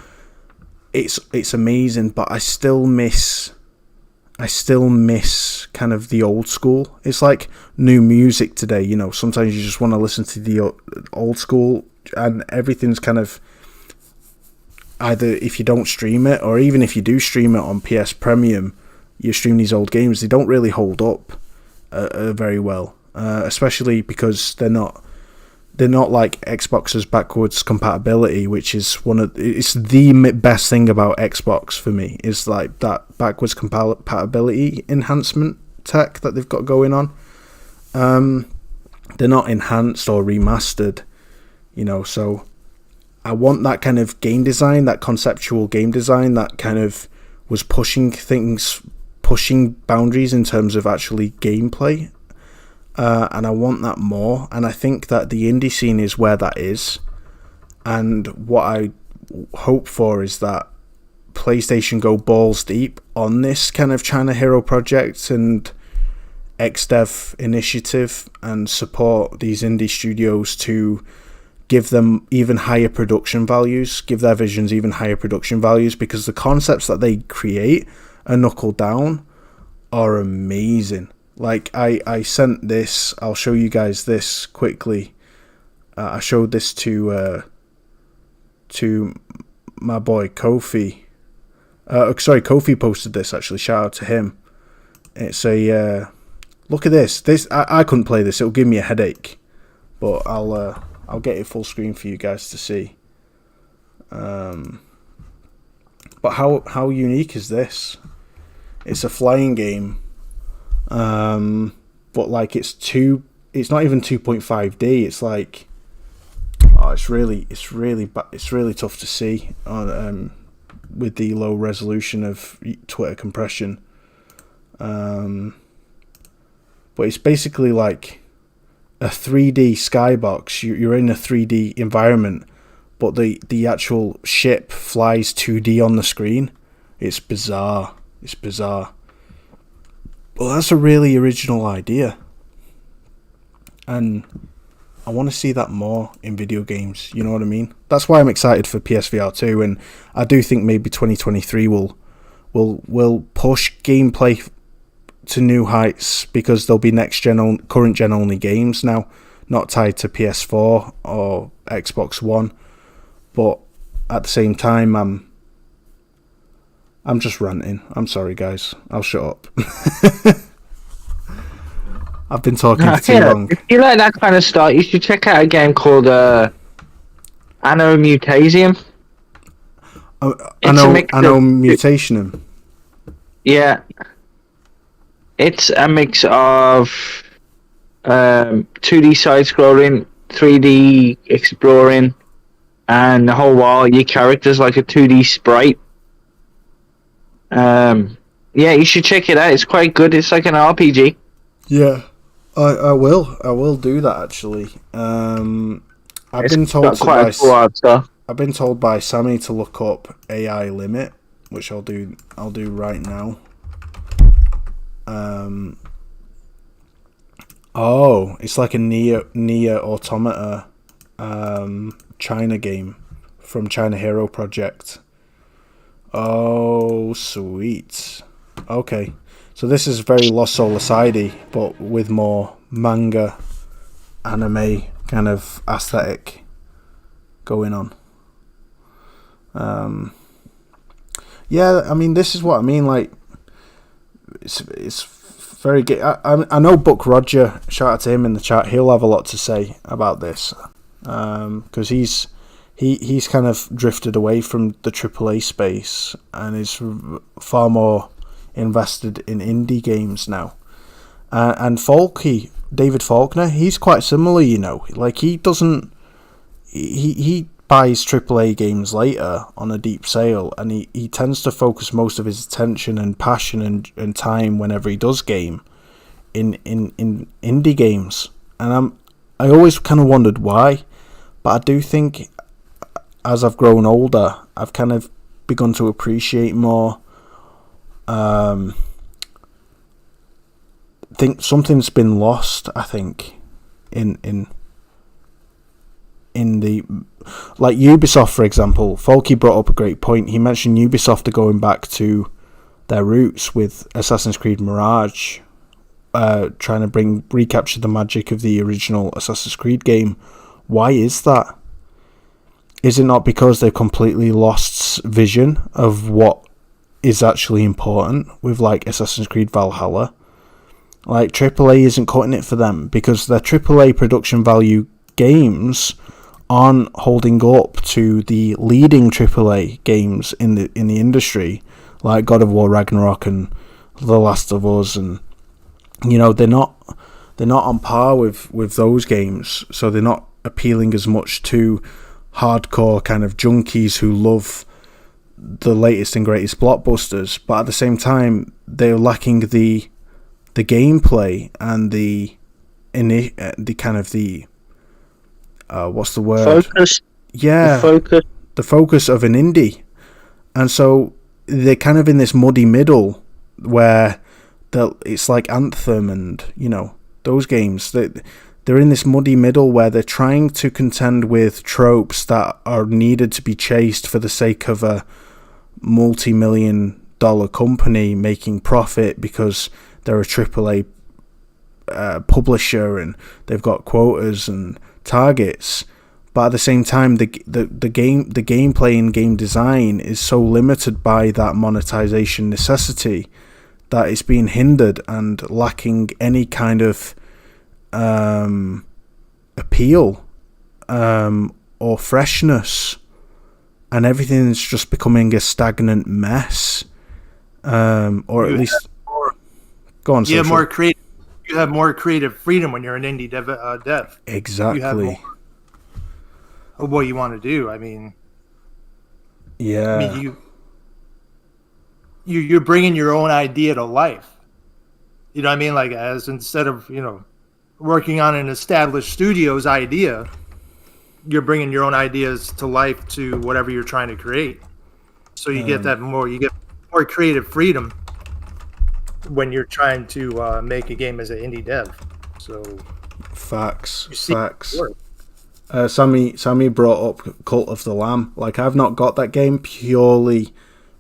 It's amazing, but I still miss kind of the old school. It's like new music today, sometimes you just want to listen to the old school and everything's kind of either, if you don't stream it or even if you do stream it on PS Premium, you stream these old games, they don't really hold up very well, especially because they're not they're not like Xbox's backwards compatibility, which is it's the best thing about Xbox for me, is like that backwards compatibility enhancement tech that they've got going on. They're not enhanced or remastered, so I want that kind of game design, that conceptual game design that kind of was pushing boundaries in terms of actually gameplay. And I want that more. And I think that the indie scene is where that is. And what I hope for is that PlayStation go balls deep on this kind of China Hero project and XDev initiative and support these indie studios to give them even higher production values, give their visions even higher production values, because the concepts that they create and knuckle down are amazing. Like, I sent this, I'll show you guys this quickly. I showed this to my boy Kofi. Kofi posted this, actually. Shout out to him. It's a, look at this. I couldn't play this. It'll give me a headache. But I'll get it full screen for you guys to see. But how unique is this? It's a flying game. But like it's not even 2.5D. It's like, it's really tough to see with the low resolution of Twitter compression. But it's basically like a 3D skybox. You're in a 3D environment, but the actual ship flies 2D on the screen. It's bizarre. Well, that's a really original idea, and I want to see that more in video games. You know what I mean? That's why I'm excited for PSVR2, and I do think maybe 2023 will push gameplay to new heights, because there'll be current gen only games now, not tied to PS4 or Xbox One. But at the same time, I'm just ranting. I'm sorry, guys. I'll shut up. I've been talking for too long. If you like that kind of stuff, you should check out a game called Anno Mutazium. Anno Mutationum. Yeah. It's a mix of 2D side-scrolling, 3D exploring, and the whole while your character's like a 2D sprite. Yeah, you should check it out. It's quite good. It's like an RPG. Yeah, I will do that, actually. I've been told by Sami to look up AI Limit, which I'll do right now. It's like a Nier Automata China game from China Hero Project. Oh, sweet. Okay, so this is very Lost Soul Aside, but with more manga, anime kind of aesthetic going on. Yeah, I mean, this is what I mean. Like, it's very good. I know Buck Roger. Shout out to him in the chat. He'll have a lot to say about this, because he's kind of drifted away from the AAA space and is far more invested in indie games now. And David Faulkner, he's quite similar, Like, he buys AAA games later on a deep sale, and he tends to focus most of his attention and passion and time whenever he does game in indie games. And I always kind of wondered why, but I do think as I've grown older, I've kind of begun to appreciate more. Think something's been lost, I think, in the, like Ubisoft, for example. Folky brought up a great point. He mentioned Ubisoft are going back to their roots with Assassin's Creed Mirage, trying to recapture the magic of the original Assassin's Creed game. Why is that? Is it not because they've completely lost vision of what is actually important with, like, Assassin's Creed Valhalla? Like, AAA isn't cutting it for them because their AAA production value games aren't holding up to the leading AAA games in the industry, like God of War Ragnarok and The Last of Us, and they're not on par with those games, so they're not appealing as much to hardcore kind of junkies who love the latest and greatest blockbusters, but at the same time they're lacking the gameplay and the kind of the what's the word? Focus. Yeah, the focus of an indie, and so they're kind of in this muddy middle where it's like Anthem and those games. They're in this muddy middle where they're trying to contend with tropes that are needed to be chased for the sake of a multi-million-dollar company making profit because they're a AAA publisher and they've got quotas and targets. But at the same time, the gameplay and game design is so limited by that monetization necessity that it's being hindered and lacking any kind of appeal or freshness, and everything's just becoming a stagnant mess. Or at least, go on. You have more creative. You have more creative freedom when you're an indie dev. Exactly. You have more of what you want to do. I mean, yeah. You're bringing your own idea to life. You know what I mean? Like, as instead of working on an established studio's idea, you're bringing your own ideas to life to whatever you're trying to create. So you get more creative freedom when you're trying to make a game as an indie dev. So facts. Sami brought up Cult of the Lamb. Like, I've not got that game purely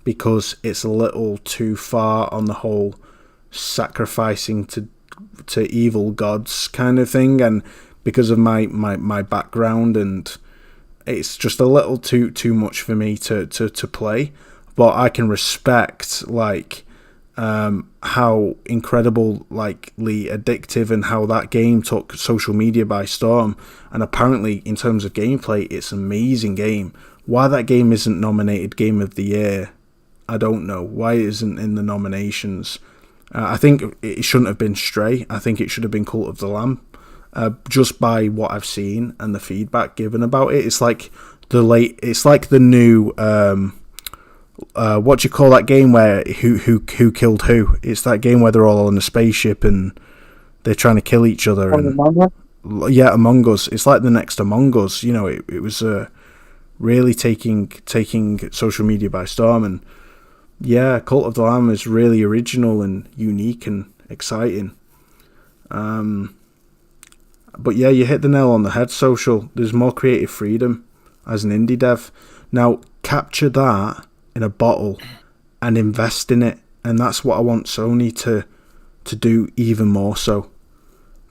because it's a little too far on the whole sacrificing to evil gods kind of thing, and because of my background, and it's just a little too much for me to play. But I can respect how incredibly addictive and how that game took social media by storm. And apparently, in terms of gameplay, it's an amazing game. Why that game isn't nominated Game of the Year, I don't know. Why it isn't in the nominations? I think it shouldn't have been Stray. I think it should have been Cult of the Lamb. Just by what I've seen and the feedback given about it, it's like the new what do you call that game where who killed who? It's that game where they're all on a spaceship and they're trying to kill each other. Yeah, Among Us. It's like the next Among Us. It was really taking social media by storm. And yeah, Cult of the Lamb is really original and unique and exciting. But yeah, you hit the nail on the head, Social. There's more creative freedom as an indie dev. Now, capture that in a bottle and invest in it. And that's what I want Sony to do even more so.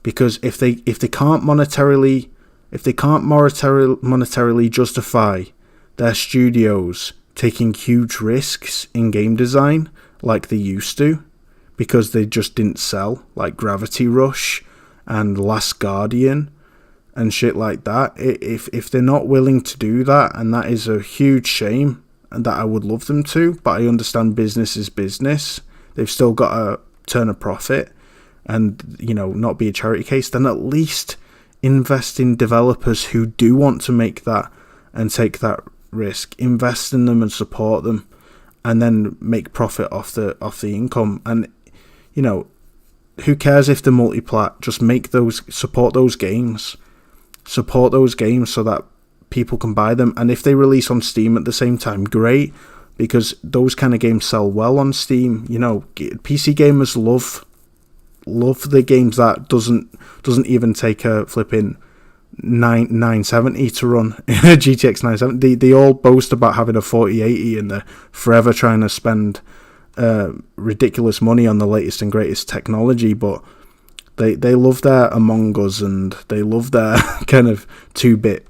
Because if they can't monetarily justify their studios taking huge risks in game design like they used to, because they just didn't sell, like Gravity Rush and Last Guardian and shit like that. If they're not willing to do that, and that is a huge shame, and that I would love them to, but I understand business is business. They've still got to turn a profit and, not be a charity case. Then at least invest in developers who do want to make that and take that risk. Invest in them and support them, and then make profit off the income. And who cares if they're multi-plat? Just support those games so that people can buy them. And if they release on Steam at the same time, great, because those kind of games sell well on Steam. PC gamers love the games that doesn't even take a flipping 970 to run GTX 970. They all boast about having a 4080 and they're forever trying to spend ridiculous money on the latest and greatest technology, but they love their Among Us and they love their kind of 2-bit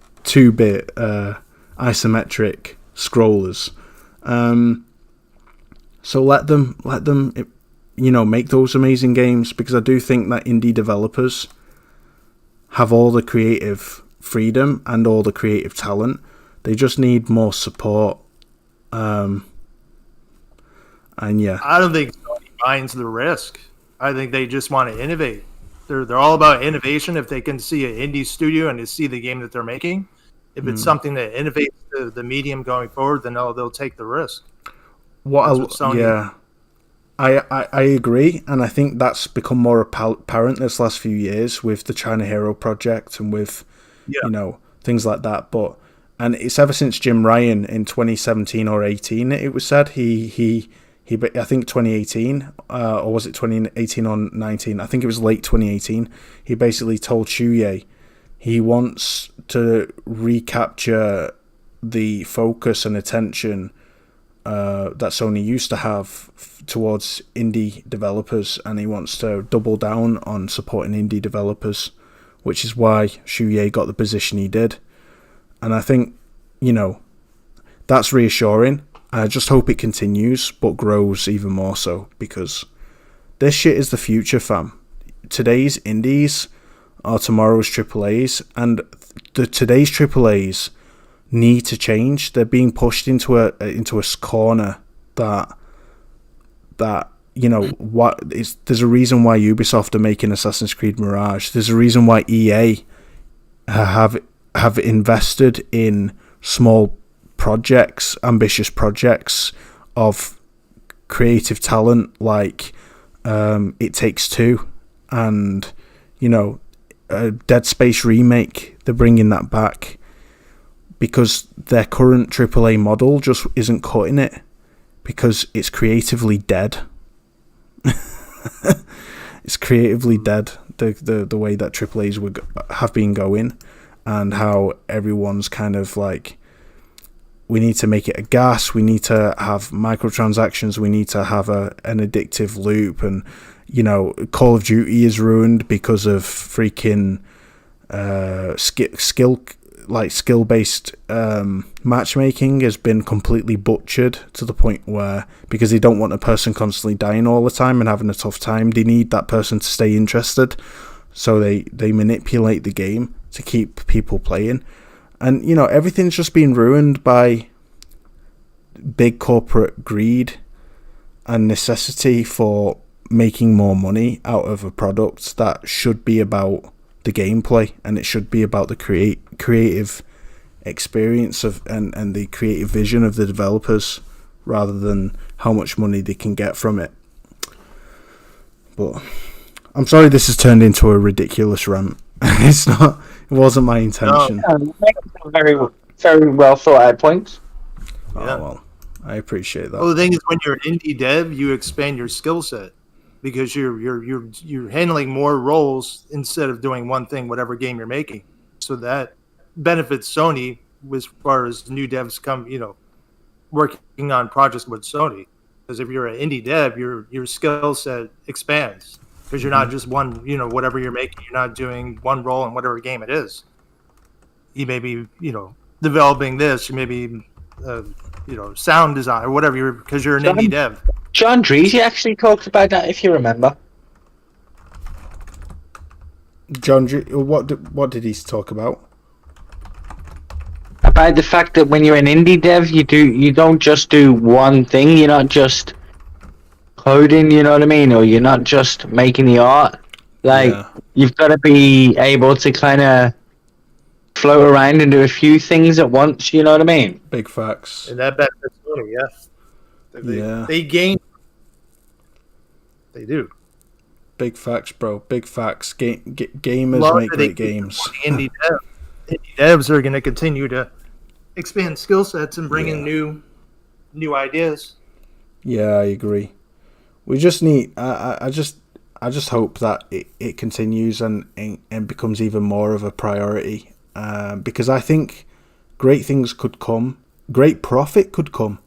isometric scrollers. So let them make those amazing games, because I do think that indie developers have all the creative freedom and all the creative talent. They just need more support. And yeah, I don't think Sony minds the risk. I think they just want to innovate. They're all about innovation. If they can see an indie studio and they see the game that they're making, if it's something that innovates the medium going forward, then they'll take the risk. Yeah, I agree, and I think that's become more apparent this last few years with the China Hero project and with things like that. And it's ever since Jim Ryan in 2017 or 18, it was said he I think 2018 or was it 2018 or 19? I think it was late 2018. He basically told Shuya he wants to recapture the focus and attention that Sony used to have towards indie developers, and he wants to double down on supporting indie developers, which is why Shuya got the position he did. And I think, that's reassuring. I just hope it continues, but grows even more so, because this shit is the future, fam. Today's indies are tomorrow's AAAs, and today's AAAs need to change. They're being pushed into a corner that there's a reason why Ubisoft are making Assassin's Creed Mirage. There's a reason why EA have invested in small projects, ambitious projects of creative talent like It Takes Two and a Dead Space remake. They're bringing that back because their current AAA model just isn't cutting it, because it's creatively dead. It's creatively dead, the way that AAAs have been going, and how everyone's kind of like, we need to make it a gas, we need to have microtransactions, we need to have an addictive loop, and Call of Duty is ruined because of freaking skill-based matchmaking has been completely butchered to the point where, because they don't want a person constantly dying all the time and having a tough time, they need that person to stay interested, so they manipulate the game to keep people playing. And everything's just been ruined by big corporate greed and necessity for making more money out of a product that should be about the gameplay, and it should be about the creative experience of and the creative vision of the developers, rather than how much money they can get from it. But I'm sorry this has turned into a ridiculous rant. It's not. It wasn't my intention. No, very, very well thought out points. Oh well, I appreciate that. Well, the thing is, when you're an indie dev, you expand your skill set because you're handling more roles instead of doing one thing, whatever game you're making. So that benefits Sony as far as new devs come, working on projects with Sony. Because if you're an indie dev, your skill set expands. Because you're not just one, whatever you're making, you're not doing one role in whatever game it is. You may be, developing this, you may be, sound design or whatever, because you're an indie dev. John Dreesy actually talked about that, if you remember. What did he talk about? About the fact that when you're an indie dev, you don't just do one thing. You're not just coding, you know what I mean, or you're not just making the art. You've got to be able to kind of float around and do a few things at once, you know what I mean? Big facts. And that benefits Sony, They gain. They do. Big facts, bro. Big facts. Gamers make great games. Indie devs are going to continue to expand skill sets and bring in new ideas. Yeah, I agree. We just need. I just hope that it continues and becomes even more of a priority. Because I think great things could come, great profit could come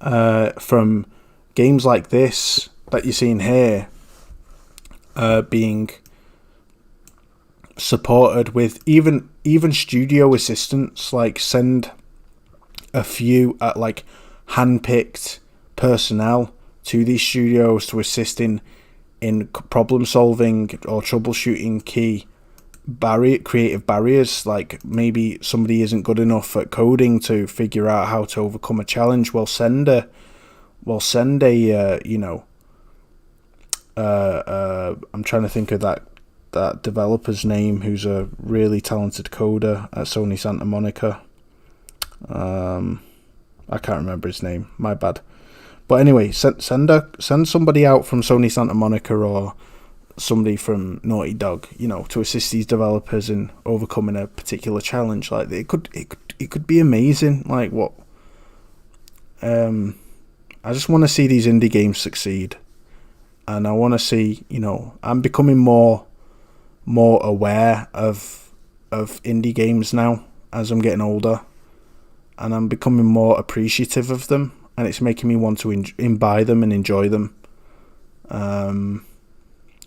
from games like this that you're seeing here being supported with even studio assistants, like send a few hand-picked personnel to these studios to assist in problem solving or troubleshooting key creative barriers, like maybe somebody isn't good enough at coding to figure out how to overcome a challenge. Well, send a I'm trying to think of that developer's name who's a really talented coder at Sony Santa Monica. I can't remember his name, my bad. But anyway, send somebody out from Sony Santa Monica or somebody from Naughty Dog, to assist these developers in overcoming a particular challenge. Like it could be amazing. Like what? I just want to see these indie games succeed, and I want to see. I'm becoming more aware of indie games now as I'm getting older, and I'm becoming more appreciative of them, and it's making me want to buy them and enjoy them.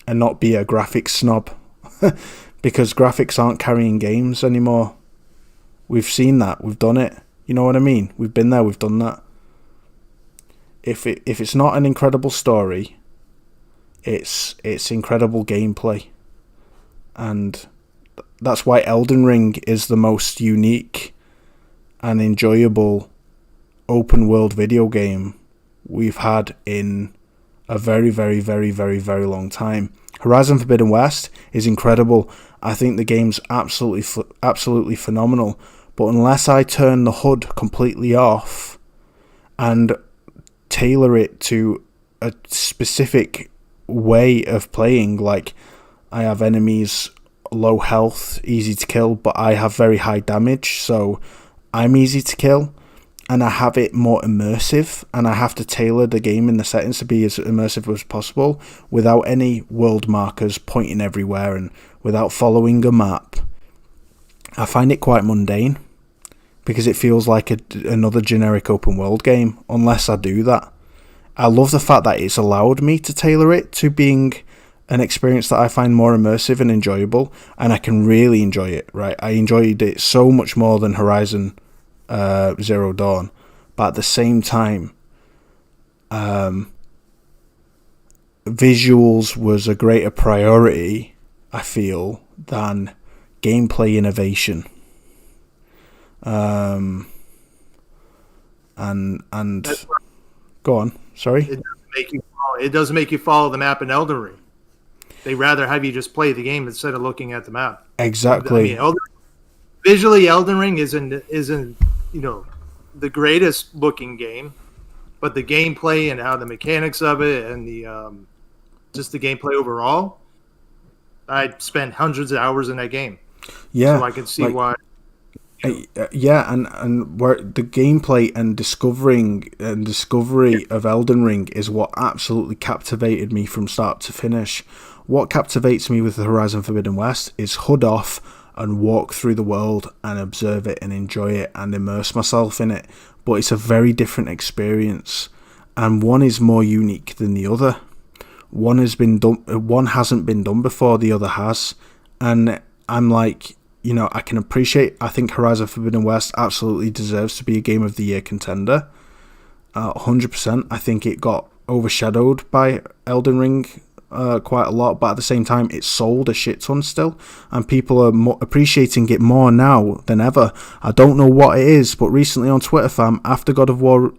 And not be a graphics snob, because graphics aren't carrying games anymore. We've seen that. We've done it. You know what I mean? We've been there. We've done that. If it's not an incredible story, it's incredible gameplay, and that's why Elden Ring is the most unique and enjoyable open world video game we've had in a very, very, very, very, very long time. Horizon Forbidden West is incredible. I think the game's absolutely phenomenal. But unless I turn the HUD completely off and tailor it to a specific way of playing, like I have enemies low health, easy to kill, but I have very high damage, so I'm easy to kill. And I have it more immersive, and I have to tailor the game in the settings to be as immersive as possible without any world markers pointing everywhere and without following a map. I find it quite mundane because it feels like another generic open world game unless I do that. I love the fact that it's allowed me to tailor it to being an experience that I find more immersive and enjoyable, and I can really enjoy it, right? I enjoyed it so much more than Horizon Zero Dawn, but at the same time, visuals was a greater priority, I feel, than gameplay innovation. And go on, sorry. It doesn't make you follow the map in Elden Ring. They rather have you just play the game instead of looking at the map. Exactly. I mean, visually, Elden Ring isn't the greatest looking game, but the gameplay and how the mechanics of it and the just the gameplay overall, I spent hundreds of hours in that game. Yeah, so I can see why. Yeah, and where the gameplay and discovery of Elden Ring is what absolutely captivated me from start to finish. What captivates me with the Horizon Forbidden West is HUD off and walk through the world and observe it and enjoy it and immerse myself in it. But it's a very different experience, and one is more unique than the other. One hasn't been done before, the other has. And I'm like, I can appreciate, I think Horizon Forbidden West absolutely deserves to be a Game of the Year contender. 100%. I think it got overshadowed by Elden Ring quite a lot, but at the same time it sold a shit ton still, and people are appreciating it more now than ever. I don't know what it is, but recently on Twitter, fam, after God of War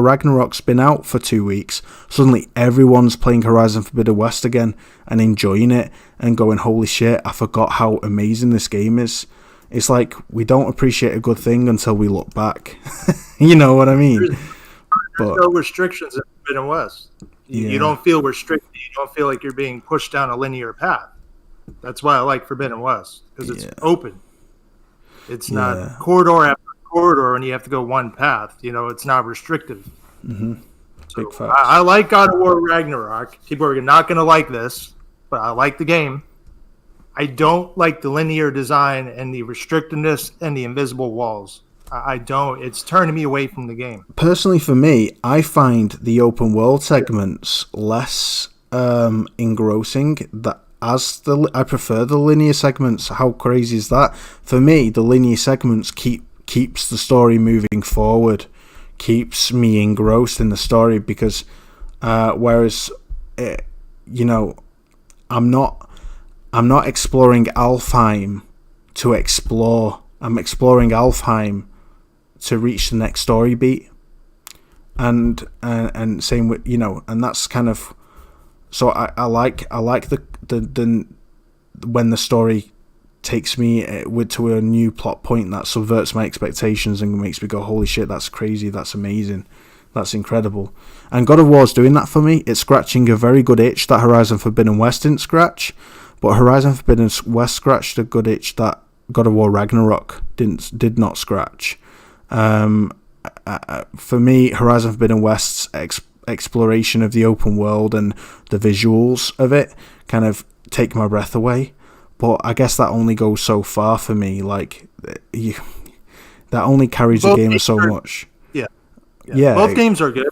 Ragnarok's been out for 2 weeks, suddenly everyone's playing Horizon Forbidden West again and enjoying it and going, holy shit, I forgot how amazing this game is. It's like we don't appreciate a good thing until we look back. You know what I mean? There's no restrictions in Forbidden West. You don't feel restricted. You don't feel like you're being pushed down a linear path. That's why I like Forbidden West, because it's open. It's not corridor after corridor, and you have to go one path. It's not restrictive. Mm-hmm. Big facts. I like God of War Ragnarok. People are not going to like this, but I like the game. I don't like the linear design and the restrictiveness and the invisible walls. I don't. It's turning me away from the game. Personally, for me, I find the open world segments less engrossing. I prefer the linear segments. How crazy is that? For me, the linear segments keeps the story moving forward, keeps me engrossed in the story, because whereas I'm not I'm not exploring Alfheim to explore. I'm exploring Alfheim to reach the next story beat. And same with, and that's kind of, so I like the when the story takes me to a new plot point that subverts my expectations and makes me go, holy shit, that's crazy, that's amazing, that's incredible. And God of War's doing that for me. It's scratching a very good itch that Horizon Forbidden West didn't scratch, but Horizon Forbidden West scratched a good itch that God of War Ragnarok did not scratch. For me, Horizon Forbidden West's exploration of the open world and the visuals of it kind of take my breath away. But I guess that only goes so far for me. Like, that only carries the game so much. Yeah. Both games are good.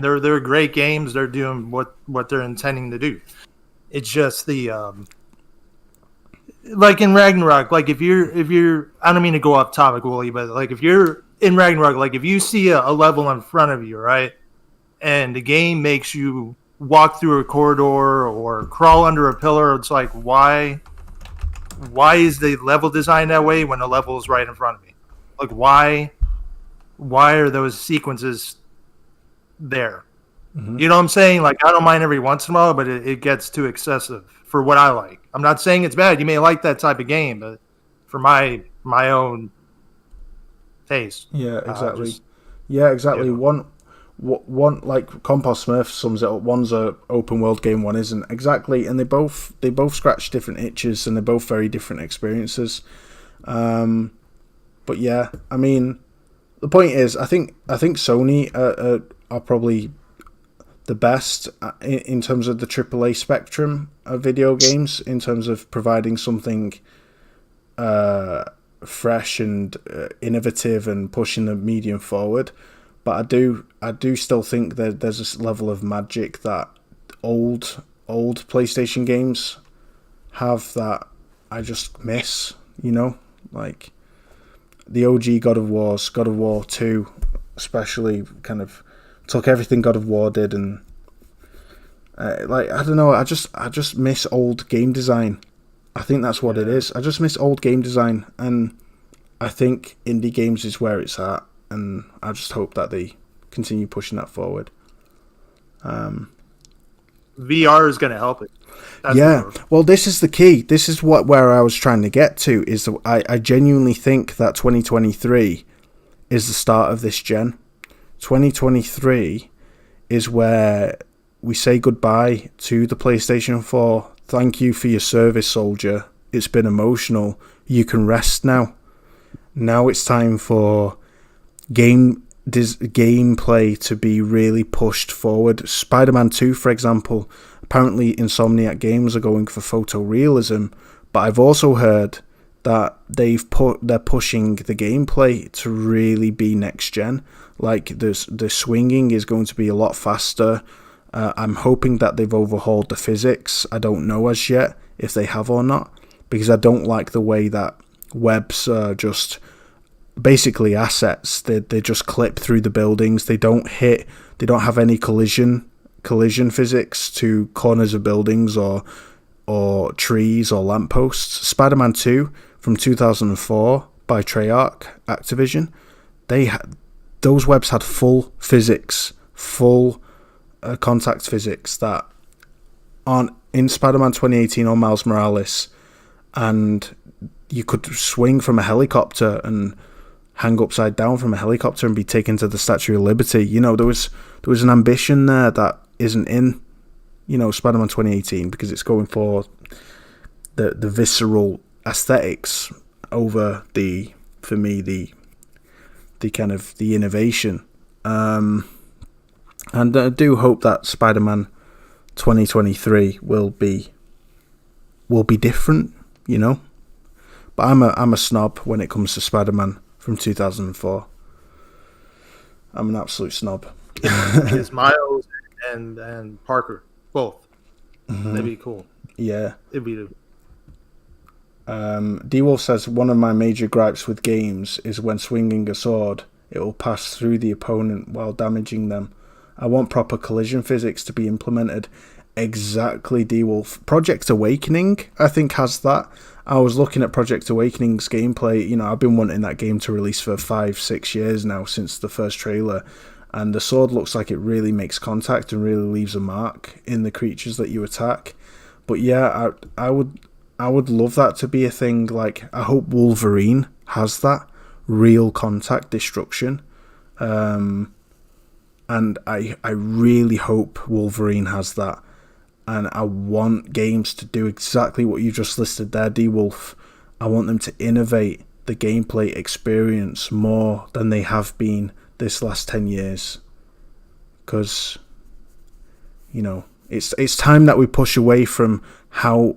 They're great games. They're doing what they're intending to do. It's just the like in Ragnarok. Like if you're, I don't mean to go off topic, Wooly, but like if you're in Ragnarok, like if you see a level in front of you, right, and the game makes you walk through a corridor or crawl under a pillar, it's like why is the level designed that way when the level is right in front of me? Like why are those sequences there? Mm-hmm. You know what I'm saying? Like I don't mind every once in a while, but it gets too excessive for what I like. I'm not saying it's bad. You may like that type of game, but for my own taste. Yeah, exactly. Exactly. One like Compost Smurf sums it up. One's a open world game, one isn't. Exactly, and they both scratch different itches, and they're both very different experiences. But yeah, I mean, the point is, I think Sony are probably the best in terms of the AAA spectrum of video games, in terms of providing something fresh and innovative and pushing the medium forward. But I do still think that there's this level of magic that old PlayStation games have that I just miss, like the OG God of War 2 especially kind of took everything God of War did and like I don't know, I just miss old game design. I think that's what it is. I just miss old game design, and I think indie games is where it's at, and I just hope that they continue pushing that forward. VR is going to help it. Well, this is the key. This is where I was trying to get to, is that I genuinely think that 2023 is the start of this gen. 2023 is where we say goodbye to the PlayStation 4. Thank you for your service, soldier. It's been emotional. You can rest now. Now it's time for gameplay to be really pushed forward. Spider-Man 2, for example, apparently Insomniac Games are going for photorealism, but I've also heard that they're pushing the gameplay to really be next gen. Like the swinging is going to be a lot faster. I'm hoping that they've overhauled the physics. I don't know as yet if they have or not, because I don't like the way that webs are just basically assets. They just clip through the buildings. They don't hit. They don't have any collision physics to corners of buildings or trees or lampposts. Spider-Man 2 from 2004 by Treyarch Activision. Those webs had full physics, full contact physics that aren't in Spider-Man 2018 or Miles Morales, and you could swing from a helicopter and hang upside down from a helicopter and be taken to the Statue of Liberty. There was an ambition there that isn't in Spider-Man 2018, because it's going for the visceral aesthetics over the kind of the innovation. And I do hope that Spider-Man 2023 will be different, But I'm a snob when it comes to Spider-Man from 2004. I'm an absolute snob. It's Miles and Parker both. Mm-hmm. That'd be cool. Yeah. It'd be. D-Wolf says, one of my major gripes with games is when swinging a sword, it will pass through the opponent while damaging them. I want proper collision physics to be implemented. Exactly, D-Wolf. Project Awakening, I think, has that. I was looking at Project Awakening's gameplay. You know, I've been wanting that game to release for 5-6 years now since the first trailer. And the sword looks like it really makes contact and really leaves a mark in the creatures that you attack. But yeah, I would love that to be a thing. Like, I hope Wolverine has that real contact destruction. And I really hope Wolverine has that. And I want games to do exactly what you just listed there, D-Wolf. I want them to innovate the gameplay experience more than they have been this last 10 years. Because, you know, it's time that we push away from how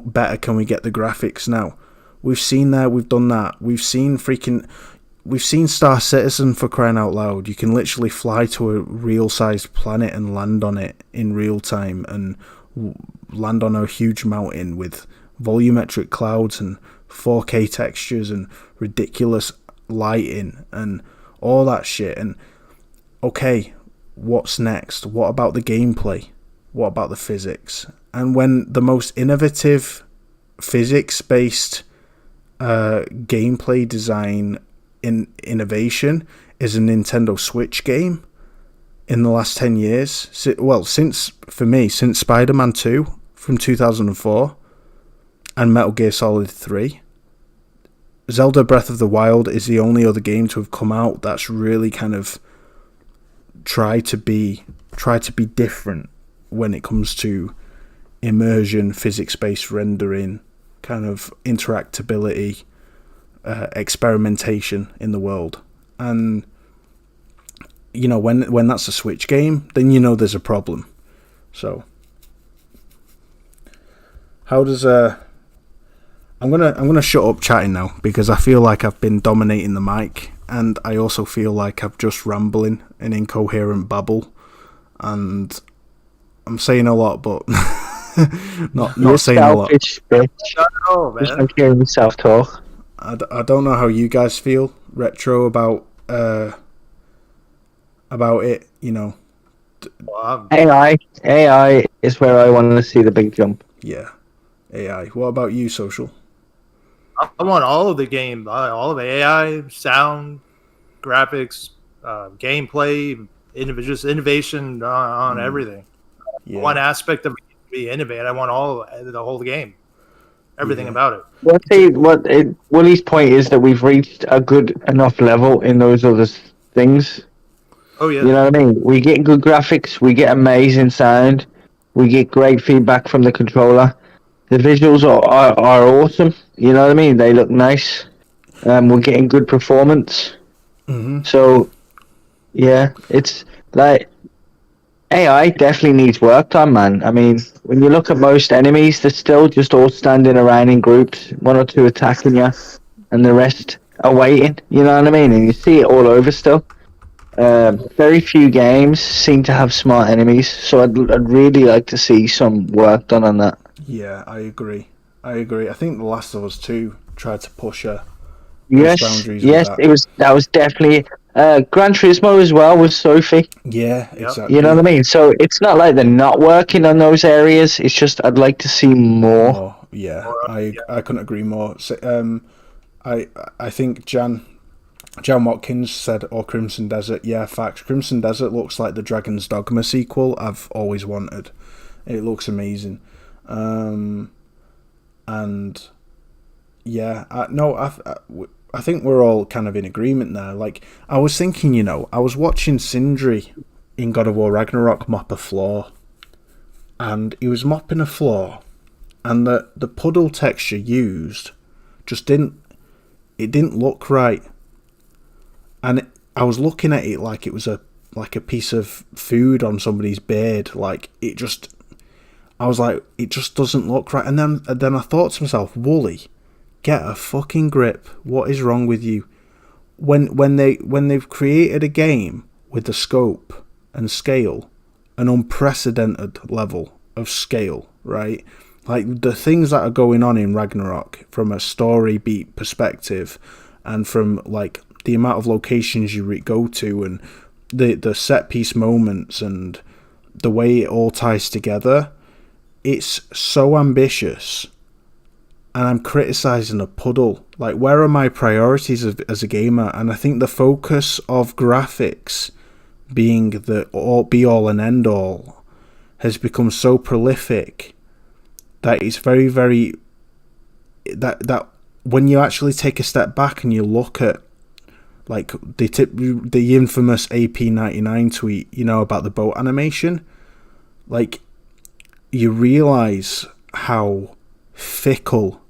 better can we get the graphics now. We've seen that, we've done that. We've seen Star Citizen, for crying out loud. You can literally fly to a real-sized planet and land on it in real time, and land on a huge mountain with volumetric clouds and 4K textures and ridiculous lighting and all that shit. And okay, what's next? What about the gameplay? What about the physics? And when the most innovative physics-based gameplay design innovation is a Nintendo Switch game in the last 10 years, since Spider-Man 2 from 2004 and Metal Gear Solid 3, Zelda Breath of the Wild is the only other game to have come out that's really kind of tried to be different when it comes to immersion, physics-based rendering, kind of interactability, experimentation in the world. And you know, when that's a Switch game, then you know there's a problem. So how does I'm gonna shut up chatting now, because I feel like I've been dominating the mic, and I also feel like I'm just rambling an incoherent babble, and I'm saying a lot, but not saying a lot. Bitch. Oh, man. Just like hearing yourself talk. I don't know how you guys feel, Retro, about it, you know. AI is where I want to see the big jump. Yeah, AI. What about you, Social? I want all of the game, all of it. AI, sound, graphics, gameplay, just innovation on everything. Yeah. One aspect of it to be innovative. I want the whole game, everything about it. Willie's point is that we've reached a good enough level in those other things. Oh yeah, You know what I mean? We get good graphics, we get amazing sound, we get great feedback from the controller. The visuals are awesome. You know what I mean? They look nice. We're getting good performance. Mm-hmm. So, yeah, it's like AI definitely needs work done, man. I mean, when you look at most enemies, they're still just all standing around in groups, one or two attacking you, and the rest are waiting. You know what I mean? And you see it all over still. Very few games seem to have smart enemies, so I'd really like to see some work done on that. Yeah, I agree. I think The Last of Us 2 tried to push those boundaries. Yes, that was definitely Gran Turismo as well with Sophie. Yeah, exactly. You know what I mean? So it's not like they're not working on those areas. It's just I'd like to see more. Oh, yeah, I couldn't agree more. So, I think Jan Watkins said, or Crimson Desert. Yeah, facts. Crimson Desert looks like the Dragon's Dogma sequel I've always wanted. It looks amazing. And yeah, I think we're all kind of in agreement there. Like, I was thinking, you know, I was watching Sindri in God of War Ragnarok mop a floor, and he was mopping a floor, and the puddle texture used just didn't look right. And I was looking at it like it was a piece of food on somebody's beard. Like, I was like, it just doesn't look right. And then I thought to myself, Wooly, get a fucking grip. What is wrong with you? When they've created a game with the scope and scale, an unprecedented level of scale, right? Like, the things that are going on in Ragnarok from a story beat perspective, and from like the amount of locations you go to, and the set piece moments, and the way it all ties together, it's so ambitious. And I'm criticizing a puddle. Like, where are my priorities as a gamer? And I think the focus of graphics being the be all and end all has become so prolific that it's very, very that when you actually take a step back and you look at like the infamous AP99 tweet, you know, about the boat animation, like, you realize how fickle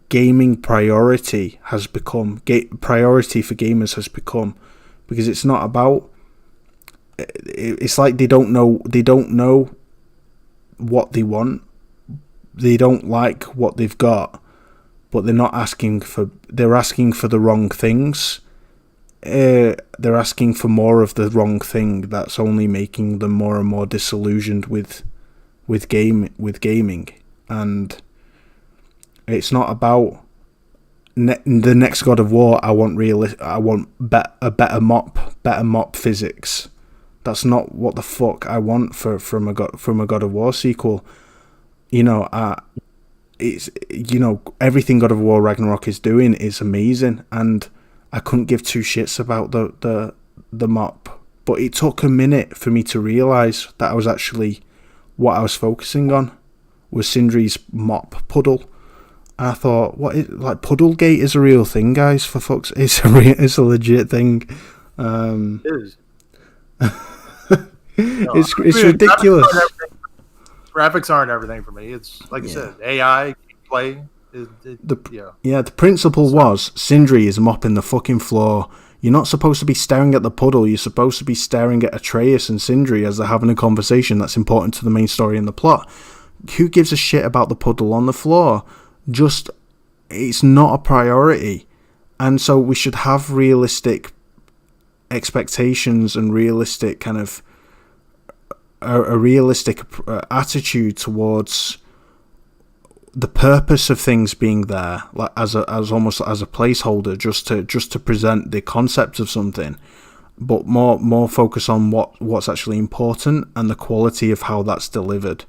gaming priority has become. Priority for gamers has become, because it's not about. It's like they don't know what they want. They don't like what they've got, but they're not asking for. They're asking for the wrong things. They're asking for more of the wrong thing. That's only making them more and more disillusioned with gaming. And it's not about the next God of War. I want a better mop physics. That's not what the fuck I want from a God of War sequel. You know, it's, you know, everything God of War Ragnarok is doing is amazing, and I couldn't give two shits about the mop. But it took a minute for me to realise that I was actually, what I was focusing on was Sindri's mop puddle. And I thought, Puddlegate is a real thing, guys. For fuck's, it's a legit thing. It is. It's ridiculous. Graphics aren't everything for me. It's like I said, AI play. The principle was Sindri is mopping the fucking floor. You're not supposed to be staring at the puddle. You're supposed to be staring at Atreus and Sindri as they're having a conversation that's important to the main story and the plot. Who gives a shit about the puddle on the floor? Just, it's not a priority. And so we should have realistic expectations and realistic kind of a realistic attitude towards the purpose of things being there, like as almost as a placeholder, just to present the concept of something, but more focus on what's actually important and the quality of how that's delivered.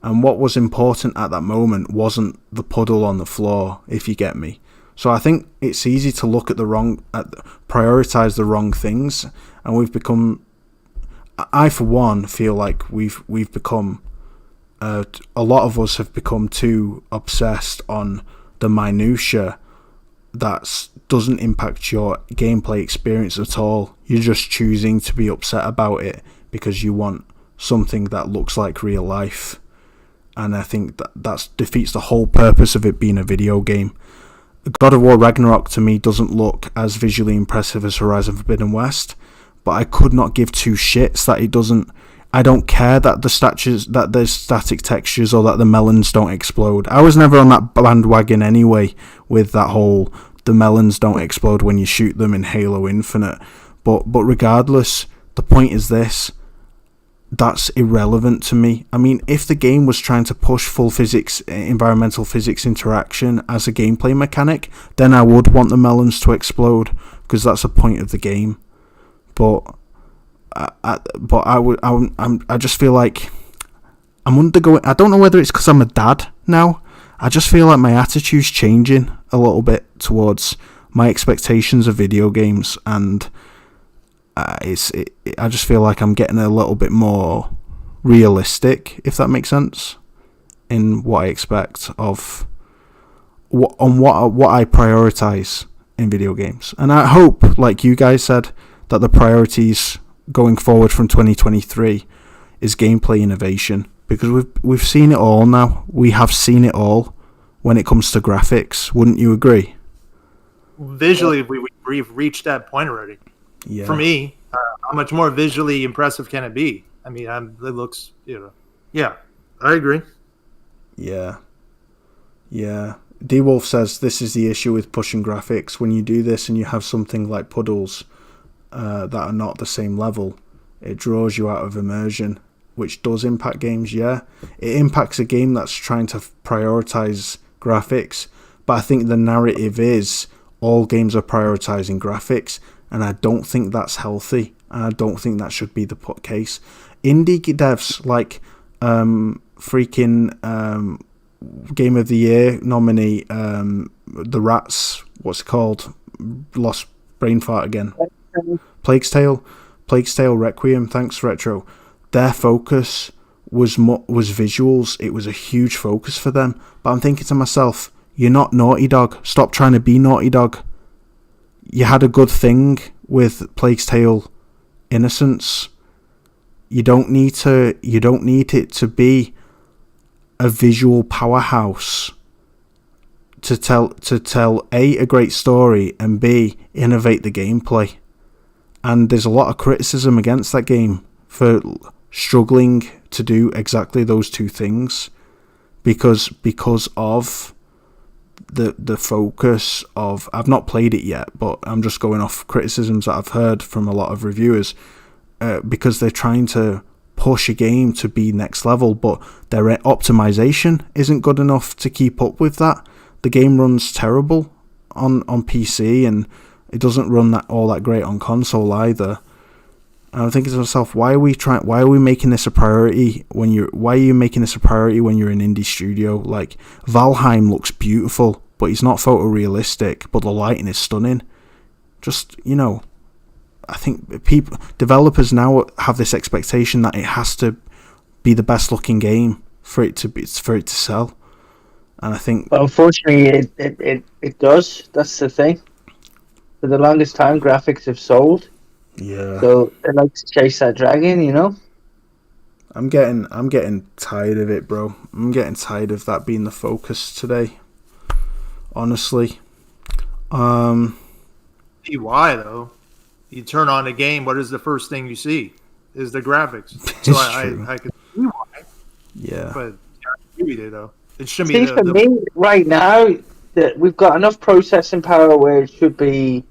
And what was important at that moment wasn't the puddle on the floor, if you get me. So I think it's easy to look at prioritize the wrong things, and we've become. I, for one, feel like we've become. A lot of us have become too obsessed on the minutiae that doesn't impact your gameplay experience at all. You're just choosing to be upset about it because you want something that looks like real life. And I think that defeats the whole purpose of it being a video game. God of War Ragnarok, to me, doesn't look as visually impressive as Horizon Forbidden West, but I could not give two shits that it doesn't. I don't care that there's static textures or that the melons don't explode. I was never on that bandwagon anyway with that whole the melons don't explode when you shoot them in Halo Infinite. But regardless, the point is this. That's irrelevant to me. I mean, if the game was trying to push full physics, environmental physics interaction as a gameplay mechanic, then I would want the melons to explode, because that's the point of the game. But I just feel like I'm undergoing. I don't know whether it's because I'm a dad now. I just feel like my attitude's changing a little bit towards my expectations of video games, and I just feel like I'm getting a little bit more realistic, if that makes sense, in what I expect of what I prioritize in video games. And I hope, like you guys said, that the priorities going forward from 2023 is gameplay innovation, because we've seen it all now. We have seen it all when it comes to graphics. Wouldn't you agree? Visually, we've reached that point already. Yeah. For me, how much more visually impressive can it be? I mean, it looks, yeah, I agree. Yeah. D-Wolf says this is the issue with pushing graphics. When you do this and you have something like puddles that are not the same level, it draws you out of immersion, which does impact games. Yeah, it impacts a game that's trying to prioritize graphics, but I think the narrative is all games are prioritizing graphics, and I don't think that's healthy. And I don't think that should be the case. Indie devs like freaking Game of the Year nominee, the Rats, what's it called? Lost brain fart again. Plague's Tale Requiem, thanks Retro. Their focus was visuals. It was a huge focus for them. But I'm thinking to myself, you're not Naughty Dog. Stop trying to be Naughty Dog. You had a good thing with Plague's Tale Innocence. You don't need it to be a visual powerhouse to tell A great story, and B, innovate the gameplay. And there's a lot of criticism against that game for struggling to do exactly those two things because of the focus of... I've not played it yet, but I'm just going off criticisms that I've heard from a lot of reviewers, because they're trying to push a game to be next level, but their optimization isn't good enough to keep up with that. The game runs terrible on PC, and it doesn't run all that great on console either. And I'm thinking to myself, why are we making this a priority why are you making this a priority when you're an indie studio? Like, Valheim looks beautiful, but it's not photorealistic, but the lighting is stunning. Just, I think developers now have this expectation that it has to be the best looking game for it to sell. And I think, but unfortunately, it does. That's the thing. For the longest time, graphics have sold. Yeah. So they like to chase that dragon, I'm getting tired of it, bro. I'm getting tired of that being the focus today. Honestly. See why though? You turn on a game, what is the first thing you see? Is the graphics. So I can see why. Yeah. But I agree with you though. It should be for me right now that we've got enough processing power where it should be.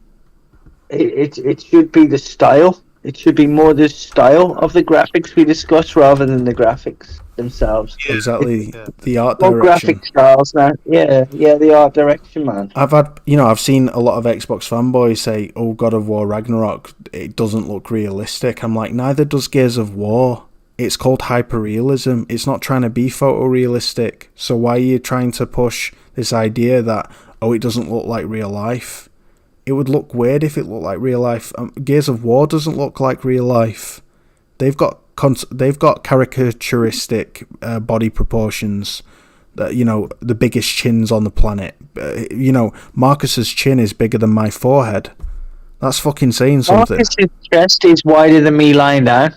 It should be the style. It should be more the style of the graphics we discuss rather than the graphics themselves. Yeah, exactly. The art more direction. Graphic styles now. Yeah, the art direction, man. I've seen a lot of Xbox fanboys say, "Oh, God of War Ragnarok, it doesn't look realistic." I'm like, neither does Gears of War. It's called hyperrealism. It's not trying to be photorealistic. So why are you trying to push this idea that, oh, it doesn't look like real life? It would look weird if it looked like real life. Gears of War doesn't look like real life. They've got caricaturistic body proportions. The biggest chins on the planet. Marcus's chin is bigger than my forehead. That's fucking saying something. Marcus's chest is wider than me lying down.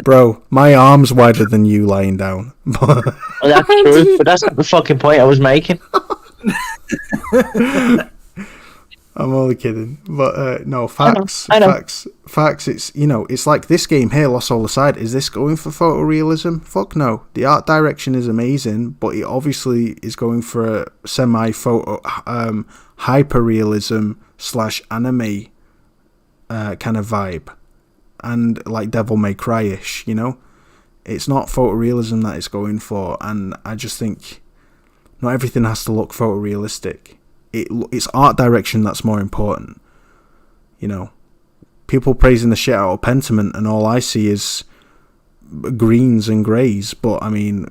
Bro, my arm's wider than you lying down. Well, that's true, but that's not the fucking point I was making. I'm only kidding, but no, facts. I know. Facts. It's like this game here, Lost Soul Aside. Is this going for photorealism? Fuck no. The art direction is amazing, but it obviously is going for a semi-photo, hyper-realism / anime kind of vibe, and like Devil May Cry-ish. It's not photorealism that it's going for, and I just think not everything has to look photorealistic. It's art direction that's more important. People praising the shit out of Pentiment, and all I see is greens and greys. But I mean,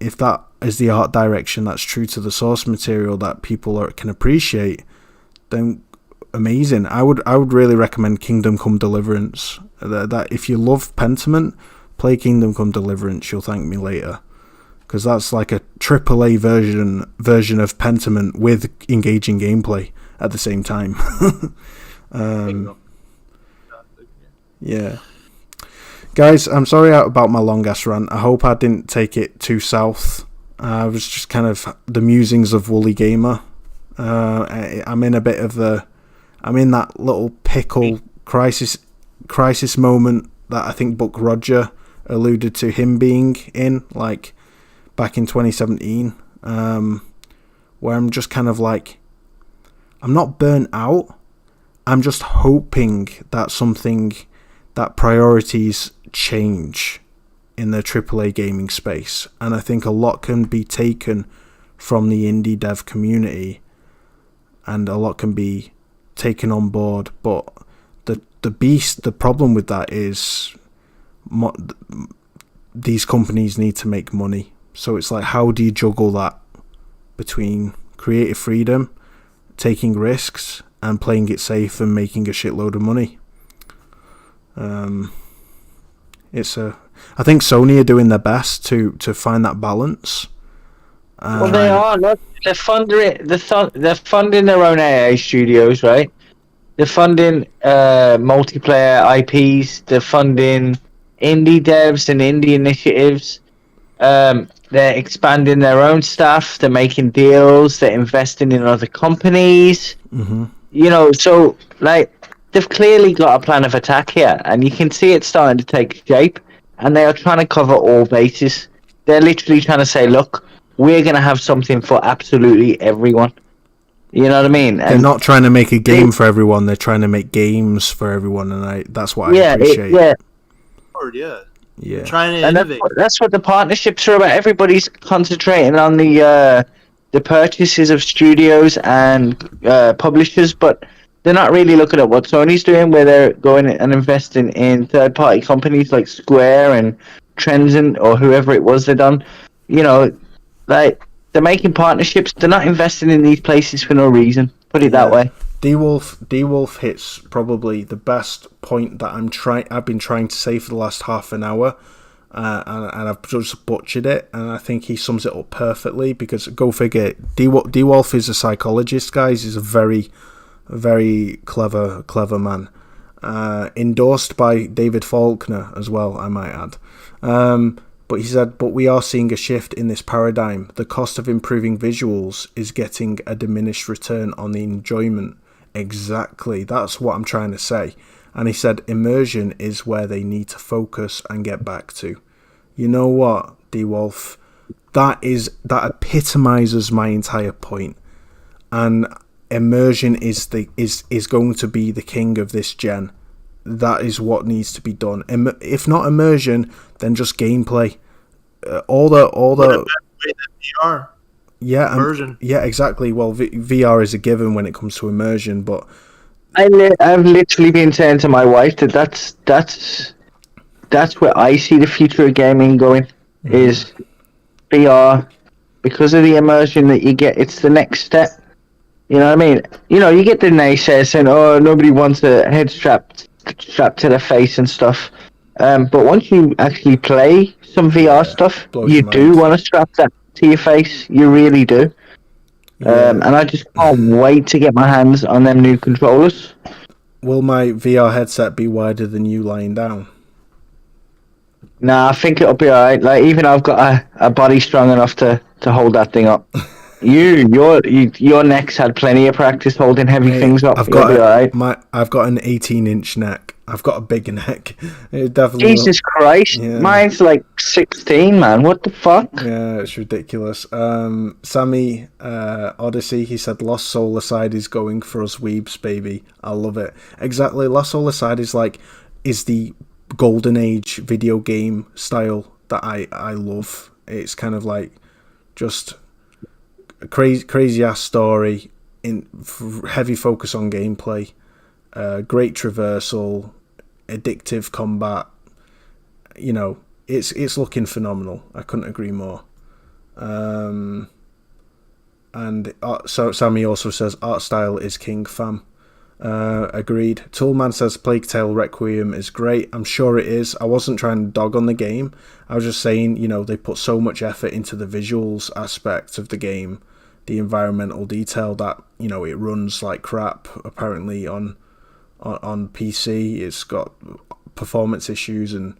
if that is the art direction that's true to the source material that people can appreciate, then amazing. I would really recommend Kingdom Come Deliverance. That if you love Pentiment, play Kingdom Come Deliverance. You'll thank me later. Because that's like a AAA version of Pentiment with engaging gameplay at the same time. Yeah. Guys, I'm sorry about my long-ass rant. I hope I didn't take it too south. I was just kind of the musings of Woolly Gamer. I'm in that little pickle crisis moment that I think Buck Roger alluded to him being in, like, back in 2017, where I'm just kind of like, I'm not burnt out. I'm just hoping that priorities change in the AAA gaming space. And I think a lot can be taken from the indie dev community, and a lot can be taken on board. But the problem with that is these companies need to make money. So it's like, how do you juggle that between creative freedom, taking risks, and playing it safe and making a shitload of money? I think Sony are doing their best to find that balance. Well, they are. Look, they're funding their own AA studios, right? They're funding multiplayer IPs. They're funding indie devs and indie initiatives. They're expanding their own staff. They're making deals. They're investing in other companies. Mm-hmm. You know, so like they've clearly got a plan of attack here, and you can see it starting to take shape. And they are trying to cover all bases. They're literally trying to say, look, we're going to have something for absolutely everyone. You know what I mean? They're not trying to make a game for everyone. They're trying to make games for everyone, and that's what I appreciate. Yeah. Trying to innovate. That's what the partnerships are about. Everybody's concentrating on the purchases of studios and publishers, but they're not really looking at what Sony's doing, where they're going and investing in third-party companies like Square and Transcend or whoever it was they done. You know, like, they're making partnerships. They're not investing in these places for no reason. Put it that way. D-Wolf hits probably the best point that I've been trying to say for the last half an hour, and I've just butchered it, and I think he sums it up perfectly, because go figure, D-Wolf is a psychologist, guys. He's a very, very clever man. Endorsed by David Faulkner as well, I might add. But he said, but we are seeing a shift in this paradigm. The cost of improving visuals is getting a diminished return on the enjoyment. Exactly, that's what I'm trying to say. And he said immersion is where they need to focus and get back to. You know what, D-Wolf? That epitomizes my entire point. And immersion is going to be the king of this gen. That is what needs to be done. If not immersion, then just gameplay. All the VR. Yeah, immersion. Yeah, exactly. Well, VR is a given when it comes to immersion, but I've literally been saying to my wife that's where I see the future of gaming going, is VR, because of the immersion that you get. It's the next step. You know what I mean? You know, you get the naysayers saying, "Oh, nobody wants a head strapped to their face and stuff." But once you actually play some VR stuff, you do want to strap that to your face. You really do. And I just can't wait to get my hands on them new controllers. Will my VR headset be wider than you lying down? Nah, I think it'll be alright. Like, even I've got a body strong enough to hold that thing up. Your neck's had plenty of practice holding heavy things up. I've got an 18-inch neck. I've got a big neck. It definitely. Jesus Christ, mine's like 16, man. What the fuck? Yeah, it's ridiculous. Sami Odyssey, he said, "Lost Soul Aside is going for us weebs, baby." I love it. Exactly. Lost Soul Aside is the golden age video game style that I love. It's kind of like just a crazy ass story, in heavy focus on gameplay, great traversal, addictive combat. You know, it's looking phenomenal. I couldn't agree more. And so Sammy also says art style is king, fam. Agreed. Toolman says Plague Tale Requiem is great. I'm sure it is. I wasn't trying to dog on the game. I was just saying, you know, they put so much effort into the visuals aspect of the game, the environmental detail, that, you know, it runs like crap apparently on PC. It's got performance issues, and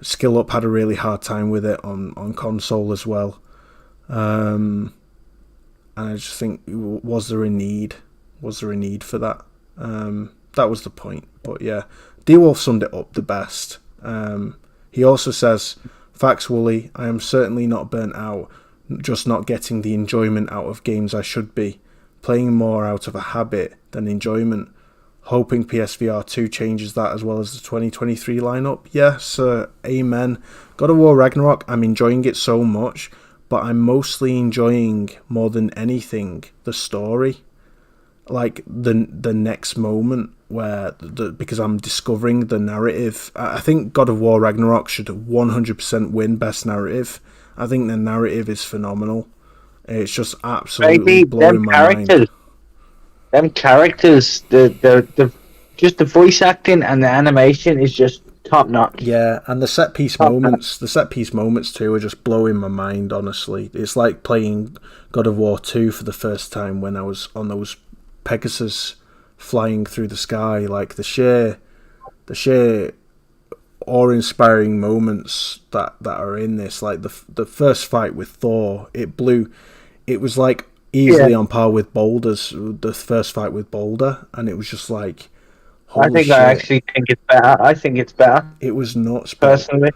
Skill Up had a really hard time with it on console as well. And I just think, was there a need for that? That was the point. But yeah, D-Wolf summed it up the best. He also says, "Facts, Wooly, I am certainly not burnt out, just not getting the enjoyment out of games I should be. Playing more out of a habit than enjoyment. Hoping PSVR2 changes that, as well as the 2023 lineup." Yes, amen. God of War Ragnarok, I'm enjoying it so much, but I'm mostly enjoying, more than anything, the story. Like the next moment. where because I'm discovering the narrative. I think God of War Ragnarok should 100% win best narrative. I think the narrative is phenomenal. It's just absolutely blowing my mind. Them characters, the just the voice acting and the animation is just top notch. Yeah, and the set piece moments too are just blowing my mind. Honestly, it's like playing God of War 2 for the first time when I was on those Pegasus flying through the sky. Like the sheer awe-inspiring moments that are in this. Like the first fight with Thor, it was like easily on par with Boulder's, the first fight with Boulder, and it was just like, holy shit. I actually think it's better. I think it's better. It was nuts, personally.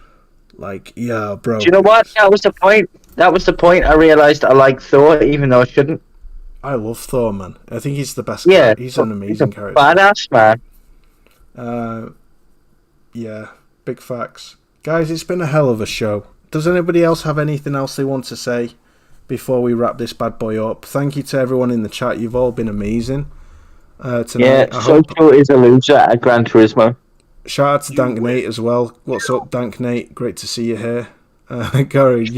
Like, yeah, bro. Do you know what? That was the point. I realized I like Thor, even though I shouldn't. I love Thor, man. I think he's the best. Yeah, he's an amazing character. Badass, man. Yeah, big facts, guys. It's been a hell of a show. Does anybody else have anything else they want to say before we wrap this bad boy up? Thank you to everyone in the chat. You've all been amazing tonight. Yeah, Soto is a loser at Gran Turismo. Shout out to Dank Nate as well. What's up, Dank Nate? Great to see you here. Gary,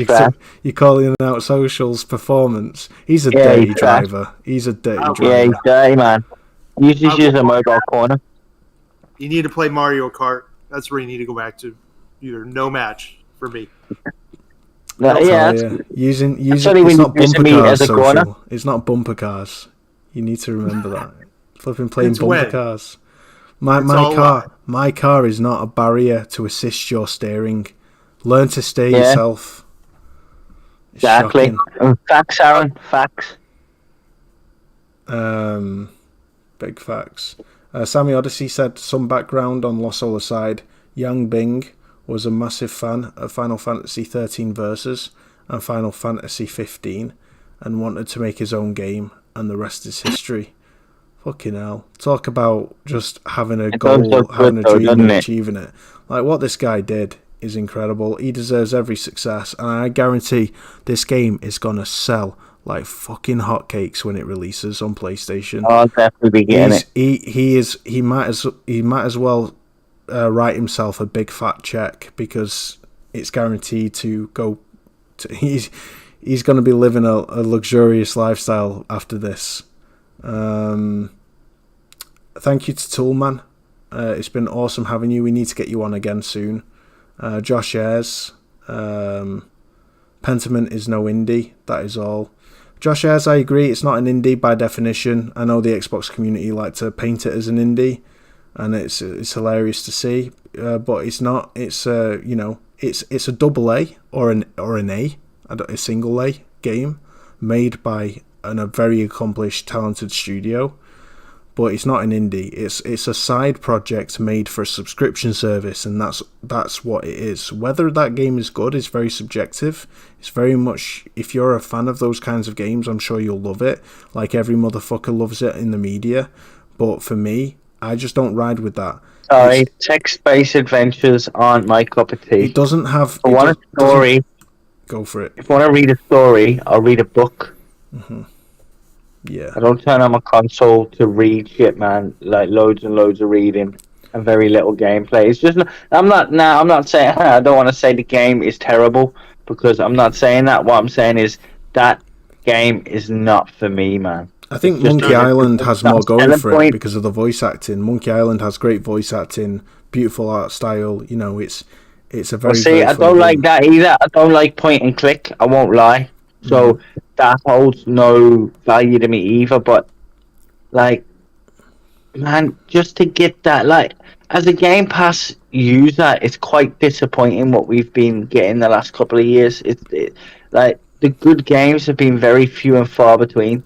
you're calling out Social's performance. He's a dirty driver. He's a dirty driver. Yeah, he's dirty, man. He's just using a mobile corner. You need to play Mario Kart. That's where you need to go back to. Either no match for me. Using it's not bumper cars. Social. It's not bumper cars. You need to remember that. Flipping playing bumper cars. My car is not a barrier to assist your steering. Learn to steer yourself. Exactly. Facts, Aaron. Facts. Big facts. Sami Odyssey said some background on Lost Soul aside. Yang Bing was a massive fan of Final Fantasy 13 Versus and Final Fantasy 15 and wanted to make his own game, and the rest is history. Fucking hell. Talk about just having a goal, having a dream and achieving it. Like, what this guy did is incredible. He deserves every success, and I guarantee this game is going to sell like fucking hotcakes when it releases on PlayStation. I'll definitely be getting it. He might as well write himself a big fat check, because it's guaranteed to go to, he's going to be living a luxurious lifestyle after this. Thank you to Toolman. It's been awesome having you. We need to get you on again soon. Josh Ayres, Pentiment is no indie, that is all. Josh Ayres, I agree, it's not an indie by definition. I know the Xbox community like to paint it as an indie, and it's hilarious to see, but it's not. It's it's a double A or an a single A game made by a very accomplished, talented studio. But it's not an indie. It's a side project made for a subscription service, and that's what it is. Whether that game is good is very subjective. It's very much, if you're a fan of those kinds of games, I'm sure you'll love it. Like every motherfucker loves it in the media. But for me, I just don't ride with that. Sorry, text-based adventures aren't my cup of tea. It doesn't have. If I want a story, go for it. If I want to read a story, I'll read a book. Mm-hmm. Yeah. I don't turn on my console to read shit, man. Like loads and loads of reading and very little gameplay. It's just I'm not saying I don't want to say the game is terrible, because I'm not saying that. What I'm saying is that game is not for me, man. I think Monkey Island has more going for it because of the voice acting. Monkey Island has great voice acting, beautiful art style. You know, it's a very. See, I don't like that either. I don't like point and click. I won't lie. So that holds no value to me either. But like, man, just to get that, like, as a Game Pass user, it's quite disappointing what we've been getting the last couple of years. Like, the good games have been very few and far between.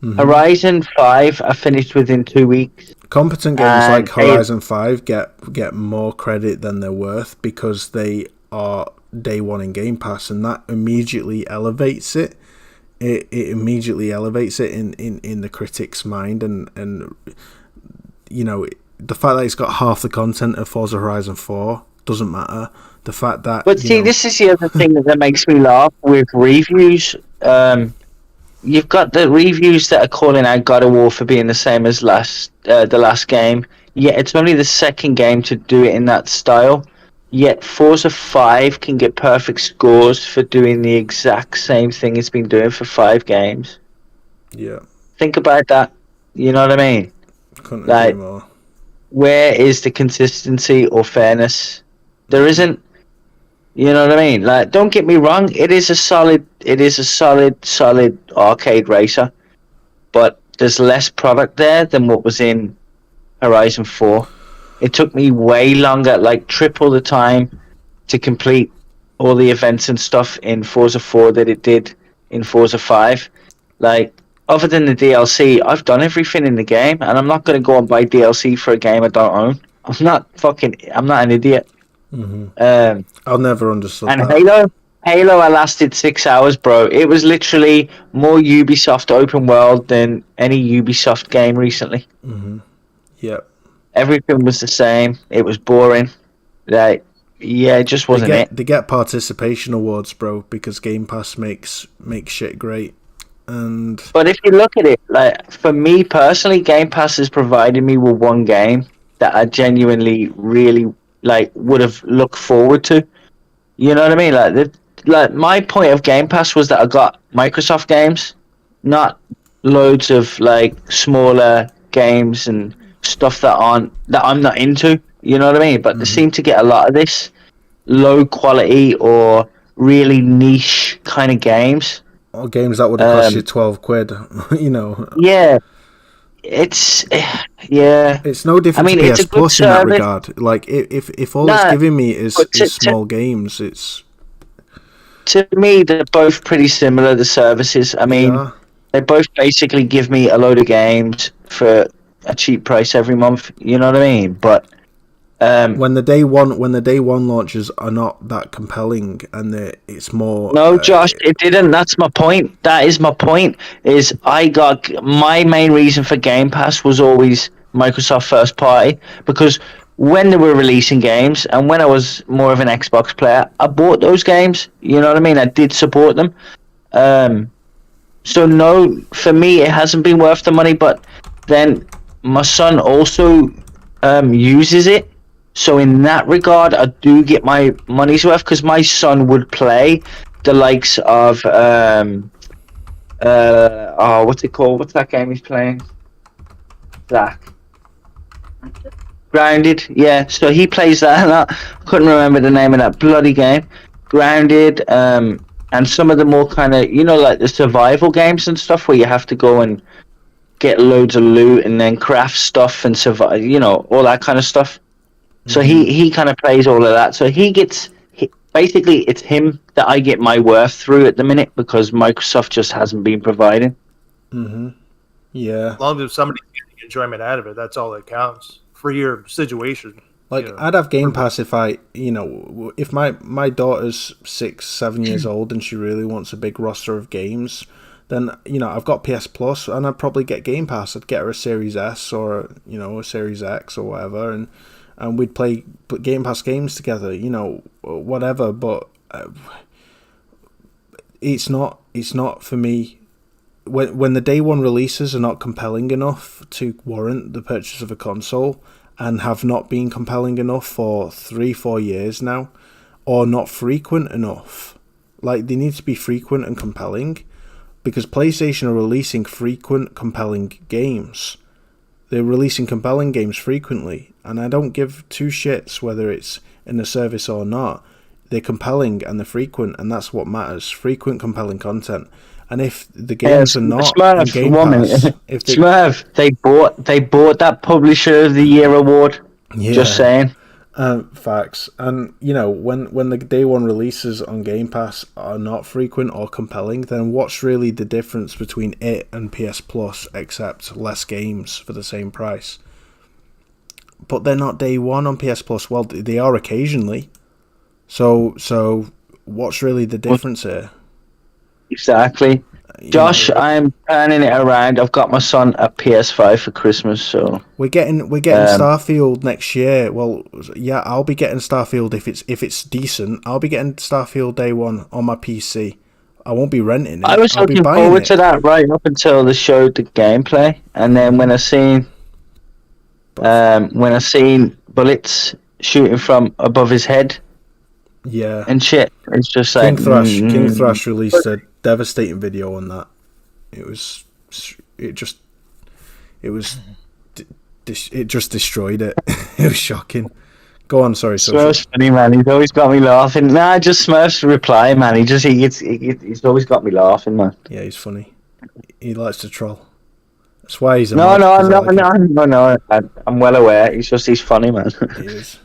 Mm-hmm. Horizon 5 I finished within 2 weeks. Competent games like Horizon 5 get more credit than they're worth, because they are day one in Game Pass, and that immediately elevates it. It immediately elevates it in the critics' mind, and you know, the fact that it's got half the content of Forza Horizon 4 doesn't matter. The fact that, but see, this is the other thing that makes me laugh with reviews. You've got the reviews that are calling out God of War for being the same as the last game. Yet it's only the second game to do it in that style. Yet Forza 5 can get perfect scores for doing the exact same thing it's been doing for 5 games. Yeah. Think about that. You know what I mean? Couldn't Like, agree more. where is the consistency or fairness? There isn't. You know what I mean? Like, don't get me wrong. It is a solid arcade racer, but there's less product there than what was in Horizon 4. It took me way longer, like triple the time, to complete all the events and stuff in Forza 4 that it did in Forza 5. Like, other than the DLC, I've done everything in the game, and I'm not going to go and buy DLC for a game I don't own. I'm not an idiot. Mm-hmm. I'll never understand And that. Halo, I lasted 6 hours, bro. It was literally more Ubisoft open world than any Ubisoft game recently. Mm-hmm. Yep. Everything was the same. It was boring. Like, yeah, it just wasn't it. They get participation awards, bro, because Game Pass makes shit great. But if you look at it, like, for me personally, Game Pass has provided me with one game that I genuinely really would have looked forward to. You know what I mean? Like my point of Game Pass was that I got Microsoft games, not loads of like smaller games and stuff that I'm not into. You know what I mean? But they seem to get a lot of this low quality or really niche kind of games. Or games that would have cost you £12, you know. Yeah, it's no different to it's PS a good Plus in that service. regard. Like if all it's giving me is small games, it's to me they're both pretty similar. The services, I mean, they both basically give me a load of games for a cheap price every month. You know what I mean? But when the day one launches are not that compelling, and it's more. No, Josh, it didn't. That's my point. That is my point. Is I got my main reason for Game Pass was always Microsoft first party, because when they were releasing games and when I was more of an Xbox player, I bought those games. You know what I mean? I did support them. So no, for me it hasn't been worth the money. But then my son also uses it. So in that regard, I do get my money's worth, because my son would play the likes of what's it called? What's that game he's playing? Zach. Grounded, yeah. So he plays that, and I couldn't remember the name of that bloody game. Grounded, and some of the more kind of, you know, like the survival games and stuff where you have to go and get loads of loot and then craft stuff and survive, you know, all that kind of stuff. So he kind of plays all of that. So basically it's him that I get my worth through at the minute, because Microsoft just hasn't been providing. Mm-hmm. Yeah. As long as somebody's getting enjoyment out of it, that's all that counts for your situation. Like, I'd have Game Pass if if my daughter's 6-7 years old and she really wants a big roster of games, then, you know, I've got PS Plus and I'd probably get Game Pass. I'd get her a Series S or, you know, a Series X or whatever, and we'd play Game Pass games together, you know, whatever. But it's not for me. When the day one releases are not compelling enough to warrant the purchase of a console, and have not been compelling enough for 3-4 years now, or not frequent enough. Like, they need to be frequent and compelling, because PlayStation are releasing frequent, compelling games. They're releasing compelling games frequently, and I don't give two shits whether it's in a service or not. They're compelling and they're frequent, and that's what matters. Frequent, compelling content. And if the games are not in Game Pass, Smurf, they bought that Publisher of the Year award. Yeah. Just saying. Facts. And, you know, when the day one releases on Game Pass are not frequent or compelling, then what's really the difference between it and PS Plus, except less games for the same price? But they're not day one on PS Plus. Well, they are occasionally. So what's really the difference here? Exactly. Josh, I'm turning it around. I've got my son a PS5 for Christmas, so we're getting Starfield next year. Well, yeah, I'll be getting Starfield if it's decent. I'll be getting Starfield day one on my PC. I won't be renting it. I was looking forward to that right up until they showed the gameplay, and then when I seen When I seen bullets shooting from above his head Yeah. and shit, it's just King like King Thrash released a devastating video on that. It just destroyed it. It was shocking. Go on, sorry, Social. Smurf's funny, man. He's always got me laughing. Nah, just Smurf's reply, man. He's always got me laughing, man. Yeah, he's funny. He likes to troll. That's why he's a No, mod, no, 'cause I no, like him. no. I'm well aware. He's funny, man. He is.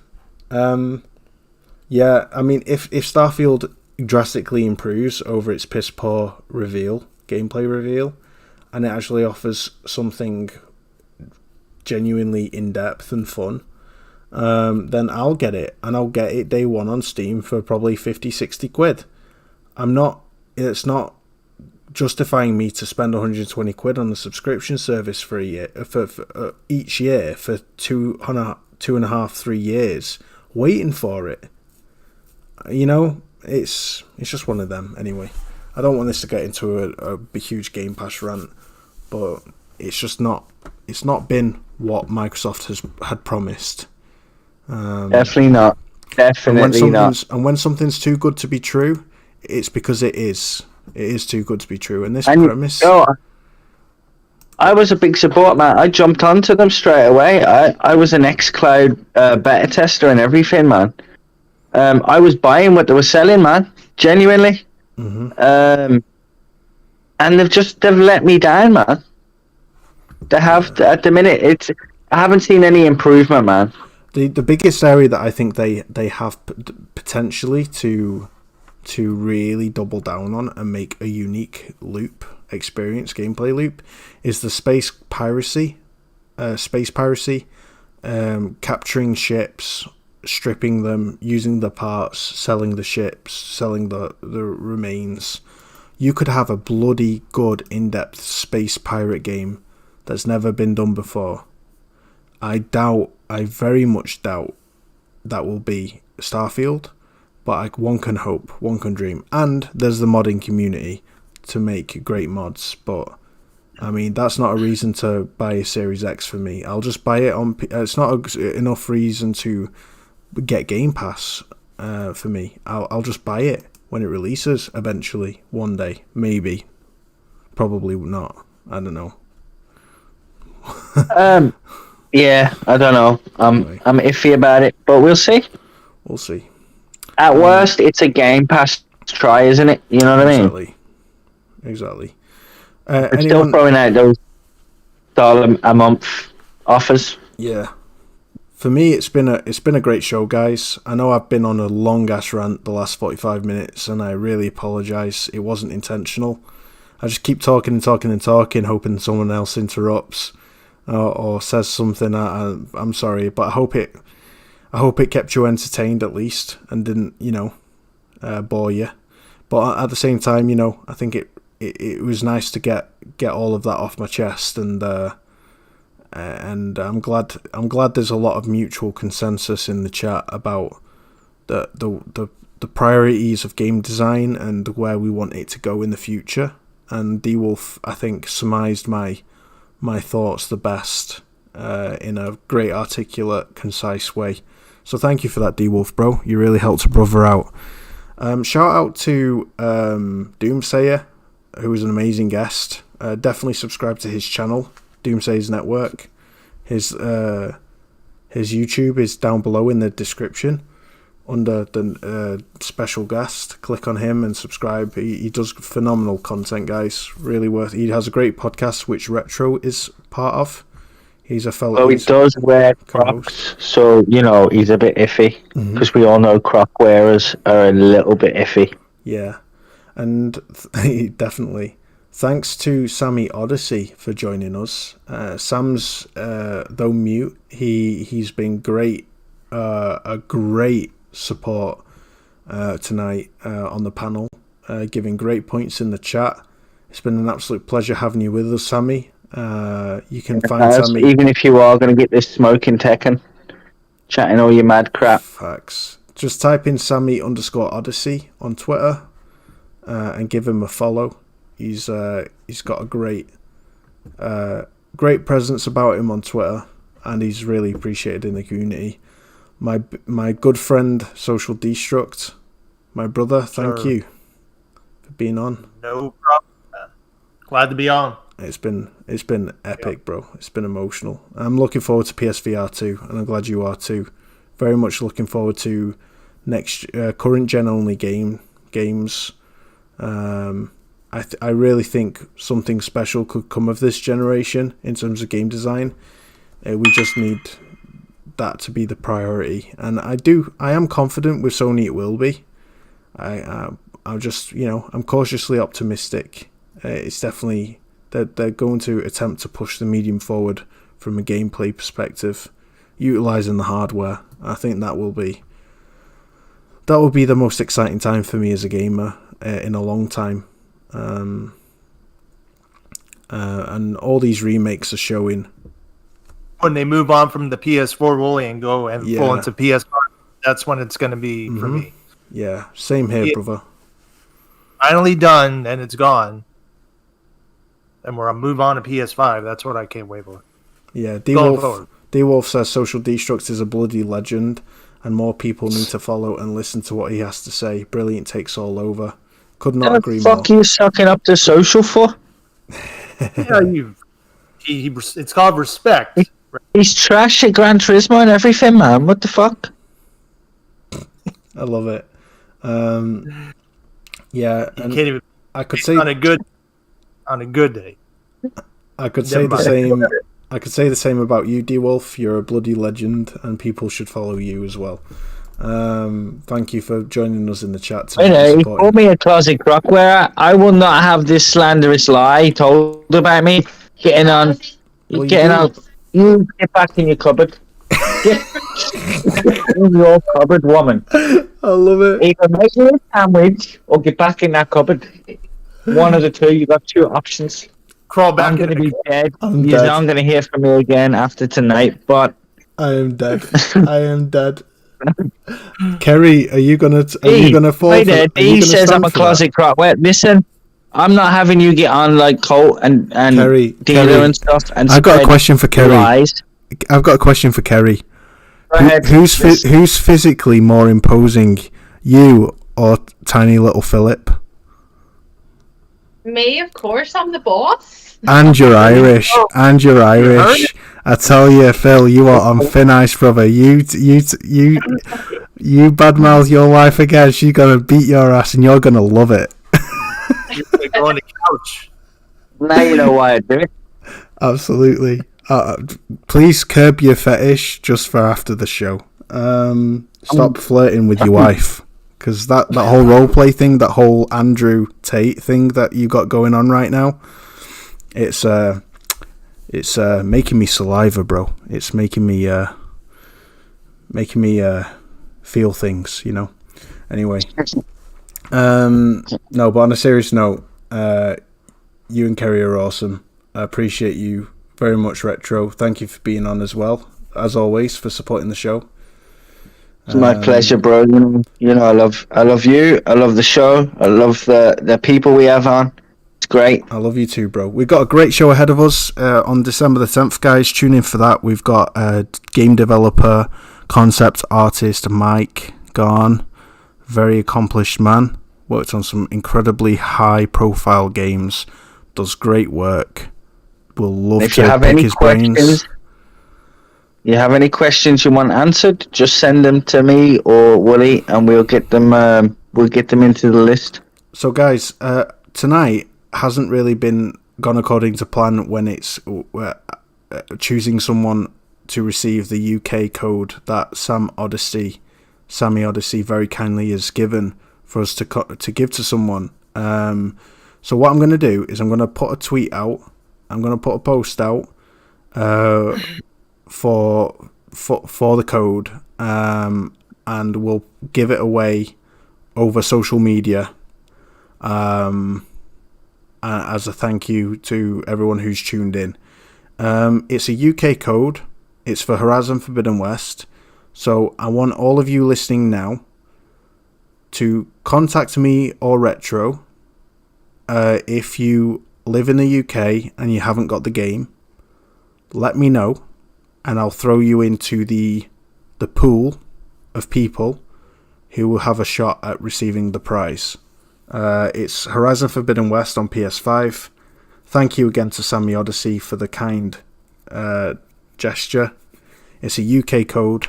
Yeah, I mean, if Starfield drastically improves over its piss poor gameplay reveal, and it actually offers something genuinely in depth and fun, then I'll get it, and I'll get it day one on Steam for probably 50-60 quid. It's not justifying me to spend 120 quid on the subscription service for a year, for each year for 2.5-3 years waiting for it. You know, it's just one of them. Anyway, I don't want this to get into a huge Game Pass rant, but it's not been what Microsoft had promised. Definitely not. Definitely not. And when something's too good to be true, it's because it is. It is too good to be true. And this premise... I was a big support, man. I jumped onto them straight away. I was an xCloud beta tester and everything, man. I was buying what they were selling, man. Genuinely. Mm-hmm. And they've let me down, man. They have, at the minute, I haven't seen any improvement, man. The biggest area that I think they have potentially to really double down on and make a unique gameplay loop, is the space piracy, capturing ships, stripping them, using the parts, selling the ships, selling the remains. You could have a bloody good in-depth space pirate game that's never been done before. I very much doubt that will be Starfield, but one can hope, one can dream. And there's the modding community to make great mods, but I mean, that's not a reason to buy a Series X for me. I'll just buy it on... It's not enough reason to get Game Pass for me. I'll just buy it when it releases eventually, one day, maybe. Probably not. I don't know. Yeah, I don't know. I'm iffy about it, but we'll see. We'll see. At worst, it's a Game Pass try, isn't it? You know what I mean? Exactly. It's still throwing out those $1 a month offers. Yeah. For me, it's been a great show, guys. I know I've been on a long ass rant the last 45 minutes, and I really apologise. It wasn't intentional. I just keep talking, hoping someone else interrupts or says something. I'm sorry, but I hope it kept you entertained at least and didn't, bore you. But at the same time, I think it was nice to get all of that off my chest, and I'm glad there's a lot of mutual consensus in the chat about the priorities of game design and where we want it to go in the future. And D-Wolf, I think, surmised my thoughts the best in a great, articulate, concise way. So thank you for that, D-Wolf, bro. You really helped a brother out. Shout out to Doomsayer, who was an amazing guest. Definitely subscribe to his channel, Doomsayer's Network. His YouTube is down below in the description under the special guest. Click on him and subscribe. He does phenomenal content, guys. Really worth. He has a great podcast which Retro is part of. He's a fellow. Well, he does wear Crocs, so he's a bit iffy because we all know Croc wearers are a little bit iffy. Yeah, and definitely. Thanks to Sami Odyssey for joining us. Sam's, though mute, he's been great, a great support tonight on the panel, giving great points in the chat. It's been an absolute pleasure having you with us, Sami. You can find Sami... Even if you are going to get this smoking Tekken, chatting all your mad crap. Facts. Just type in Sami_Odyssey on Twitter and give him a follow. He's got a great presence about him on Twitter. and he's really appreciated in the community. My good friend Social Destruct, my brother, thank you for being on. No problem. Glad to be on. It's been epic, bro. It's been emotional. I'm looking forward to PSVR2, and I'm glad you are too. Very much looking forward to next current gen only games. I really think something special could come of this generation in terms of game design. We just need that to be the priority, and I am confident with Sony it will be. I'm just, I'm cautiously optimistic. It's definitely that they're going to attempt to push the medium forward from a gameplay perspective, utilizing the hardware. I think that will be the most exciting time for me as a gamer in a long time. And all these remakes are showing. When they move on from the PS4 Wooly and go and pull into PS5, that's when it's going to be for me. Yeah, same here, brother. Finally done, and it's gone. And we're going to move on to PS5. That's what I can't wait for. Yeah, D-Wolf says Social Destruct is a bloody legend, and more people need to follow and listen to what he has to say. Brilliant takes all over. Could not agree more. What the fuck are you sucking up to Social for? It's called respect. He's trash at Gran Turismo and everything, man. What the fuck? I love it. Yeah, and can't even. I could say on a good day. I could say the same. I could say the same about you, D-Wolf. You're a bloody legend, and people should follow you as well. Thank you for joining us in the chat tonight. He called me a closet crock wearer. I will not have this slanderous lie told about me. Getting on. You get back in your cupboard. Get in your cupboard, woman. I love it. Either make me a sandwich or get back in that cupboard. One of the two. You got two options. Crawl back. I'm going to be dead. I'm You're dead. not going to hear from me again after tonight, but I am dead. I am dead. Kerry, are you gonna fall? Wait there. D says I'm a closet crock. Wait, listen. I'm not having you get on like Colt and Dealer and stuff. And I've got a question for Kerry. Lies. I've got a question for Kerry. Go ahead. Who's physically more imposing, you or tiny little Philip? Me, of course. I'm the boss. And you're Irish. And you're Irish. I tell you, Phil, you are on thin ice, brother. You badmouth your wife again. She's gonna beat your ass, and you're gonna love it. You're go on the couch. Now you know why I do it. Absolutely. Please curb your fetish just for after the show. Stop flirting with your wife, because that whole roleplay thing, that whole Andrew Tate thing that you got going on right now, it's making me saliva, bro. It's making me feel things, Anyway, no, but on a serious note, you and Kerry are awesome. I appreciate you very much, Retro. Thank you for being on as well, as always, for supporting the show. It's my pleasure, bro. I love you. I love the show. I love the people we have on. It's great. I love you too, bro. We've got a great show ahead of us on December the 10th, guys. Tune in for that. We've got game developer, concept artist Mike Garn, very accomplished man. Worked on some incredibly high-profile games. Does great work. We'll love to pick his brains. You have any questions you want answered? Just send them to me or Wooly, and we'll get them. We'll get them into the list. So, guys, tonight hasn't really been gone according to plan when it's choosing someone to receive the UK code that Sami Odyssey very kindly has given for us to give to someone. So what I'm going to do is I'm going to put a tweet out. I'm going to put a post out for the code, and we'll give it away over social media as a thank you to everyone who's tuned in. It's a UK code. It's for Horizon Forbidden West. So I want all of you listening now to contact me or Retro if you live in the UK and you haven't got the game. Let me know. and I'll throw you into the pool of people who will have a shot at receiving the prize. It's Horizon Forbidden West on PS5. Thank you again to Sami Odyssey for the kind gesture. It's a UK code.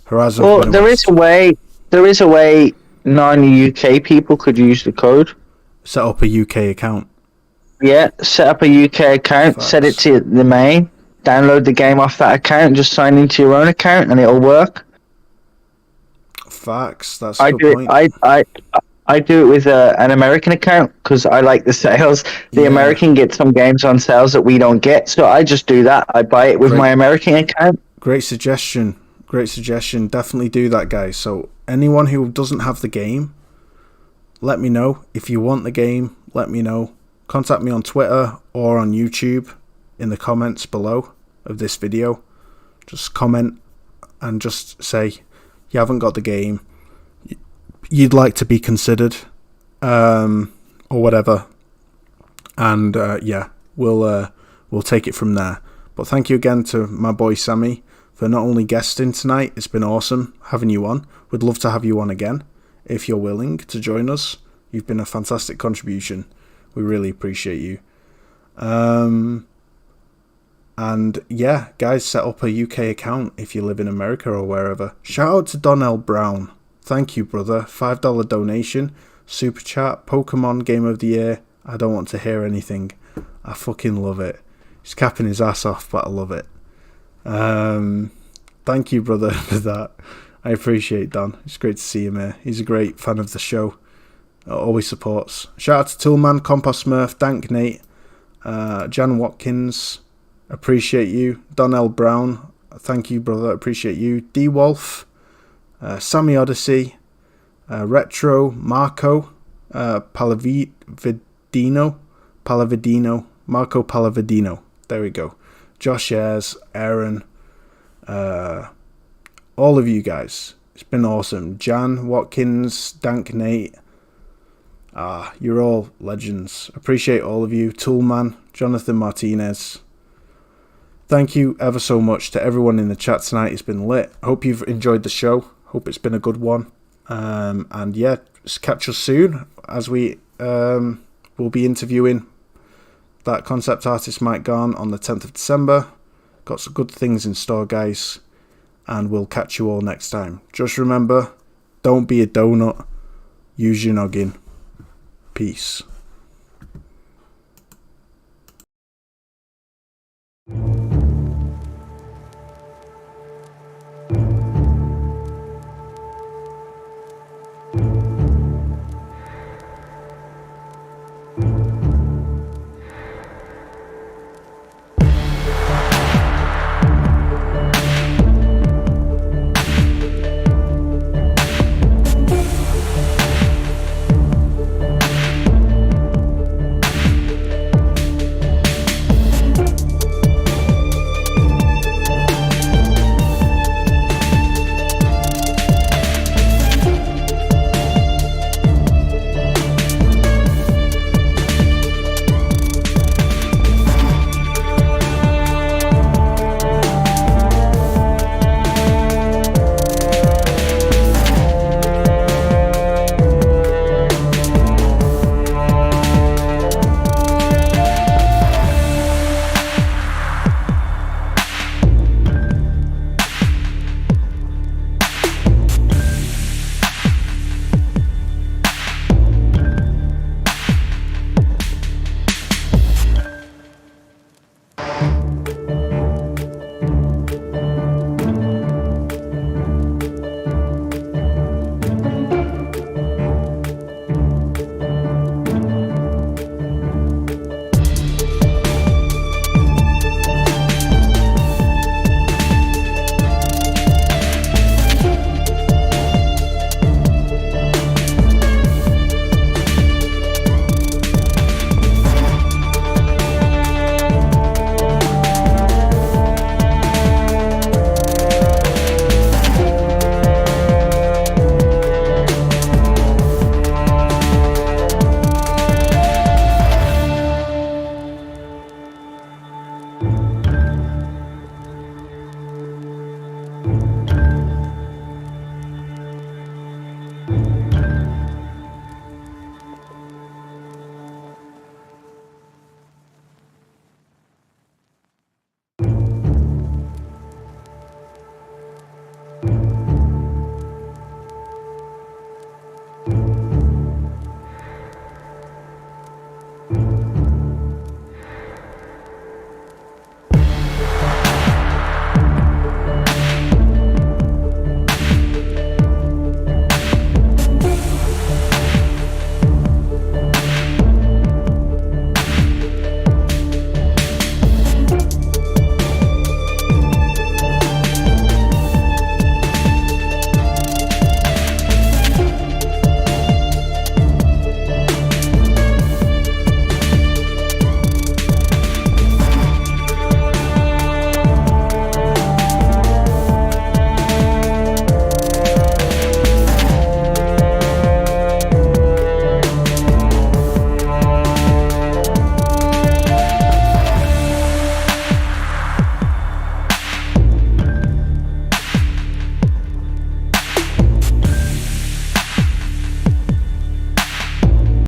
Horizon Forbidden West. There is a way non-UK people could use the code. Set up a UK account. Yeah, set up a UK account, Facts. set it to the main, download the game off that account, just sign into your own account, and it'll work. Facts. That's a good point. I do it with an American account because I like the sales. The American gets some games on sales that we don't get, so I just do that. I buy it with my American account. Great suggestion. Definitely do that, guys. So anyone who doesn't have the game, let me know. If you want the game, let me know. Contact me on Twitter or on YouTube in the comments below of this video. Just comment and just say you haven't got the game, you'd like to be considered, or whatever. And we'll take it from there. But thank you again to my boy Sami for not only guesting tonight. It's been awesome having you on. We'd love to have you on again if you're willing to join us. You've been a fantastic contribution. We really appreciate you. And yeah, guys, set up a UK account if you live in America or wherever. Shout out to Donnell Brown. Thank you, brother. $5 donation. Super chat. Pokemon Game of the Year. I don't want to hear anything. I fucking love it. He's capping his ass off, but I love it. Thank you, brother, for that. I appreciate Don. It's great to see him here. He's a great fan of the show. Always supports. Shout out to Toolman, Compost Smurf, Dank Nate, Jan Watkins. Appreciate you. Donnell Brown. Thank you, brother. Appreciate you. D Wolf, Sami Odyssey, Retro, Marco, Palavidino, Marco Palavidino. There we go. Josh Ayres, Aaron, all of you guys. It's been awesome. Jan Watkins, Dank Nate. You're all legends. Appreciate all of you. Toolman, Jonathan Martinez. Thank you ever so much to everyone in the chat tonight. It's been lit. Hope you've enjoyed the show. Hope it's been a good one. And yeah, just catch us soon as we will be interviewing that concept artist Mike Garn on the 10th of December. Got some good things in store, guys. And we'll catch you all next time. Just remember, don't be a donut. Use your noggin. Peace.